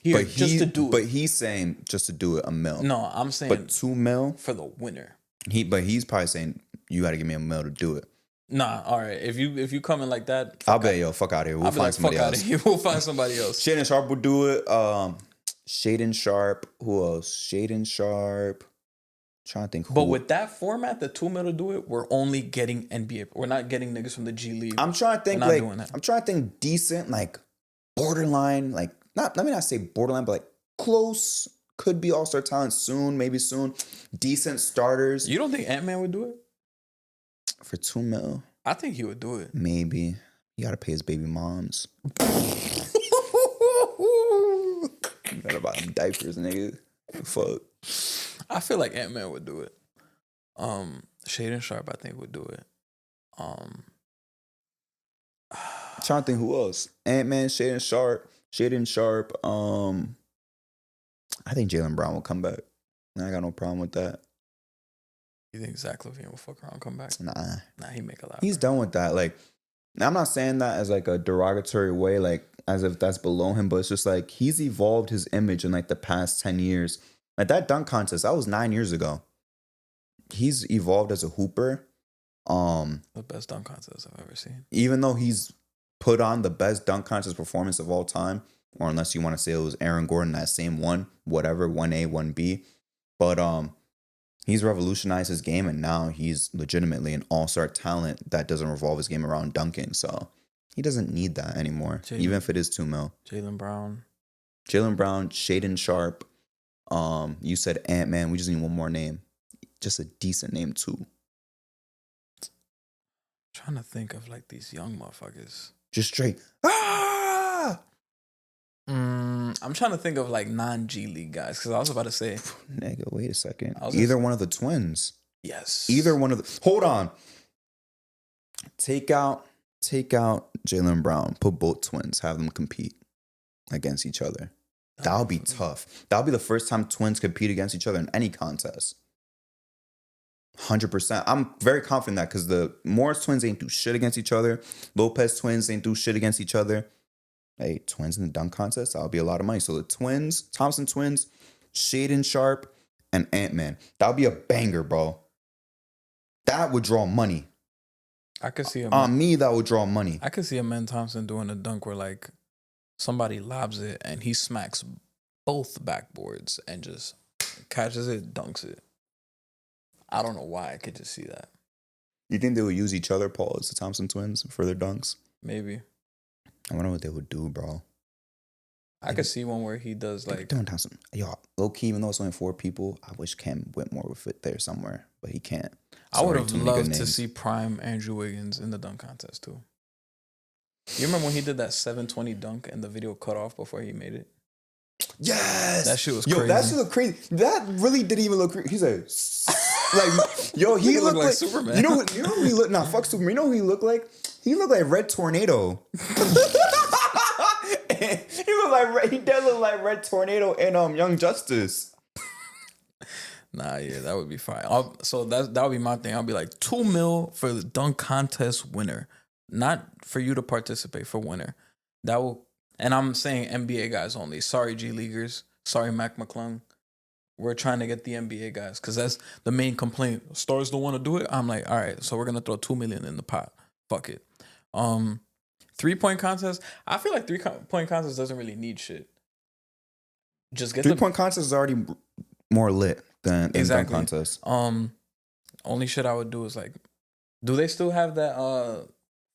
here just to do it. But he's saying just to do it $1 million. No, I'm saying but $2 million for the winner. He's probably saying you got to give me $1 million to do it. Nah, all right. If you come in like that, I'll bet fuck out of here. We'll find somebody else. We'll find somebody else. Shaden Sharp will do it. Shaden Sharp. Who else? Shaden Sharp. Trying to think. But with that format, the $2 million to do it, we're only getting NBA. We're not getting niggas from the G League. I'm trying to think I'm trying to think decent, like borderline, like let me not say borderline, but like close. Could be All-Star talent soon, maybe soon. Decent starters. You don't think Ant-Man would do it? For $2 million? I think he would do it. Maybe. You gotta pay his baby moms. You gotta buy them diapers, nigga. Fuck. I feel like Ant-Man would do it. Shaden Sharp, I think, would do it. I'm trying to think who else. Ant-Man, Shaden Sharp. I think Jaylen Brown will come back. I got no problem with that. You think Zach LaVine will fuck around and come back? Nah, he make a lot. He's done with that. Like, I'm not saying that as like a derogatory way, like as if that's below him, but it's just like he's evolved his image in like the past 10 years. Like that dunk contest, that was 9 years ago. he's evolved as a hooper. The best dunk contest I've ever seen. Even though he's put on the best dunk contest performance of all time, or unless you want to say it was Aaron Gordon, that same one, whatever, 1A, 1B. But he's revolutionized his game, and now he's legitimately an all-star talent that doesn't revolve his game around dunking. So he doesn't need that anymore, even if it is $2 million. Jaylen Brown, Shaden Sharp. You said Ant-Man. We just need one more name. Just a decent name too. Trying to think of like these young motherfuckers. Just straight. Ah! I'm trying to think of like non-G League guys because I was about to say, nigga, wait a second. Either one of the twins. Yes. Either one of the. Hold on. Take out Jaylen Brown. Put both twins. Have them compete against each other. That'll be tough. That'll be the first time twins compete against each other in any contest. 100%. I'm very confident that because the Morris twins ain't do shit against each other. Lopez twins ain't do shit against each other. Hey, twins in the dunk contest, that'll be a lot of money. So the twins, Thompson twins, Shaden Sharp, and Ant-Man. That'll be a banger, bro. That would draw money. I could see on me, that would draw money. I could see a Man Thompson doing a dunk where like somebody lobs it and he smacks both backboards and just catches it, dunks it. I don't know why I could just see that. You think they would use each other, Paul, as the Thompson twins for their dunks? Maybe. I wonder what they would do, bro. I could see one where he does like doing Thompson. Yo, low key, even though it's only 4 people, I wish Cam Whitmore would fit there somewhere, but he can't. I would have loved to see prime Andrew Wiggins in the dunk contest too. You remember when he did that 720 dunk and the video cut off before he made it? Yes, that shit was crazy. Yo, that shit looked crazy. That really didn't even look crazy. He's like, yo, he looked like Superman. You know who he looked? Nah, fuck Superman. You know who he looked like? He looked like Red Tornado. He did look like Red Tornado in Young Justice. Nah, yeah, that would be fine. So that would be my thing. I'll be like $2 million for the dunk contest winner, not for you to participate, for winner. That will, and I'm saying NBA guys only. Sorry, G Leaguers. Sorry, Mac McClung. We're trying to get the NBA guys because that's the main complaint. Stars don't want to do it. I'm like, all right, so we're gonna throw $2 million in the pot. Fuck it. 3-point contest. I feel like 3-point contest doesn't really need shit. Just get 3-point contest is already more lit than dunk contest. Only shit I would do is like, do they still have that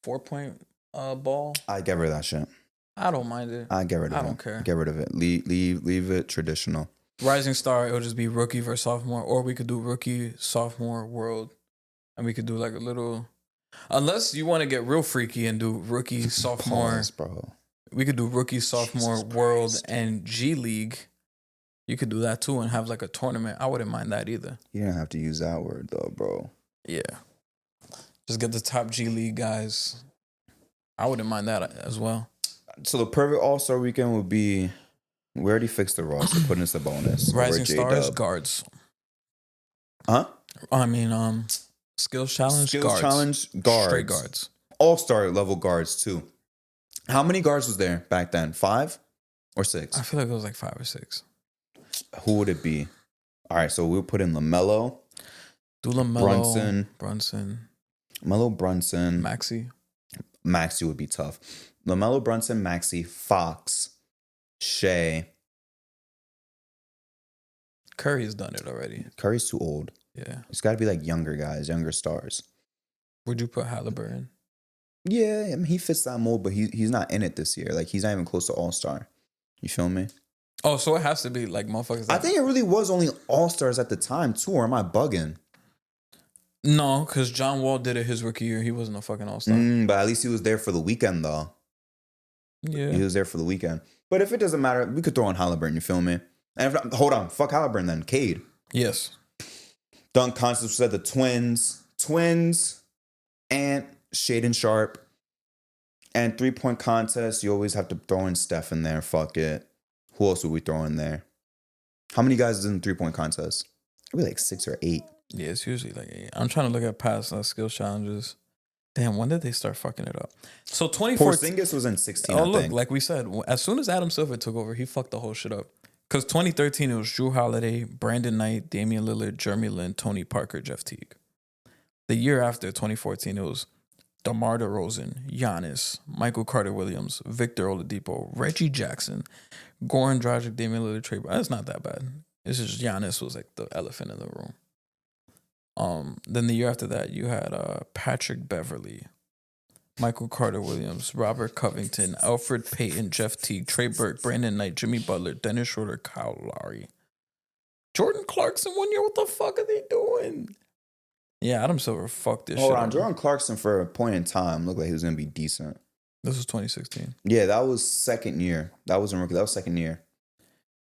4-point ball? I get rid of that shit. I don't mind it. I get rid of it. I don't care. Get rid of it. Leave it traditional. Rising star, it'll just be rookie versus sophomore, or we could do rookie, sophomore, world, and we could do like a little. Unless you want to get real freaky and do rookie, sophomore, Pause, bro. We could do rookie, sophomore, world, and G League. You could do that too and have like a tournament. I wouldn't mind that either. You don't have to use that word though, bro. Yeah. Just get the top G League guys. I wouldn't mind that as well. So the perfect All-Star weekend would be, we already fixed the roster, putting us a bonus. Rising stars, guards. Huh? I mean, skills challenge, guards. Straight guards. All-star level guards too. How many guards was there back then? 5 or 6? I feel like it was like 5 or 6. Who would it be? All right, so we'll put in LaMelo. Do LaMelo. Brunson. Maxey would be tough. LaMelo, Brunson, Maxey, Fox, Shea. Curry's done it already. Curry's too old. Yeah. It's got to be like younger guys, younger stars. Would you put Halliburton? Yeah, I mean, he fits that mold, but he's not in it this year. Like, he's not even close to All-Star. You feel me? Oh, so it has to be like motherfuckers. I think it really was only All-Stars at the time, too, or am I bugging? No, because John Wall did it his rookie year. He wasn't a fucking All-Star. But at least he was there for the weekend, though. Yeah. He was there for the weekend. But if it doesn't matter, we could throw in Halliburton, you feel me? And hold on, fuck Halliburton then. Cade. Yes. Dunk contest said the twins, Ant, Shaden Sharp, and 3-point contest. You always have to throw in Steph in there. Fuck it. Who else would we throw in there? How many guys is in the 3-point contest? Maybe like 6 or 8. Yeah, it's usually like 8. I'm trying to look at past skills challenges. Damn, when did they start fucking it up? So 2014. Porzingis was in 16. Oh, look, like we said, as soon as Adam Silver took over, he fucked the whole shit up. Because 2013, it was Drew Holiday, Brandon Knight, Damian Lillard, Jeremy Lin, Tony Parker, Jeff Teague. The year after, 2014, it was DeMar DeRozan, Giannis, Michael Carter-Williams, Victor Oladipo, Reggie Jackson, Goran Dragic, Damian Lillard, Trey Brown. That's not that bad. It's just Giannis was like the elephant in the room. Then the year after that, you had Patrick Beverly, Michael Carter-Williams, Robert Covington, Alfred Payton, Jeff Teague, Trey Burke, Brandon Knight, Jimmy Butler, Dennis Schroeder, Kyle Lowry. Jordan Clarkson 1 year. What the fuck are they doing? Yeah, Adam Silver fucked this shit. Hold on, Jordan Clarkson for a point in time looked like he was gonna be decent. This was 2016. Yeah, that was second year. That wasn't rookie. That was second year.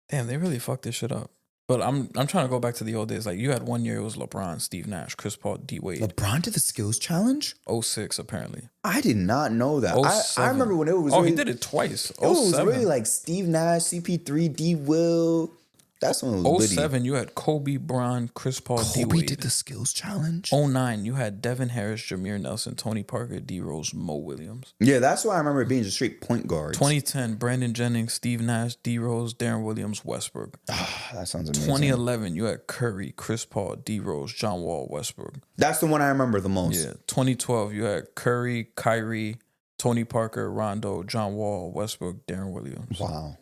Damn, they really fucked this shit up. But I'm trying to go back to the old days. Like, you had 1 year, it was LeBron, Steve Nash, Chris Paul, D Wade. LeBron did the skills challenge? 06, apparently. I did not know that. I remember when it was. Oh, really, he did it twice. It was really like Steve Nash, CP3, D Will. That's when it was 07, you had Kobe Bryant, Chris Paul, D Kobe Wade. did the skills challenge. 09, you had Devin Harris, Jameer Nelson, Tony Parker, D Rose, Mo Williams. Yeah, that's why I remember it being just straight point guards. 2010, Brandon Jennings, Steve Nash, D Rose, Darren Williams, Westbrook. That sounds amazing. 2011, you had Curry, Chris Paul, D Rose, John Wall, Westbrook. That's the one I remember the most. Yeah. 2012, you had Curry, Kyrie, Tony Parker, Rondo, John Wall, Westbrook, Darren Williams. Wow.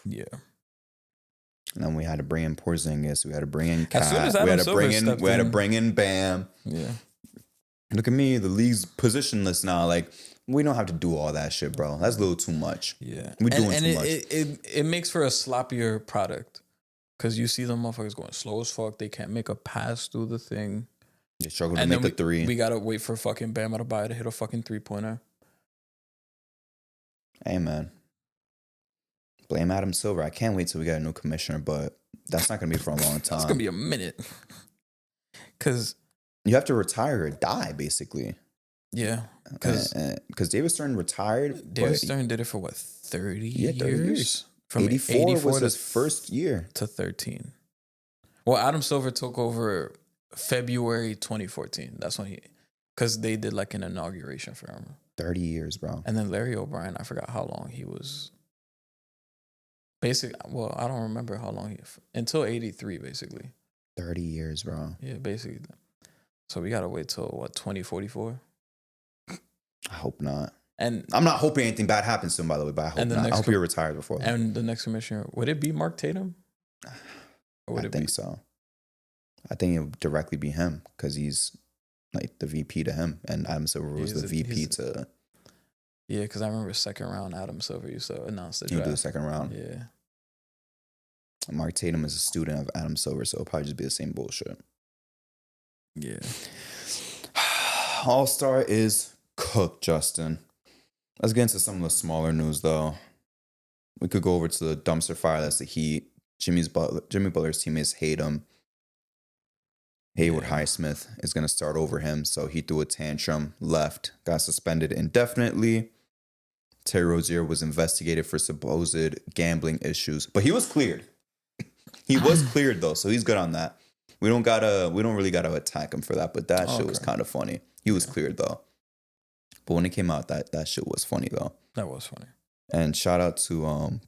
Yeah. And then we had to bring in Porzingis. We had to bring in Cat. As soon as we Adam had to Silver bring in. stepped We had to in. bring in Bam. Yeah. Look at me. The league's positionless now. Like, we don't have to do all that shit, bro. That's a little too much. Yeah. We're doing and too it, much. It makes for a sloppier product. Because you see them motherfuckers going slow as fuck. They can't make a pass through the thing. They struggle to And make then the three. We got to wait for fucking Bam Adebayo to hit a fucking 3-pointer. Hey, man. Blame Adam Silver. I can't wait till we get a new commissioner, but that's not going to be for a long time. It's going to be a minute. Because you have to retire or die, basically. Yeah. Because David Stern retired. David Stern did it for what, 30 Yeah, 30 years. From 84 was his first year. To 13. Well, Adam Silver took over February 2014. That's when because they did like an inauguration for him. 30 years, bro. And then Larry O'Brien, I forgot how long he was. Basically, well, I don't remember how long until 83, basically. 30 years, bro. Yeah, basically. So we got to wait till, what, 2044? I hope not. And I'm not hoping anything bad happens to him, by the way, but I hope not. I hope he retires before that. And the next commissioner, would it be Mark Tatum? Or would I think so. I think it would directly be him because he's like the VP to him, and Adam Silver was the VP to. Yeah, because I remember second round Adam Silver used to announce the draft. He do the second round. Yeah. Mark Tatum is a student of Adam Silver, so it'll probably just be the same bullshit. Yeah. All-Star is cooked, Justin. Let's get into some of the smaller news, though. We could go over to the dumpster fire. That's the Heat. Jimmy Butler's teammates hate him. Hayward Highsmith is going to start over him, so he threw a tantrum, left, got suspended indefinitely. Terry Rozier was investigated for supposed gambling issues, but he was cleared. He was cleared though, so he's good on that. We don't really gotta attack him for that, but that shit was kind of funny. He was cleared though. But when it came out, that shit was funny though. That was funny. And shout out to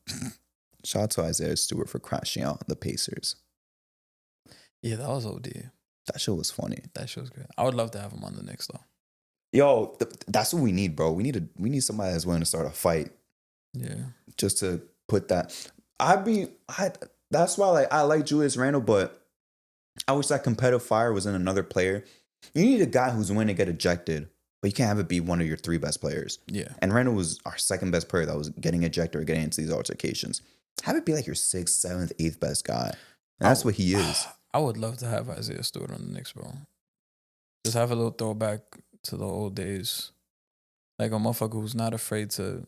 Isaiah Stewart for crashing out the Pacers. Yeah, that was OD. That shit was funny. That shit was good. I would love to have him on the Knicks though. Yo, that's what we need, bro. We need somebody that's willing to start a fight. Yeah. Just to put that. That's why I like Julius Randle, but I wish that competitive fire was in another player. You need a guy who's willing to get ejected, but you can't have it be one of your three best players. Yeah. And Randle was our second best player that was getting ejected or getting into these altercations. Have it be like your 6th, 7th, 8th best guy. And that's what he is. I would love to have Isaiah Stewart on the Knicks, bro. Just have a little throwback to the old days. Like a motherfucker who's not afraid to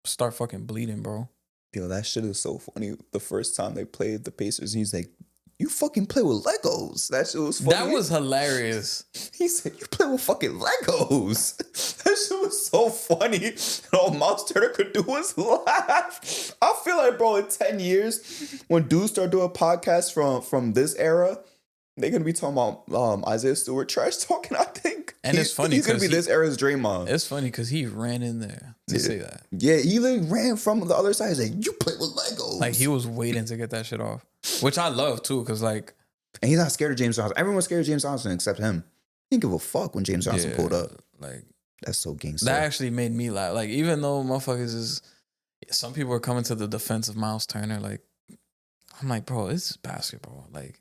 start fucking bleeding, bro. Yo, that shit is so funny. The first time they played the Pacers, he's like, you fucking play with Legos. That shit was funny. That was hilarious. He said, you play with fucking Legos. That shit was so funny. And all Miles Turner could do was laugh. I feel like, bro, in 10 years, when dudes start doing podcasts from this era, They're gonna be talking about Isaiah Stewart trash talking. I think, And it's funny he's gonna be this era's Draymond. It's funny because he ran in there to say that. Yeah, he like ran from the other side. He's like, "You play with Legos." Like he was waiting to get that shit off, which I love too, because like, and he's not scared of James Johnson. Everyone's scared of James Johnson except him. He didn't give a fuck when James Johnson pulled up. Like that's so gangster. That actually made me laugh. Like even though motherfuckers is, some people are coming to the defense of Miles Turner. Like I'm like, bro, this is basketball. Like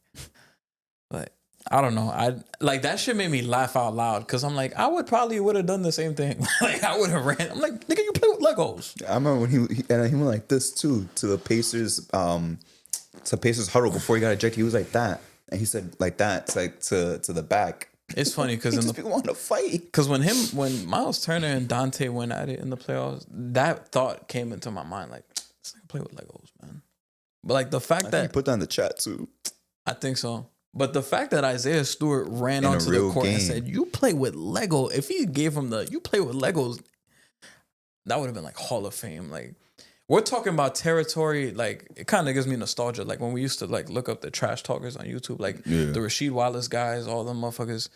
I don't know. I like that shit made me laugh out loud because I'm like, I would have done the same thing. Like I would have ran. I'm like, nigga, you play with Legos. I remember when he went like this too to the Pacers huddle before he got ejected. He was like that, and he said like that to the back. It's funny because people want to fight. Because when Miles Turner and Dante went at it in the playoffs, that thought came into my mind. Like, this nigga play with Legos, man. But like the fact that you put that in the chat too. I think so. But the fact that Isaiah Stewart ran onto the court and said, "You play with Lego," if he gave him "You play with Legos," that would have been like Hall of Fame. Like we're talking about territory. Like it kind of gives me nostalgia. Like when we used to like look up the trash talkers on YouTube, like the Rasheed Wallace guys, all them motherfuckers.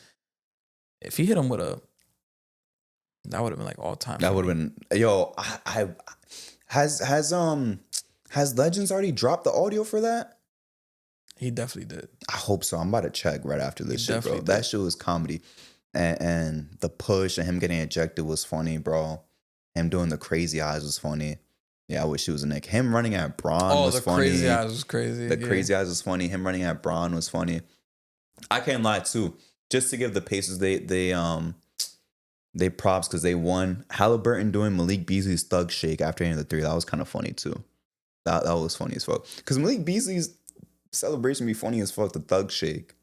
If he hit him with that would have been like all time. That would have been has Legends already dropped the audio for that? He definitely did. I hope so. I'm about to check right after this shit, bro. That shit was comedy. And the push and him getting ejected was funny, bro. Him doing the crazy eyes was funny. Yeah, I wish he was a Nick. Him running at Braun was funny. The crazy eyes was crazy. The crazy eyes was funny. Him running at Braun was funny. I can't lie too. Just to give the Pacers they props because they won. Halliburton doing Malik Beasley's thug shake after hitting the three. That was kind of funny too. That was funny as fuck. Because Malik Beasley's celebration be funny as fuck. The thug shake.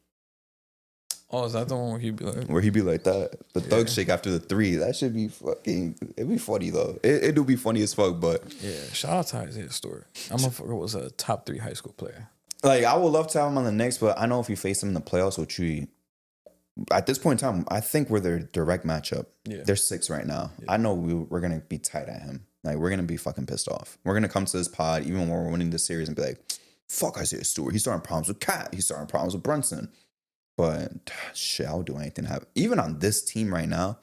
Oh, is that the one where he'd be like? Where he'd be like that. The thug shake after the three. That should be fucking. It'd be funny though. It do be funny as fuck. But yeah, shout out to Isaiah Stewart. I'm was a top 3 high school player. Like I would love to have him on the Knicks, but I know if you face him in the playoffs, which we at this point in time, I think we're their direct matchup. Yeah. They're 6 right now. Yeah. I know we're gonna be tight at him. Like we're gonna be fucking pissed off. We're gonna come to this pod even when we're winning the series and be like, "Fuck Isaiah Stewart. He's starting problems with Cat. He's starting problems with Brunson." But shit, I would do anything to have. Even on this team right now,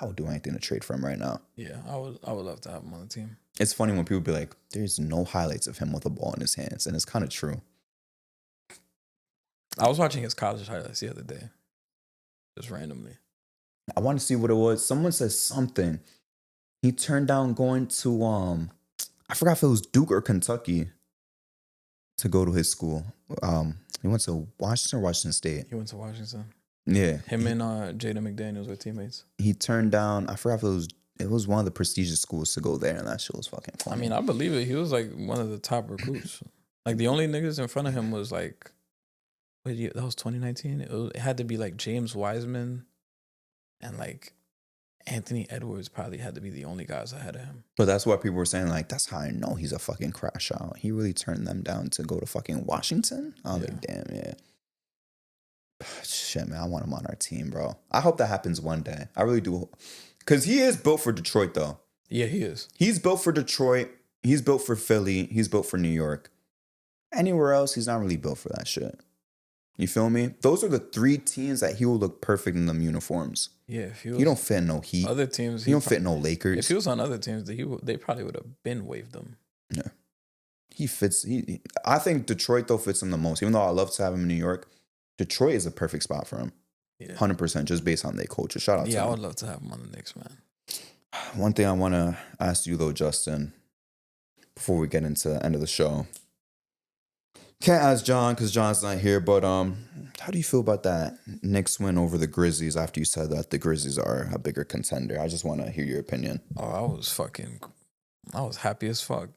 I would do anything to trade for him right now. Yeah, I would love to have him on the team. It's funny when people be like, "There's no highlights of him with a ball in his hands," and it's kind of true. I was watching his college highlights the other day, just randomly. I want to see what it was. Someone said something. He turned down going to I forgot if it was Duke or Kentucky to go to his school. He went to Washington or Washington State. He went to Washington. Yeah. Him and Jaden McDaniels were teammates. He turned down, I forgot if it was one of the prestigious schools to go there, and that shit was fucking funny. I mean, I believe it. He was like one of the top recruits. Like the only niggas in front of him was like, that was 2019. It had to be like James Wiseman and like Anthony Edwards probably had to be the only guys ahead of him. But that's what people were saying, like, that's how I know he's a fucking crash out. He really turned them down to go to fucking Washington? I was like, damn, yeah. Shit, man, I want him on our team, bro. I hope that happens one day. I really do. Because he is built for Detroit, though. Yeah, he is. He's built for Detroit. He's built for Philly. He's built for New York. Anywhere else, he's not really built for that shit. You feel me? Those are the 3 teams that he will look perfect in them uniforms. Yeah, if he was, you don't fit in no Heat. Other teams, you don't fit in no Lakers. If he was on other teams, they probably would have been waived him. Yeah, he fits. I think Detroit though fits him the most. Even though I love to have him in New York, Detroit is a perfect spot for him. 100%, just based on their culture. Shout out to him. Yeah, I would love to have him on the Knicks, man. One thing I want to ask you though, Justin, before we get into the end of the show. Can't ask John because John's not here, but how do you feel about that Knicks win over the Grizzlies after you said that the Grizzlies are a bigger contender? I just want to hear your opinion. Oh, I was happy as fuck.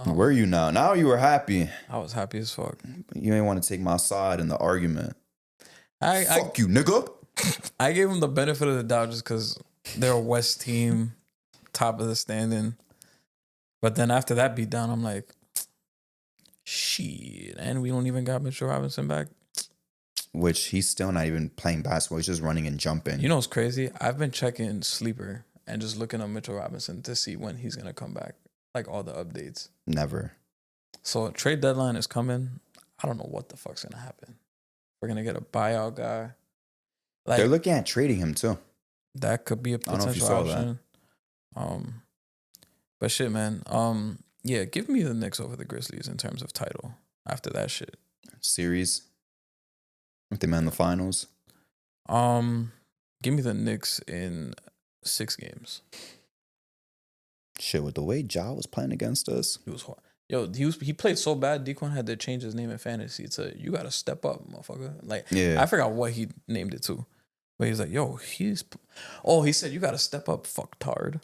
Where are you now? Now you were happy. I was happy as fuck. But you ain't want to take my side in the argument. Fuck you, nigga. I gave them the benefit of the doubt just because they're a West team, top of the standing. But then after that beatdown, I'm like, shit, and we don't even got Mitchell Robinson back. Which he's still not even playing basketball. He's just running and jumping. You know what's crazy? I've been checking Sleeper and just looking up Mitchell Robinson to see when he's going to come back. Like all the updates. Never. So trade deadline is coming. I don't know what the fuck's going to happen. We're gonna get a buyout guy. They're Like looking at trading him too. that could be a I don't know if you potential saw that. option. But shit, man. Yeah, give me the Knicks over the Grizzlies in terms of title after that shit. Series. If they met in the finals. Give me the Knicks in 6 games. Shit, with the way Ja was playing against us. He was hard. Yo, he played so bad. Dequan had to change his name in fantasy to "You gotta step up, motherfucker." Like, Yeah. I forgot what he named it to, but he's like, "Yo, he said you gotta step up, fucktard."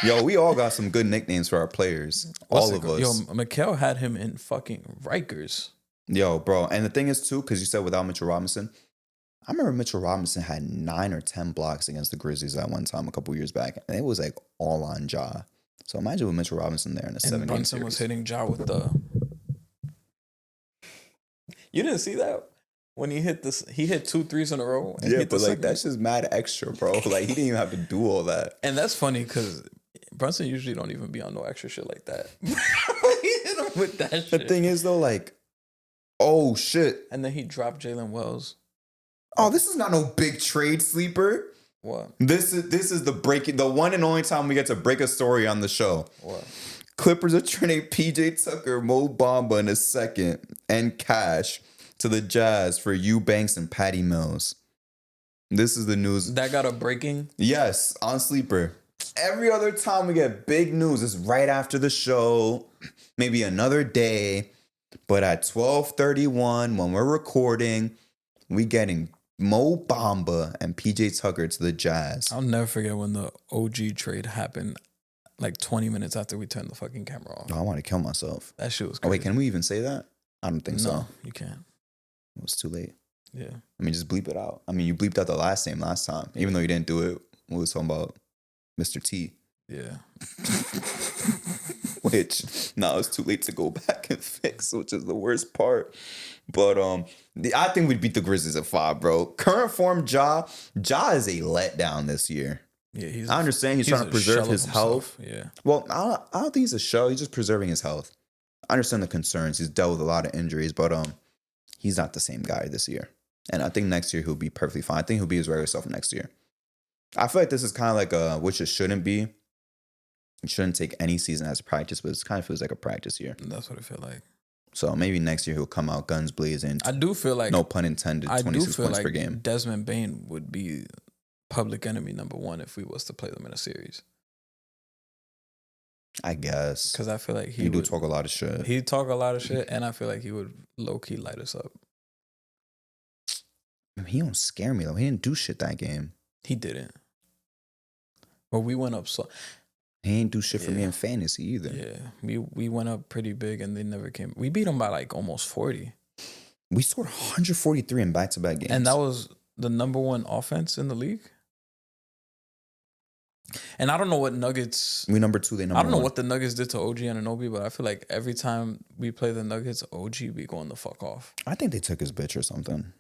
Yo, we all got some good nicknames for our players. All of us. Yo, Mikal had him in fucking Rikers. Yo, bro. And the thing is, too, because you said without Mitchell Robinson, I remember Mitchell Robinson had 9 or 10 blocks against the Grizzlies at one time a couple years back. And it was like all on Ja. So imagine with Mitchell Robinson there in a 7-game Brunson series. was hitting Ja with the. You didn't see that when he hit this? He hit 2 threes in a row. And Yeah, hit but the like second. that's just mad extra, bro. Like he didn't even have to do all that. And that's funny because Brunson usually don't even be on no extra shit like that. He hit him with that shit. The thing is though, like, oh shit. And then he dropped Jalen Wells. Oh, this is not no big trade sleeper. What? This is the one and only time we get to break a story on the show. What? Clippers are trading PJ Tucker, Mo Bamba in a second, and cash to the Jazz for Eubanks and Patty Mills. This is the news. That got a breaking? Yes, on Sleeper. Every other time we get big news, it's right after the show, maybe another day. But at 12:31, when we're recording, we getting Mo Bamba and PJ Tucker to the Jazz. I'll never forget when the OG trade happened like 20 minutes after we turned the fucking camera off. Oh, I want to kill myself. That shit was Oh, crazy. wait, can we even say that? I don't think so. No, you can't. It was too late. Yeah. I mean, just bleep it out. I mean, you bleeped out the last name last time, even though you didn't do it. We was talking about Mr. T. Yeah. Which now it's too late to go back and fix, which is the worst part. But I think we'd beat the Grizzlies at 5, bro. Current form, Ja is a letdown this year. Yeah, I understand he's trying to preserve his health. Yeah. Well, I don't think he's a shell. He's just preserving his health. I understand the concerns. He's dealt with a lot of injuries, but he's not the same guy this year. And I think next year he'll be perfectly fine. I think he'll be his regular self next year. I feel like this is kind of like which it shouldn't be. It shouldn't take any season as a practice, but it kind of feels like a practice year. That's what it feel like. So maybe next year he'll come out guns blazing. I do feel like, no pun intended, 26 points per game. Desmond Bane would be public enemy number 1 if we was to play them in a series. I guess. Because I feel like he would talk a lot of shit. He'd talk a lot of shit, and I feel like he would low-key light us up. I mean, he don't scare me, though. He didn't do shit that game. He didn't. But we went up so... He ain't do shit for me in fantasy either. Yeah, we went up pretty big, and they never came... We beat them by like almost 40. We scored 143 in back-to-back games. And that was the number 1 offense in the league. And I don't know what Nuggets... We number 2, they number 1. I don't know what the Nuggets did to OG and Anunoby, but I feel like every time we play the Nuggets, OG be going the fuck off. I think they took his bitch or something.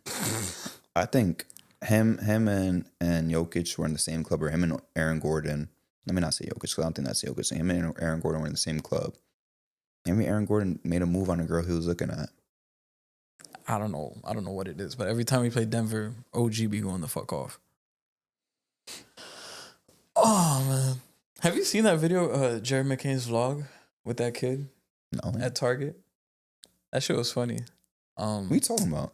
I think him and Jokic were in the same club, or him and Aaron Gordon. Let me not say Jokic, because I don't think that's Jokic. Him and Aaron Gordon were in the same club. Maybe Aaron Gordon made a move on a girl he was looking at. I don't know what it is, but every time we play Denver, OG be going the fuck off. Oh, man. Have you seen that video, Jared McCain's vlog with that kid? No. At Target? That shit was funny. What are you talking about?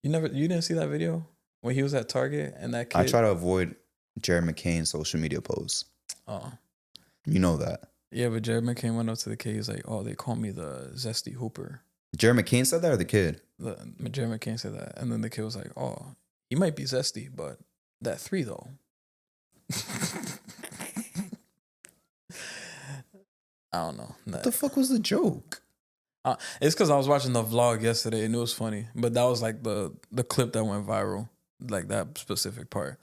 You didn't see that video? When he was at Target and that kid? I try to avoid Jared McCain's social media posts. Oh. You know that. Yeah, but Jared McCain went up to the kid. He was like, oh, they call me the zesty hooper. Jared McCain said that, or the kid? Jared McCain said that. And then the kid was like, oh, he might be zesty, but that 3, though. I don't know. What the fuck was the joke? It's because I was watching the vlog yesterday and it was funny. But that was like the clip that went viral. Like that specific part.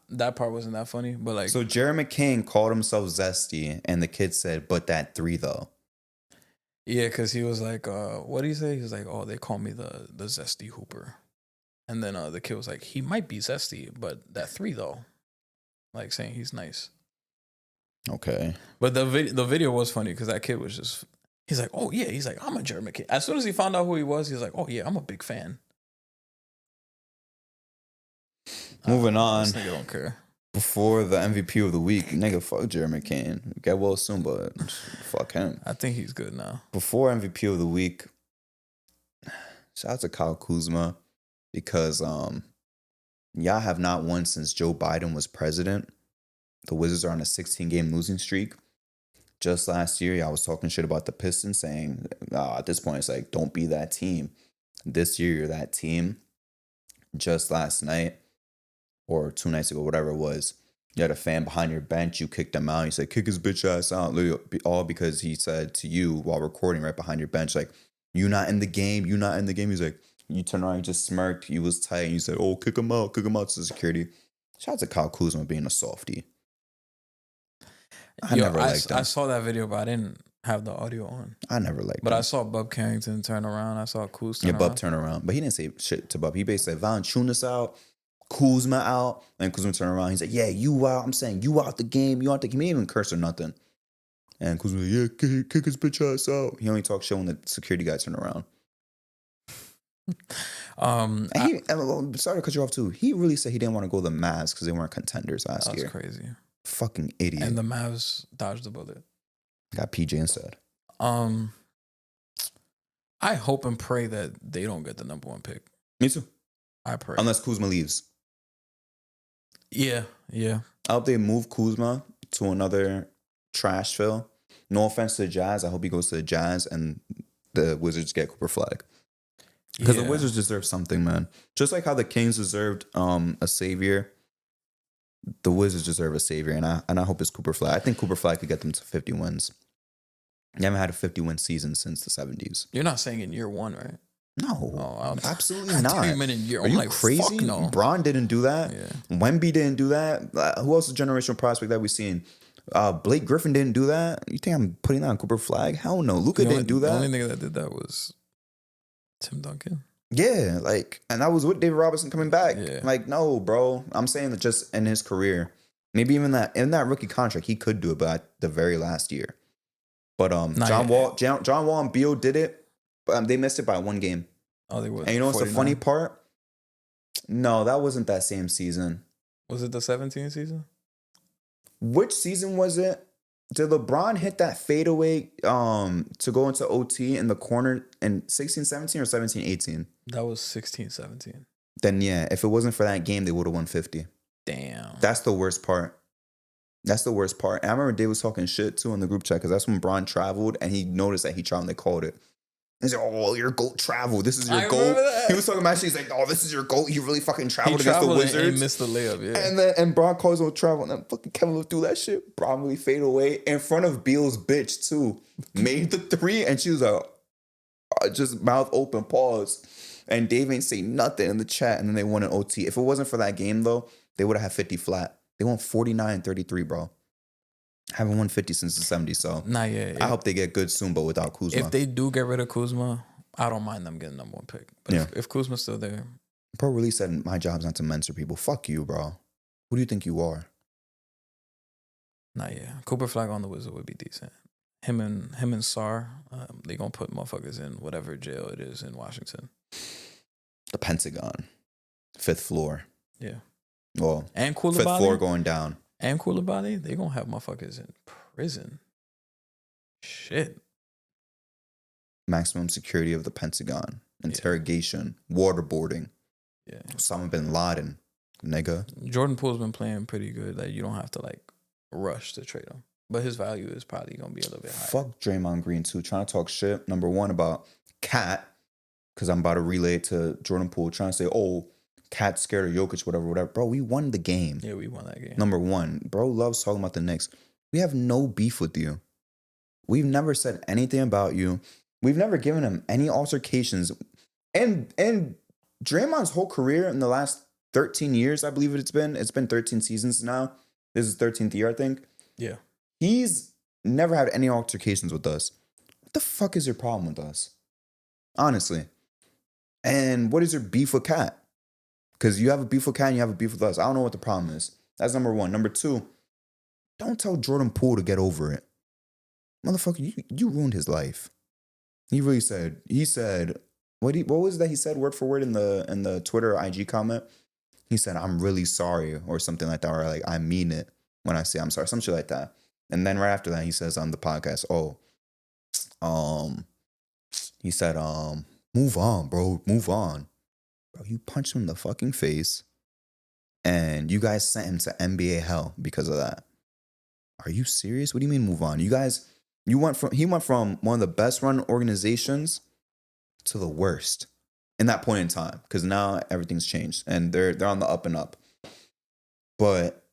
That part wasn't that funny, but like... So Jared McCain called himself zesty and the kid said, but that 3 though. Yeah, because he was like, what did he say? He was like, oh, they call me the zesty hooper. And then the kid was like, he might be zesty, but that 3 though. Like saying he's nice. Okay. But the video was funny because that kid was just... He's like, oh yeah. He's like, I'm a German kid. As soon as he found out who he was, he's like, oh yeah, I'm a big fan. Moving on. This nigga don't care. Before the MVP of the week, nigga, fuck Jeremy Kane. Get well soon, but fuck him. I think he's good now. Before MVP of the week, shout out to Kyle Kuzma because y'all have not won since Joe Biden was president. The Wizards are on a 16-game losing streak. Just last year, y'all was talking shit about the Pistons, saying at this point, it's like, don't be that team. This year, you're that team. Just last night, or 2 nights ago, whatever it was, you had a fan behind your bench, you kicked him out. You said, kick his bitch ass out. All because he said to you while recording right behind your bench, like, you not in the game, you not in the game. He's like, you turned around, you just smirked, you was tight, and you said, oh, kick him out to security. Shout out to Kyle Kuzma being a softie. I never liked him. I saw that video, but I didn't have the audio on. I never liked him. But I saw Bub Carrington turn around. I saw Kuz turn around. Yeah, Bub turn around. But he didn't say shit to Bub. He basically said, Valanciunas out, Kuzma out. And Kuzma turned around. He's like, yeah, you out. I'm saying you out the game. You out the game. He didn't even curse or nothing. And Kuzma was like, yeah, kick his bitch ass out. He only talked shit when the security guy turned around. Sorry to cut you off too. He really said he didn't want to go to the Mavs because they weren't contenders last year. That's crazy. Fucking idiot. And the Mavs dodged the bullet. Got PJ instead. I hope and pray that they don't get the number 1 pick. Me too. I pray. Unless Kuzma leaves. Yeah. I hope they move Kuzma to another Trashville. No offense to the Jazz. I hope he goes to the Jazz and the Wizards get Cooper Flag. Because the Wizards deserve something, man. Just like how the Kings deserved a savior, the Wizards deserve a savior, and I hope it's Cooper Flag. I think Cooper Flag could get them to 50 wins. They haven't had a 50-win season since the 70s. You're not saying in year 1, right? No, absolutely not. Are you like, crazy? No. Bron didn't do that. Yeah. Wemby didn't do that. Who else is a generational prospect that we've seen? Blake Griffin didn't do that. You think I'm putting that on Cooper Flag? Hell no. Luka didn't do that. The only nigga that did that was Tim Duncan. Yeah, and that was with David Robinson coming back. Yeah. Like, no, bro. I'm saying that just in his career, maybe even in that rookie contract, he could do it, but at the very last year. But John Wall and Beal did it, but they missed it by 1 game. Oh, they were. And you know what's the funny part? No, that wasn't that same season. Was it the 17 season? Which season was it? Did LeBron hit that fadeaway to go into OT in the corner in 16-17 or 17-18? That was 16-17. Then yeah, if it wasn't for that game, they would have won 50. Damn. That's the worst part. And I remember Dave was talking shit too in the group chat because that's when Bron traveled and he noticed that he traveled and they called it. He's like, oh, your GOAT traveled. This is your GOAT. He was talking about shit. He's like, oh, this is your GOAT. He really fucking traveled against the Wizards. And missed the layup, yeah. And Bron calls on travel. And then fucking Kevin Love threw that shit. Bron really fade away in front of Beal's bitch too. Made the 3 and she was like, just mouth open, pause. And Dave ain't say nothing in the chat. And then they won an OT. If it wasn't for that game though, they would have had 50 flat. They won 49-33, bro. Haven't won 50 since the 70s, so not yet. I hope they get good soon, but without Kuzma. If they do get rid of Kuzma, I don't mind them getting number 1 pick. But if Kuzma's still there. Bro really said, my job's not to mentor people. Fuck you, bro. Who do you think you are? Not yet. Cooper Flag on the Wizard would be decent. Him and Sar, they gonna put motherfuckers in whatever jail it is in Washington. The Pentagon. 5th floor. Yeah. Well, and Koulibaly, 5th floor going down. And Koulibaly, they gonna have motherfuckers in prison. Shit. Maximum security of the Pentagon. Interrogation. Waterboarding. Yeah. Osama bin Laden. Nigga. Jordan Poole's been playing pretty good. Like, you don't have to like rush to trade him. But his value is probably gonna be a little bit higher. Fuck Draymond Green too. Trying to talk shit. Number 1 about Cat. Because I'm about to relay it to Jordan Poole. Trying to say, oh, Cat's scared of Jokic, whatever. Bro, we won the game. Yeah, we won that game. Number 1. Bro loves talking about the Knicks. We have no beef with you. We've never said anything about you. We've never given him any altercations. And Draymond's whole career in the last 13 years, I believe it's been 13 seasons now. This is 13th year, I think. Yeah. He's never had any altercations with us. What the fuck is your problem with us? Honestly. And what is your beef with Cat? Because you have a beef with Cat and you have a beef with us. I don't know what the problem is. That's number 1. Number 2, don't tell Jordan Poole to get over it. Motherfucker, you ruined his life. He really said. He said what was that he said word for word in the Twitter or IG comment? He said, "I'm really sorry," or something like that, or like I mean it when I say I'm sorry, some shit like that. And then right after that, he says on the podcast, "Oh, um, he said, move on, bro, move on, bro. You punched him in the fucking face, and you guys sent him to NBA hell because of that. Are you serious? What do you mean move on? He went from one of the best run organizations to the worst in that point in time because now everything's changed and they're on the up and up. But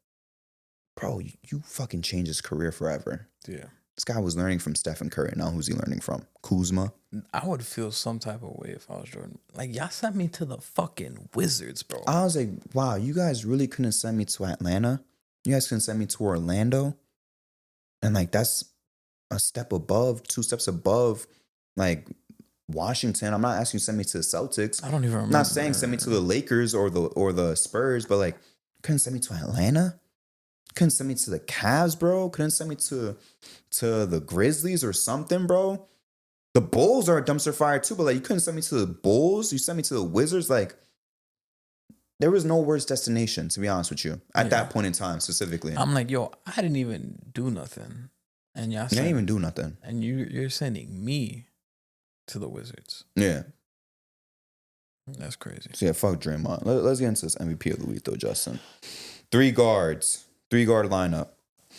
bro, you fucking changed his career forever. Yeah. This guy was learning from Stephen Curry. Now who's he learning from? Kuzma. I would feel some type of way if I was Jordan. Like, y'all sent me to the fucking Wizards, bro. I was like, wow, you guys really couldn't send me to Atlanta. You guys couldn't send me to Orlando. And like that's a step above, 2 steps above, like Washington. I'm not asking you to send me to the Celtics. I don't even remember. I'm not saying send me to the Lakers or the Spurs, but like couldn't send me to Atlanta. Couldn't send me to the Cavs, bro. Couldn't send me to the Grizzlies or something, bro. The Bulls are a dumpster fire too, but like you couldn't send me to the Bulls. You sent me to the Wizards. Like there was no worse destination, to be honest with you, at that point in time specifically. I'm like, yo, I didn't even do nothing, and y'all didn't even do nothing, and you're sending me to the Wizards. Yeah, that's crazy. So yeah, fuck Draymond. Let's get into this MVP of the week though, Justin. 3 guards, 3-guard lineup.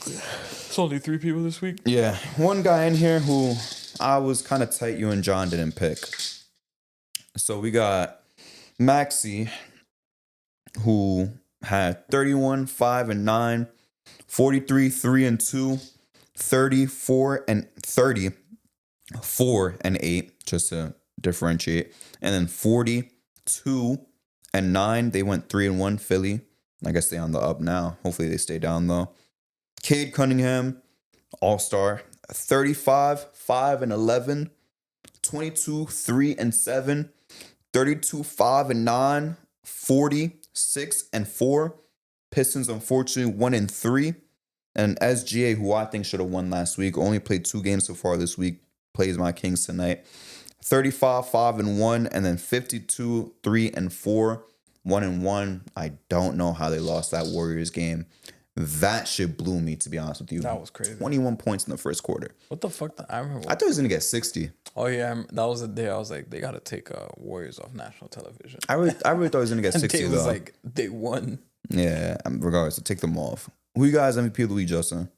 It's only 3 people this week. Yeah, one guy in here who I was kind of tight. You and John didn't pick. So we got Maxey, who had 31, 5 and 9, 43, 3 and 2, 34 and 30, 4 and 8, just to differentiate, and then 42 and 9. They went 3 and 1. Philly, I guess they on the up now. Hopefully they stay down though. Cade Cunningham, all-star, 35, 5 and 11, 22, 3 and 7, 32, 5 and 9, 40, 6 and 4. Pistons, unfortunately, 1 and 3. And SGA, who I think should have won last week, only played 2 games so far this week, plays my Kings tonight. 35, 5 and 1, and then 52, 3 and 4, 1 and 1. I don't know how they lost that Warriors game. That shit blew me, to be honest with you. That was crazy. 21 points in the first quarter. What the fuck? I remember. I thought he was going to get 60. Oh, yeah. That was the day I was like, they got to take Warriors off national television. I really thought he was going to get 60, and though. was like, they won. Yeah, regardless, to take them off. Who you guys MVP of the week, Justin?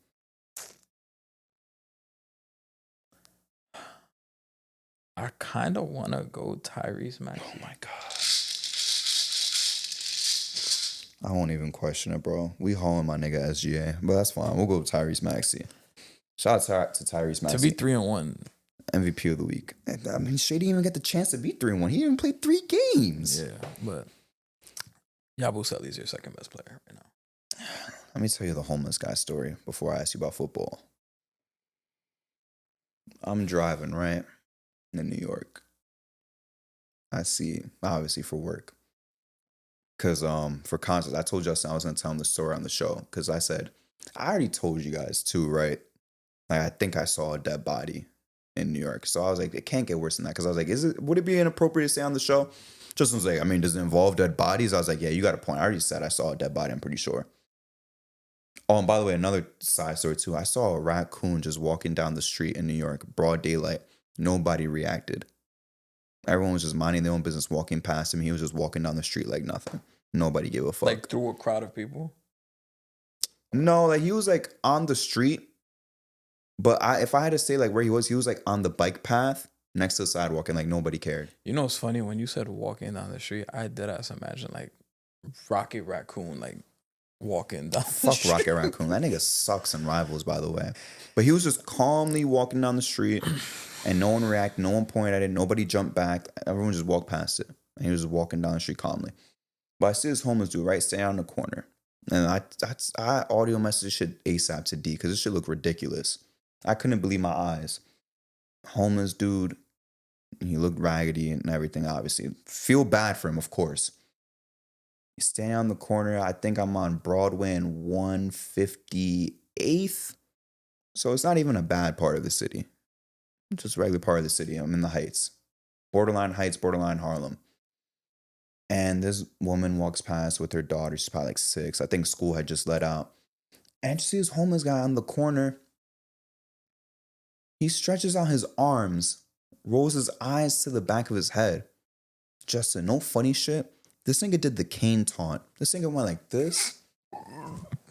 I kind of want to go Tyrese Maxey. Oh, my God. I won't even question it, bro. We hauling my nigga SGA, but that's fine. We'll go with Tyrese Maxey. Shout out to Tyrese Maxey. To be 3 and 1. MVP of the week. I mean, Shea didn't even get the chance to be 3 and 1. He even played 3 games. Yeah, but Yabusele's your second best player right now. Let me tell you the homeless guy story before I ask you about football. I'm driving, right, in New York. I see, obviously for work. Because for concerts, I told Justin I was going to tell him the story on the show. Because I said, I already told you guys too, right? Like, I think I saw a dead body in New York. So I was like, it can't get worse than that. Because I was like, would it be inappropriate to say on the show? Justin was like, I mean, does it involve dead bodies? I was like, yeah, you got a point. I already said I saw a dead body, I'm pretty sure. Oh, and by the way, another side story too. I saw a raccoon just walking down the street in New York, broad daylight. Nobody reacted. Everyone was just minding their own business, walking past him. He was just walking down the street like nothing. Nobody gave a fuck. Like through a crowd of people? No, like he was like on the street. But if I had to say like where he was like on the bike path next to the sidewalk and like nobody cared. You know what's funny? When you said walking down the street, I did imagine like Rocket Raccoon like walking down the Fuck street. Rocket Raccoon. That nigga sucks in Rivals, by the way. But he was just calmly walking down the street and no one reacted, no one pointed at it, nobody jumped back. Everyone just walked past it. And he was just walking down the street calmly. But I see this homeless dude right standing on the corner. And I audio message shit ASAP to D because this shit looked ridiculous. I couldn't believe my eyes. Homeless dude. He looked raggedy and everything, obviously. Feel bad for him, of course. He's standing on the corner. I think I'm on Broadway and 158th. So it's not even a bad part of the city. just regular part of the city. I'm in the Heights. Borderline Heights, borderline Harlem. And this woman walks past with her daughter. She's probably like 6. I think school had just let out. And she sees this homeless guy on the corner. He stretches out his arms, rolls his eyes to the back of his head. Justin, no funny shit. This nigga did the cane taunt. This nigga went like this.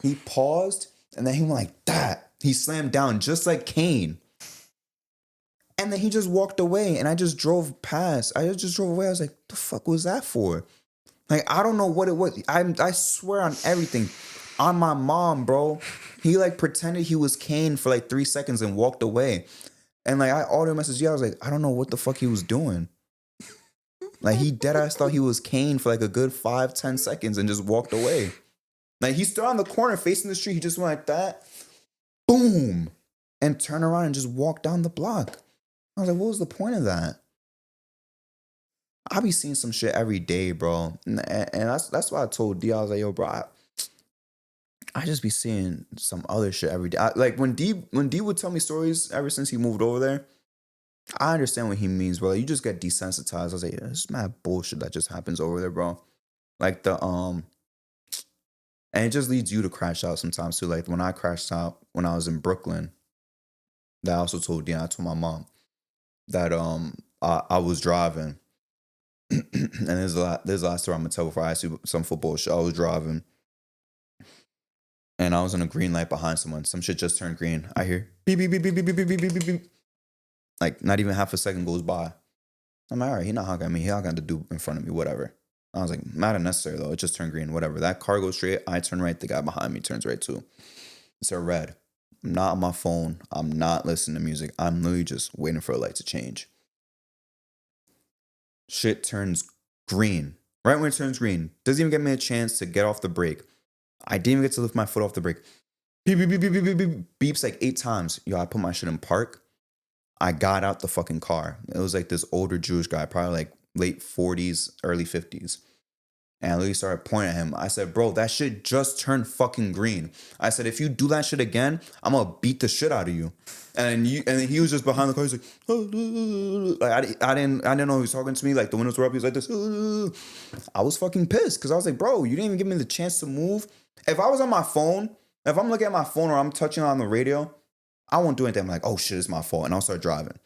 He paused, and then he went like that. He slammed down just like Kane. And then he just walked away, and I just drove past. I just drove away. I was like, the fuck was that for? Like, I don't know what it was. I swear on everything. On my mom, bro. He like pretended he was Kane for like 3 seconds and walked away. And like I audio messaged you, I was like, I don't know what the fuck he was doing. Like he dead ass thought he was Kane for like a good 5-10 seconds and just walked away. Like he stood on the corner facing the street. He just went like that. Boom. And turned around and just walked down the block. I was like, what was the point of that? I be seeing some shit every day, bro. And that's why I told D, I was like, yo, bro, I just be seeing some other shit every day. Like when D would tell me stories ever since he moved over there, I understand what he means, bro. Like, you just get desensitized. I was like, yeah, this is mad bullshit that just happens over there, bro. Like and it just leads you to crash out sometimes too. Like when I crashed out when I was in Brooklyn, that I also told I told my mom that I was driving. And there's the last story I'm gonna tell before I ask you some football shit. I was driving and I was on a green light behind someone. Some shit just turned green. I hear beep beep beep beep beep beep beep beep beep beep. Like not even half a second goes by. I'm like, all right, he not honking at me. He honking at the dude in front of me, whatever. I was like, not unnecessary though. It just turned green, whatever. That car goes straight. I turn right. The guy behind me turns right too. It's a red. I'm not on my phone. I'm not listening to music. I'm literally just waiting for a light to change. Shit turns green. Right when it turns green. Doesn't even give me a chance to get off the brake. I didn't even get to lift my foot off the brake. Beep, beep, beep, beep, beep, beep, beep. Beeps like 8 times. Yo, I put my shit in park. I got out the fucking car. It was like this older Jewish guy, probably like late 40s, early 50s. And I literally started pointing at him. I said, bro, that shit just turned fucking green. I said, if you do that shit again, I'm gonna beat the shit out of you. And then he was just behind the car. He's like, like I didn't know he was talking to me. Like the windows were up. He was like this. I was fucking pissed because I was like, bro, you didn't even give me the chance to move. If I was on my phone, if I'm looking at my phone or I'm touching on the radio, I won't do anything. I'm like, oh shit, it's my fault. And I'll start driving.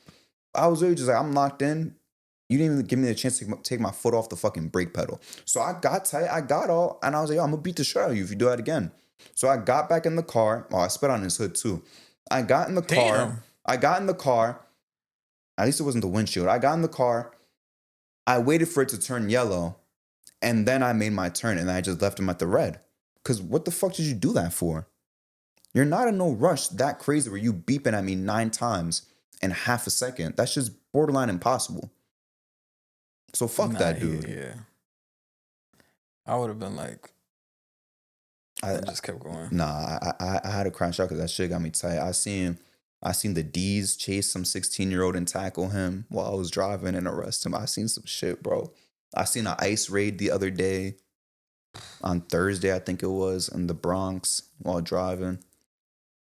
I was really just like, I'm locked in. You didn't even give me the chance to take my foot off the fucking brake pedal. So I got tight. I got all. And I was like, yo, I'm going to beat the shit out of you if you do that again. So I got back in the car. Oh, I spit on his hood too. I got in the car. Damn. I got in the car. At least it wasn't the windshield. I got in the car. I waited for it to turn yellow. And then I made my turn. And I just left him at the red. Because what the fuck did you do that for? You're not in no rush that crazy where you beeping at me 9 times in half a second. That's just borderline impossible. So fuck that dude. Yeah. I would have been like, I just kept going. Nah, I had to crash out because that shit got me tight. I seen the D's chase some 16-year-old and tackle him while I was driving and arrest him. I seen some shit, bro. I seen an ICE raid the other day on Thursday, I think it was, in the Bronx while driving.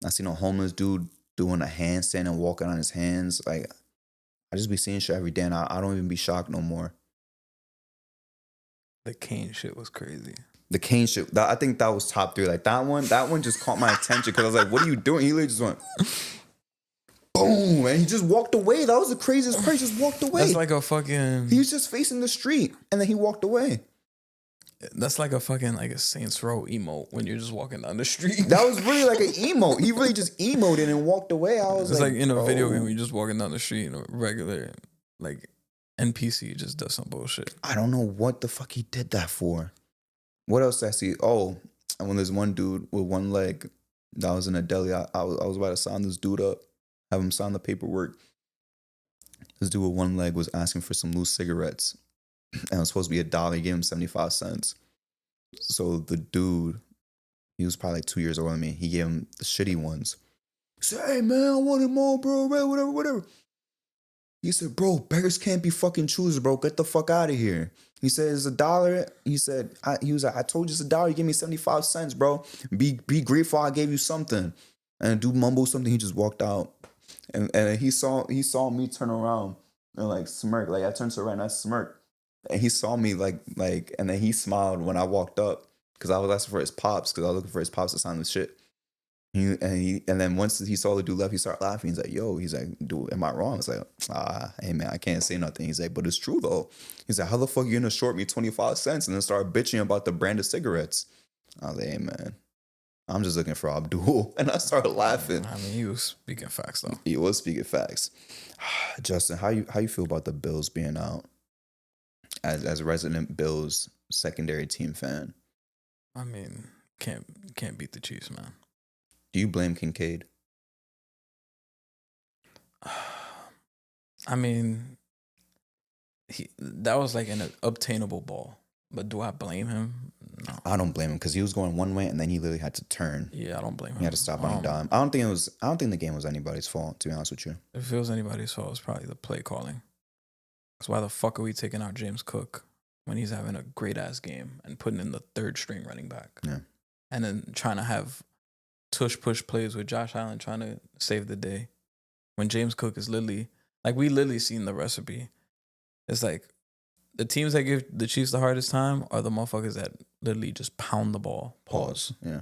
I seen a homeless dude doing a handstand and walking on his hands. Like, I just be seeing shit every day and I don't even be shocked no more. The Kane shit was crazy. The Kane shit, I think that was top 3. Like that one just caught my attention because I was like, what are you doing? He literally just went, boom, and he just walked away. That was the craziest part. He just walked away. That's like a fucking... He was just facing the street and then he walked away. That's like a fucking like a Saints Row emote when you're just walking down the street. That was really like an emote. He really just emoted and walked away. I was it's like in a bro. video game, when you're just walking down the street and a regular like NPC just does some bullshit. I don't know what the fuck he did that for. What else did I see? Oh, and when there's one dude with one leg that was in a deli, I was about to sign this dude up, have him sign the paperwork. This dude with one leg was asking for some loose cigarettes. And it was supposed to be $1. He gave him 75 cents. So the dude, he was probably like 2 years older than me. He gave him the shitty ones. He said, hey man, I want them all, bro, whatever. He said, bro, beggars can't be fucking choosers, bro. Get the fuck out of here. He said, it's $1. He said, he was like, I told you it's $1. You gave me 75 cents, bro. Be grateful I gave you something. And the dude mumbled something. He just walked out. And he saw me turn around and like smirk. Like I turned to the right and I smirked. And he saw me and then he smiled when I walked up because I was asking for his pops because I was looking for his pops to sign the shit. And then once he saw the dude left, he started laughing. He's like, "Yo," he's like, "Dude, am I wrong?" I was like, "Hey man, I can't say nothing." He's like, "But it's true though." He's like, "How the fuck you gonna short me 25 cents and then start bitching about the brand of cigarettes?" I was like, "Hey man, I'm just looking for Abdul," and I started laughing. I mean, he was speaking facts though. He was speaking facts. Justin, how you feel about the Bills being out as a resident Bills secondary team fan? I mean, can't beat the Chiefs, man. Do you blame Kincaid? I mean, that was like an obtainable ball. But do I blame him? No. I don't blame him because he was going one way and then he literally had to turn. Yeah, I don't blame him. He had to stop on a dime. I don't think the game was anybody's fault, to be honest with you. If it was anybody's fault, it's probably the play calling. Because why the fuck are we taking out James Cook when he's having a great ass game and putting in the third string running back? Yeah. And then trying to have tush push plays with Josh Allen trying to save the day. When James Cook is literally, like, we literally seen the recipe. It's like the teams that give the Chiefs the hardest time are the motherfuckers that literally just pound the ball. Pause. Yeah.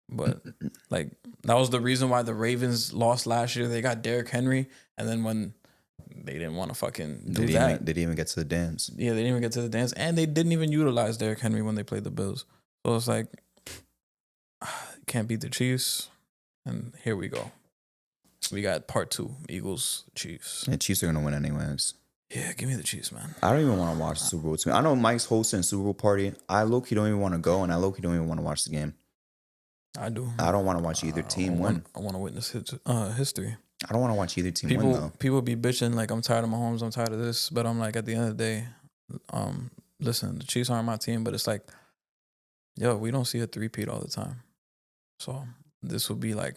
But like that was the reason why the Ravens lost last year. They got Derrick Henry, and then when they didn't want to fucking do that, they didn't even get to the dance. Yeah, they didn't even get to the dance, and they didn't even utilize Derrick Henry when they played the Bills. So it's like can't beat the Chiefs, and here we go. We got part 2, Eagles, Chiefs. The Chiefs are gonna win anyways. Yeah, give me the Chiefs, man. I don't even want to watch the Super Bowl team. I know Mike's hosting a Super Bowl party. I low-key don't even want to go, and I low-key don't even want to watch the game. I do. I don't want to watch either team win. I want to witness history. I don't want to watch either team win, though. People be bitching like, I'm tired of Mahomes, I'm tired of this. But I'm like, at the end of the day, listen, the Chiefs aren't my team, but it's like, yo, we don't see a three-peat all the time. So this would be like,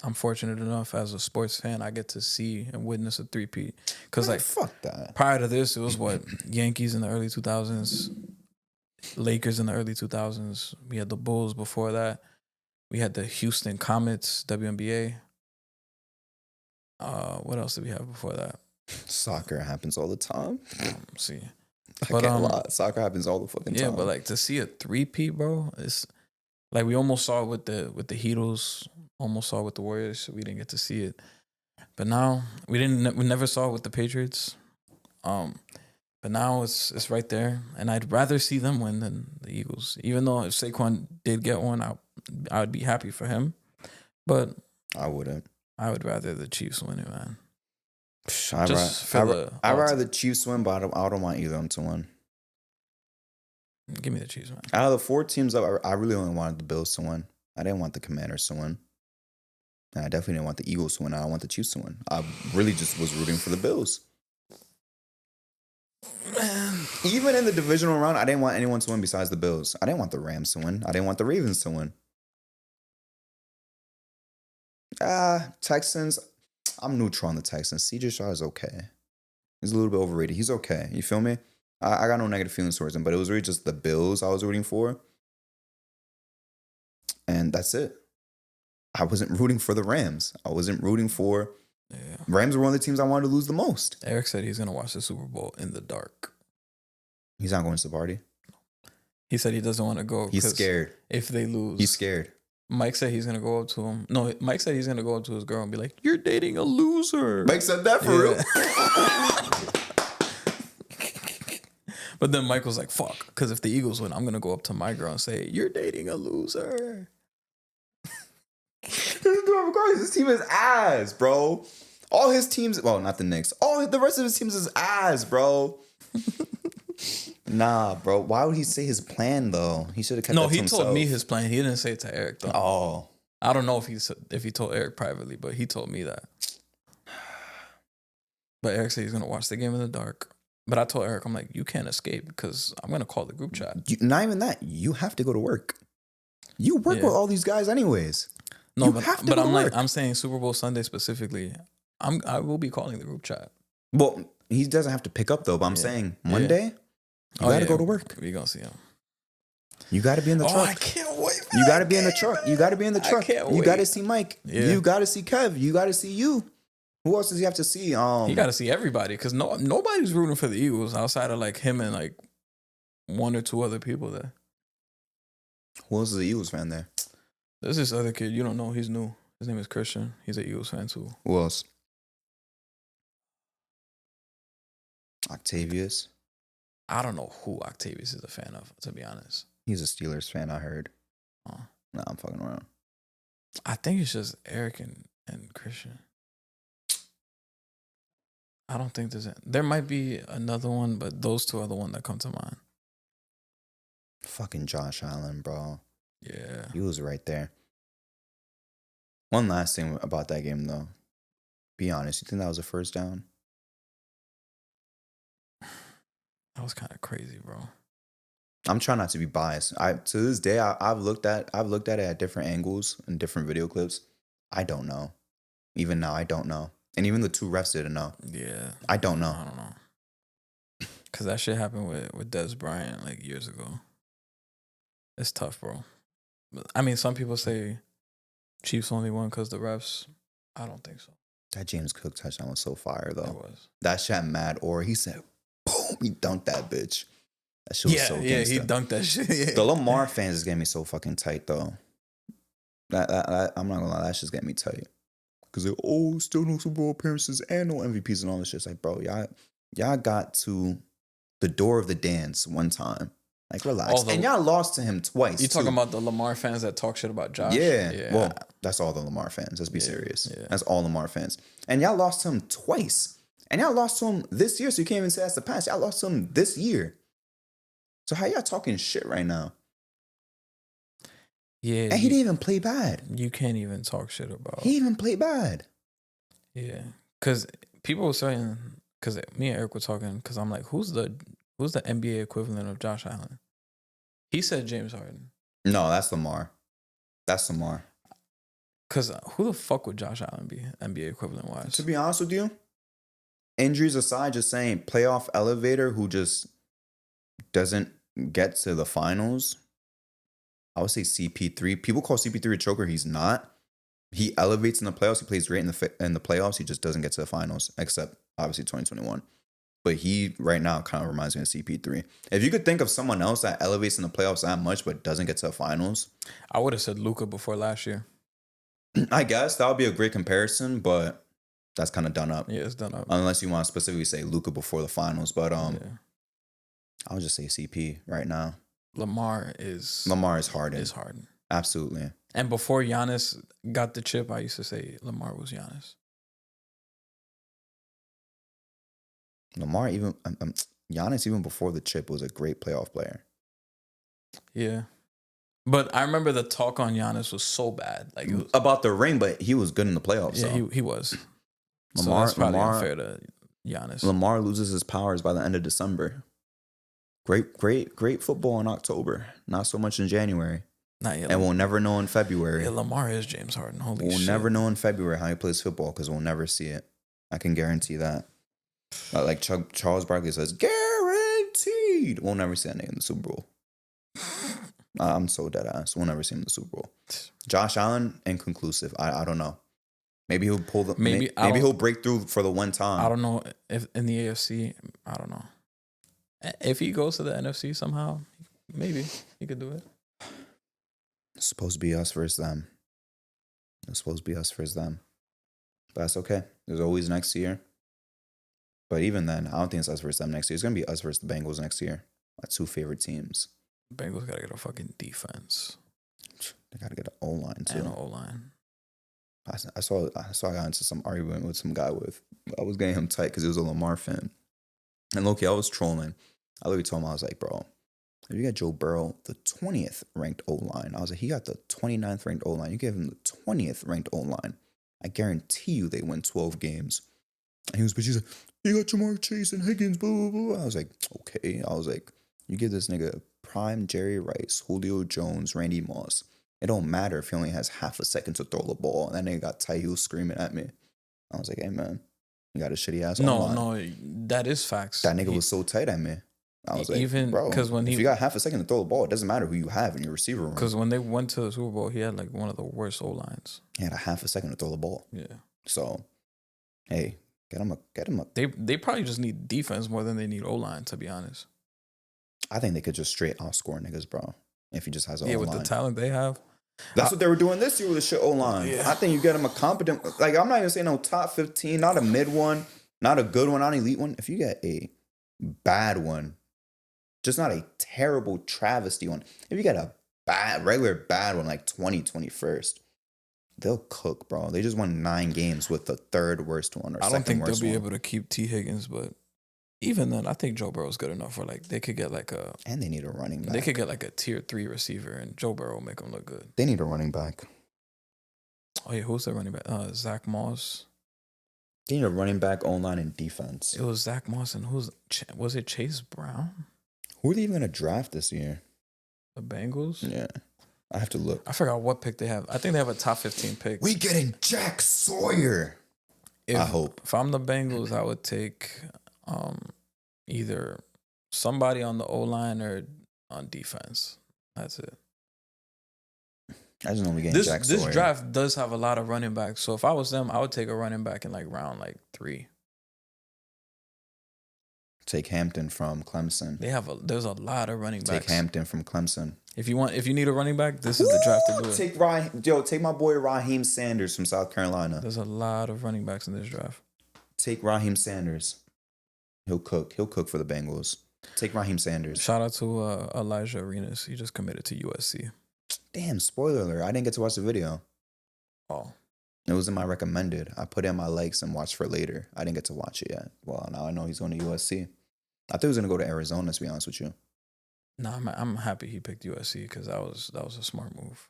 I'm fortunate enough as a sports fan, I get to see and witness a three-peat. Because like, fuck that. Prior to this, it was what? Yankees in the early 2000s, Lakers in the early 2000s. We had the Bulls before that. We had the Houston Comets, WNBA. What else did we have before that? Soccer happens all the time. See. I can't lie. Soccer happens all the fucking time. Yeah, but like to see a three-peat, bro, it's like we almost saw it with the Heatles, almost saw it with the Warriors. We didn't get to see it. But now we never saw it with the Patriots. But now it's right there, and I'd rather see them win than the Eagles. Even though if Saquon did get one, I would be happy for him. But I wouldn't. I would rather the Chiefs win it, man. I'd rather the Chiefs win, but I don't want either of them to win. Give me the Chiefs, man. Out of the 4 teams, I really only wanted the Bills to win. I didn't want the Commanders to win. And I definitely didn't want the Eagles to win. I don't want the Chiefs to win. I really just was rooting for the Bills. Man. Even in the divisional round, I didn't want anyone to win besides the Bills. I didn't want the Rams to win. I didn't want the Ravens to win. Texans, I'm neutral on the Texans. CJ Stroud is okay. He's a little bit overrated. He's okay. You feel me? I got no negative feelings towards him, but it was really just the Bills I was rooting for. And that's it. I wasn't rooting for the Rams. I wasn't rooting for... Yeah. Rams were one of the teams I wanted to lose the most. Eric said he's going to watch the Super Bowl in the dark. He's not going to the party. He said he doesn't want to go. He's scared. If they lose. He's scared. Mike said he's going to go up to him. No, Mike said he's going to go up to his girl and be like, "You're dating a loser." Mike said that for real. But then Mike was like, fuck. Because if the Eagles win, I'm going to go up to my girl and say, "You're dating a loser." This team is ass, bro. All his teams, well, not the Knicks. All the rest of his teams is ass, bro. Nah, bro. Why would he say his plan though? He should have kept. No, that to he himself. told me his plan. He didn't say it to Eric though. Oh, I don't know if he told Eric privately, but he told me that. But Eric said he's gonna watch the game in the dark. But I told Eric, I'm like, you can't escape because I'm gonna call the group chat. Not even that. You have to go to work. You work with all these guys anyways. No, but I'm like, I'm saying Super Bowl Sunday specifically. I will be calling the group chat. Well, he doesn't have to pick up though. But I'm saying Monday, you gotta go to work. We gonna see him. You got to be in the Oh, truck. I can't wait. You got to be in the truck. You got to be in the truck. can't You got to wait. see Mike. Yeah. You got to see Kev. You got to see you. Who else does he have to see? He got to see everybody because nobody's rooting for the Eagles outside of like him and like one or two other people there. Who else is the Eagles fan there? There's this other kid you don't know. He's new. His name is Christian. He's an Eagles fan too. Who else? Octavius. I don't know who Octavius is a fan of, to be honest. He's a Steelers fan, I heard. Oh. Nah, I'm fucking around. I think it's just Eric and Christian. I don't think there might be another one, but those two are the one that come to mind. Fucking Josh Allen, bro. Yeah. He was right there. One last thing about that game, though. Be honest, you think that was a first down? That was kind of crazy, bro. I'm trying not to be biased. To this day, I've looked at it at different angles and different video clips. I don't know. Even now, I don't know. And even the two refs didn't know. Yeah. I don't know. I don't know. Because that shit happened with Des Bryant like years ago. It's tough, bro. I mean, some people say Chiefs only won because the refs. I don't think so. That James Cook touchdown was so fire, though. It was. That shot mad or he said, boom, he dunked that bitch. That shit was so gangsta. Yeah, he dunked that shit. Yeah. The Lamar fans is getting me so fucking tight, though. That I'm not gonna lie, that shit's getting me tight. Because they're, still no Super Bowl appearances and no MVPs and all this shit. It's like, bro, y'all got to the door of the dance one time. Like, relax. And y'all lost to him twice. You talking about the Lamar fans that talk shit about Josh? Yeah. Well, that's all the Lamar fans. Let's be serious. Yeah. That's all Lamar fans. And y'all lost to him twice. And y'all lost to him this year, so you can't even say that's the past. Y'all lost to him this year. So how y'all talking shit right now? Yeah. And he didn't even play bad. You can't even talk shit about. He even played bad. Yeah. Because people were saying, because me and Eric were talking, because I'm like, who's the NBA equivalent of Josh Allen? He said James Harden. No, that's Lamar. That's Lamar. Because who the fuck would Josh Allen be, NBA equivalent wise? To be honest with you, injuries aside, just saying playoff elevator who just doesn't get to the finals, I would say CP3. People call CP3 a choker. He's not. He elevates in the playoffs. He plays great in the playoffs. He just doesn't get to the finals, except obviously 2021. But he right now kind of reminds me of CP3. If you could think of someone else that elevates in the playoffs that much but doesn't get to the finals, I would have said Luka before last year. I guess that would be a great comparison, but that's kind of done up. Yeah, it's done up. Unless you want to specifically say Luka before the finals, but Yeah. I'll just say CP right now. Lamar is Harden. Is Harden. Absolutely. And before Giannis got the chip, I used to say Lamar was Giannis. Lamar, even Giannis, even before the chip, was a great playoff player. Yeah. But I remember the talk on Giannis was so bad. Like it was, about the ring, but he was good in the playoffs. yeah, so. he was. Lamar, so that's probably Lamar, unfair to Giannis. Lamar loses his powers by the end of December. Great football in October. Not so much in January. Not yet. And we'll never know in February. Yeah, Lamar is James Harden. Holy shit. We'll never know in February how he plays football because we'll never see it. I can guarantee that. Like Charles Barkley says, guaranteed. We'll never see that name in the Super Bowl. I'm so dead ass. We'll never see him in the Super Bowl. Josh Allen, inconclusive. I don't know. Maybe he'll pull the. Maybe he'll break through for the one time. I don't know if in the AFC. I don't know. If he goes to the NFC somehow, maybe he could do it. It's supposed to be us versus them. It's supposed to be us versus them. But that's okay. There's always next year. But even then, I don't think it's us versus them next year. It's going to be us versus the Bengals next year. My two favorite teams. Bengals got to get a fucking defense. They got to get an O-line, too. And an O-line. I saw I got into some argument with some guy I was getting him tight because he was a Lamar fan. And low-key, I was trolling. I literally told him, I was like, bro, if you got Joe Burrow, the 20th ranked O-line. I was like, he got the 29th ranked O-line. You gave him the 20th ranked O-line. I guarantee you they win 12 games. And he's like, you got Jamar Chase and Higgins, blah, blah, blah. I was like, okay. I was like, you give this nigga prime Jerry Rice, Julio Jones, Randy Moss. It don't matter if he only has half a second to throw the ball. And that nigga got tight. He was screaming at me. I was like, hey, man, you got a shitty ass O-line. No, that is facts. That nigga was so tight at me. I was like, Even bro, because when if you got half a second to throw the ball, it doesn't matter who you have in your receiver room. Because when they went to the Super Bowl, he had like one of the worst O lines. He had a half a second to throw the ball. Yeah. So, hey, get him a. They probably just need defense more than they need O line, to be honest. I think they could just straight outscore niggas, bro. If he just has an Yeah, O-line. with the talent they have. That's what they were doing this year with the shit O-line. Yeah. I think you get him a competent, like, I'm not even saying no top 15, not a mid one, not a good one, not an elite one. If you get a bad one, just not a terrible travesty one. If you get a regular bad one, like 21st, they'll cook, bro. They just won 9 games with the third worst one or I second don't think worst they'll be one. able to keep T. Higgins, but even then, I think Joe Burrow's good enough for like they could get like a. And they need a running back. They could get like a tier 3 receiver, and Joe Burrow will make them look good. They need a running back. Oh yeah, who's their running back? Zach Moss. They need a running back, O-line, and defense. It was Zach Moss and was it Chase Brown? Who are they even going to draft this year? The Bengals? Yeah. I have to look. I forgot what pick they have. I think they have a top 15 pick. We getting Jack Sawyer. I hope. If I'm the Bengals, I would take either somebody on the O-line or on defense. That's it. I just know we getting Jack Sawyer. This draft does have a lot of running backs. So if I was them, I would take a running back in like round like 3. Take Hampton from Clemson. There's a lot of running backs. Take Hampton from Clemson. If you need a running back, this is the draft to do it. Take my boy Raheem Sanders from South Carolina. There's a lot of running backs in this draft. Take Raheem Sanders. He'll cook. He'll cook for the Bengals. Take Raheem Sanders. Shout out to Elijah Arenas. He just committed to USC. Damn, spoiler alert. I didn't get to watch the video. Oh. It was in my recommended. I put in my likes and watched for later. I didn't get to watch it yet. Well, now I know he's going to USC. I thought he was going to go to Arizona, to be honest with you. No, I'm happy he picked USC because that was a smart move.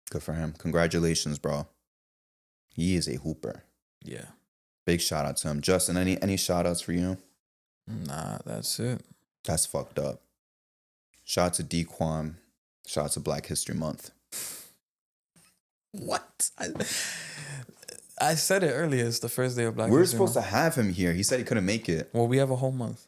Good for him. Congratulations, bro. He is a hooper. Yeah. Big shout out to him. Justin, any shout outs for you? Nah, that's it. That's fucked up. Shout out to D-Quan. Shout out to Black History Month. What? I said it earlier. It's the first day of Black We were History supposed Month. to have him here. He said he couldn't make it. Well, we have a whole month.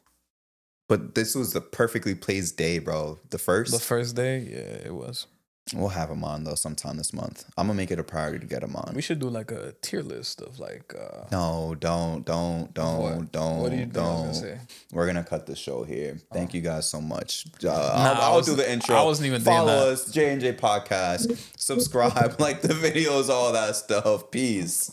But this was the perfectly placed day, bro. The first? The first day? Yeah, it was. We'll have him on, though, sometime this month. I'm going to make it a priority to get him on. We should do like a tier list of like... No, don't. What do you think I was gonna say? We're going to cut the show here. Thank you guys so much. I I'll do the intro. I wasn't even thinking Follow that. us, J&J Podcast. Subscribe, like the videos, all that stuff. Peace.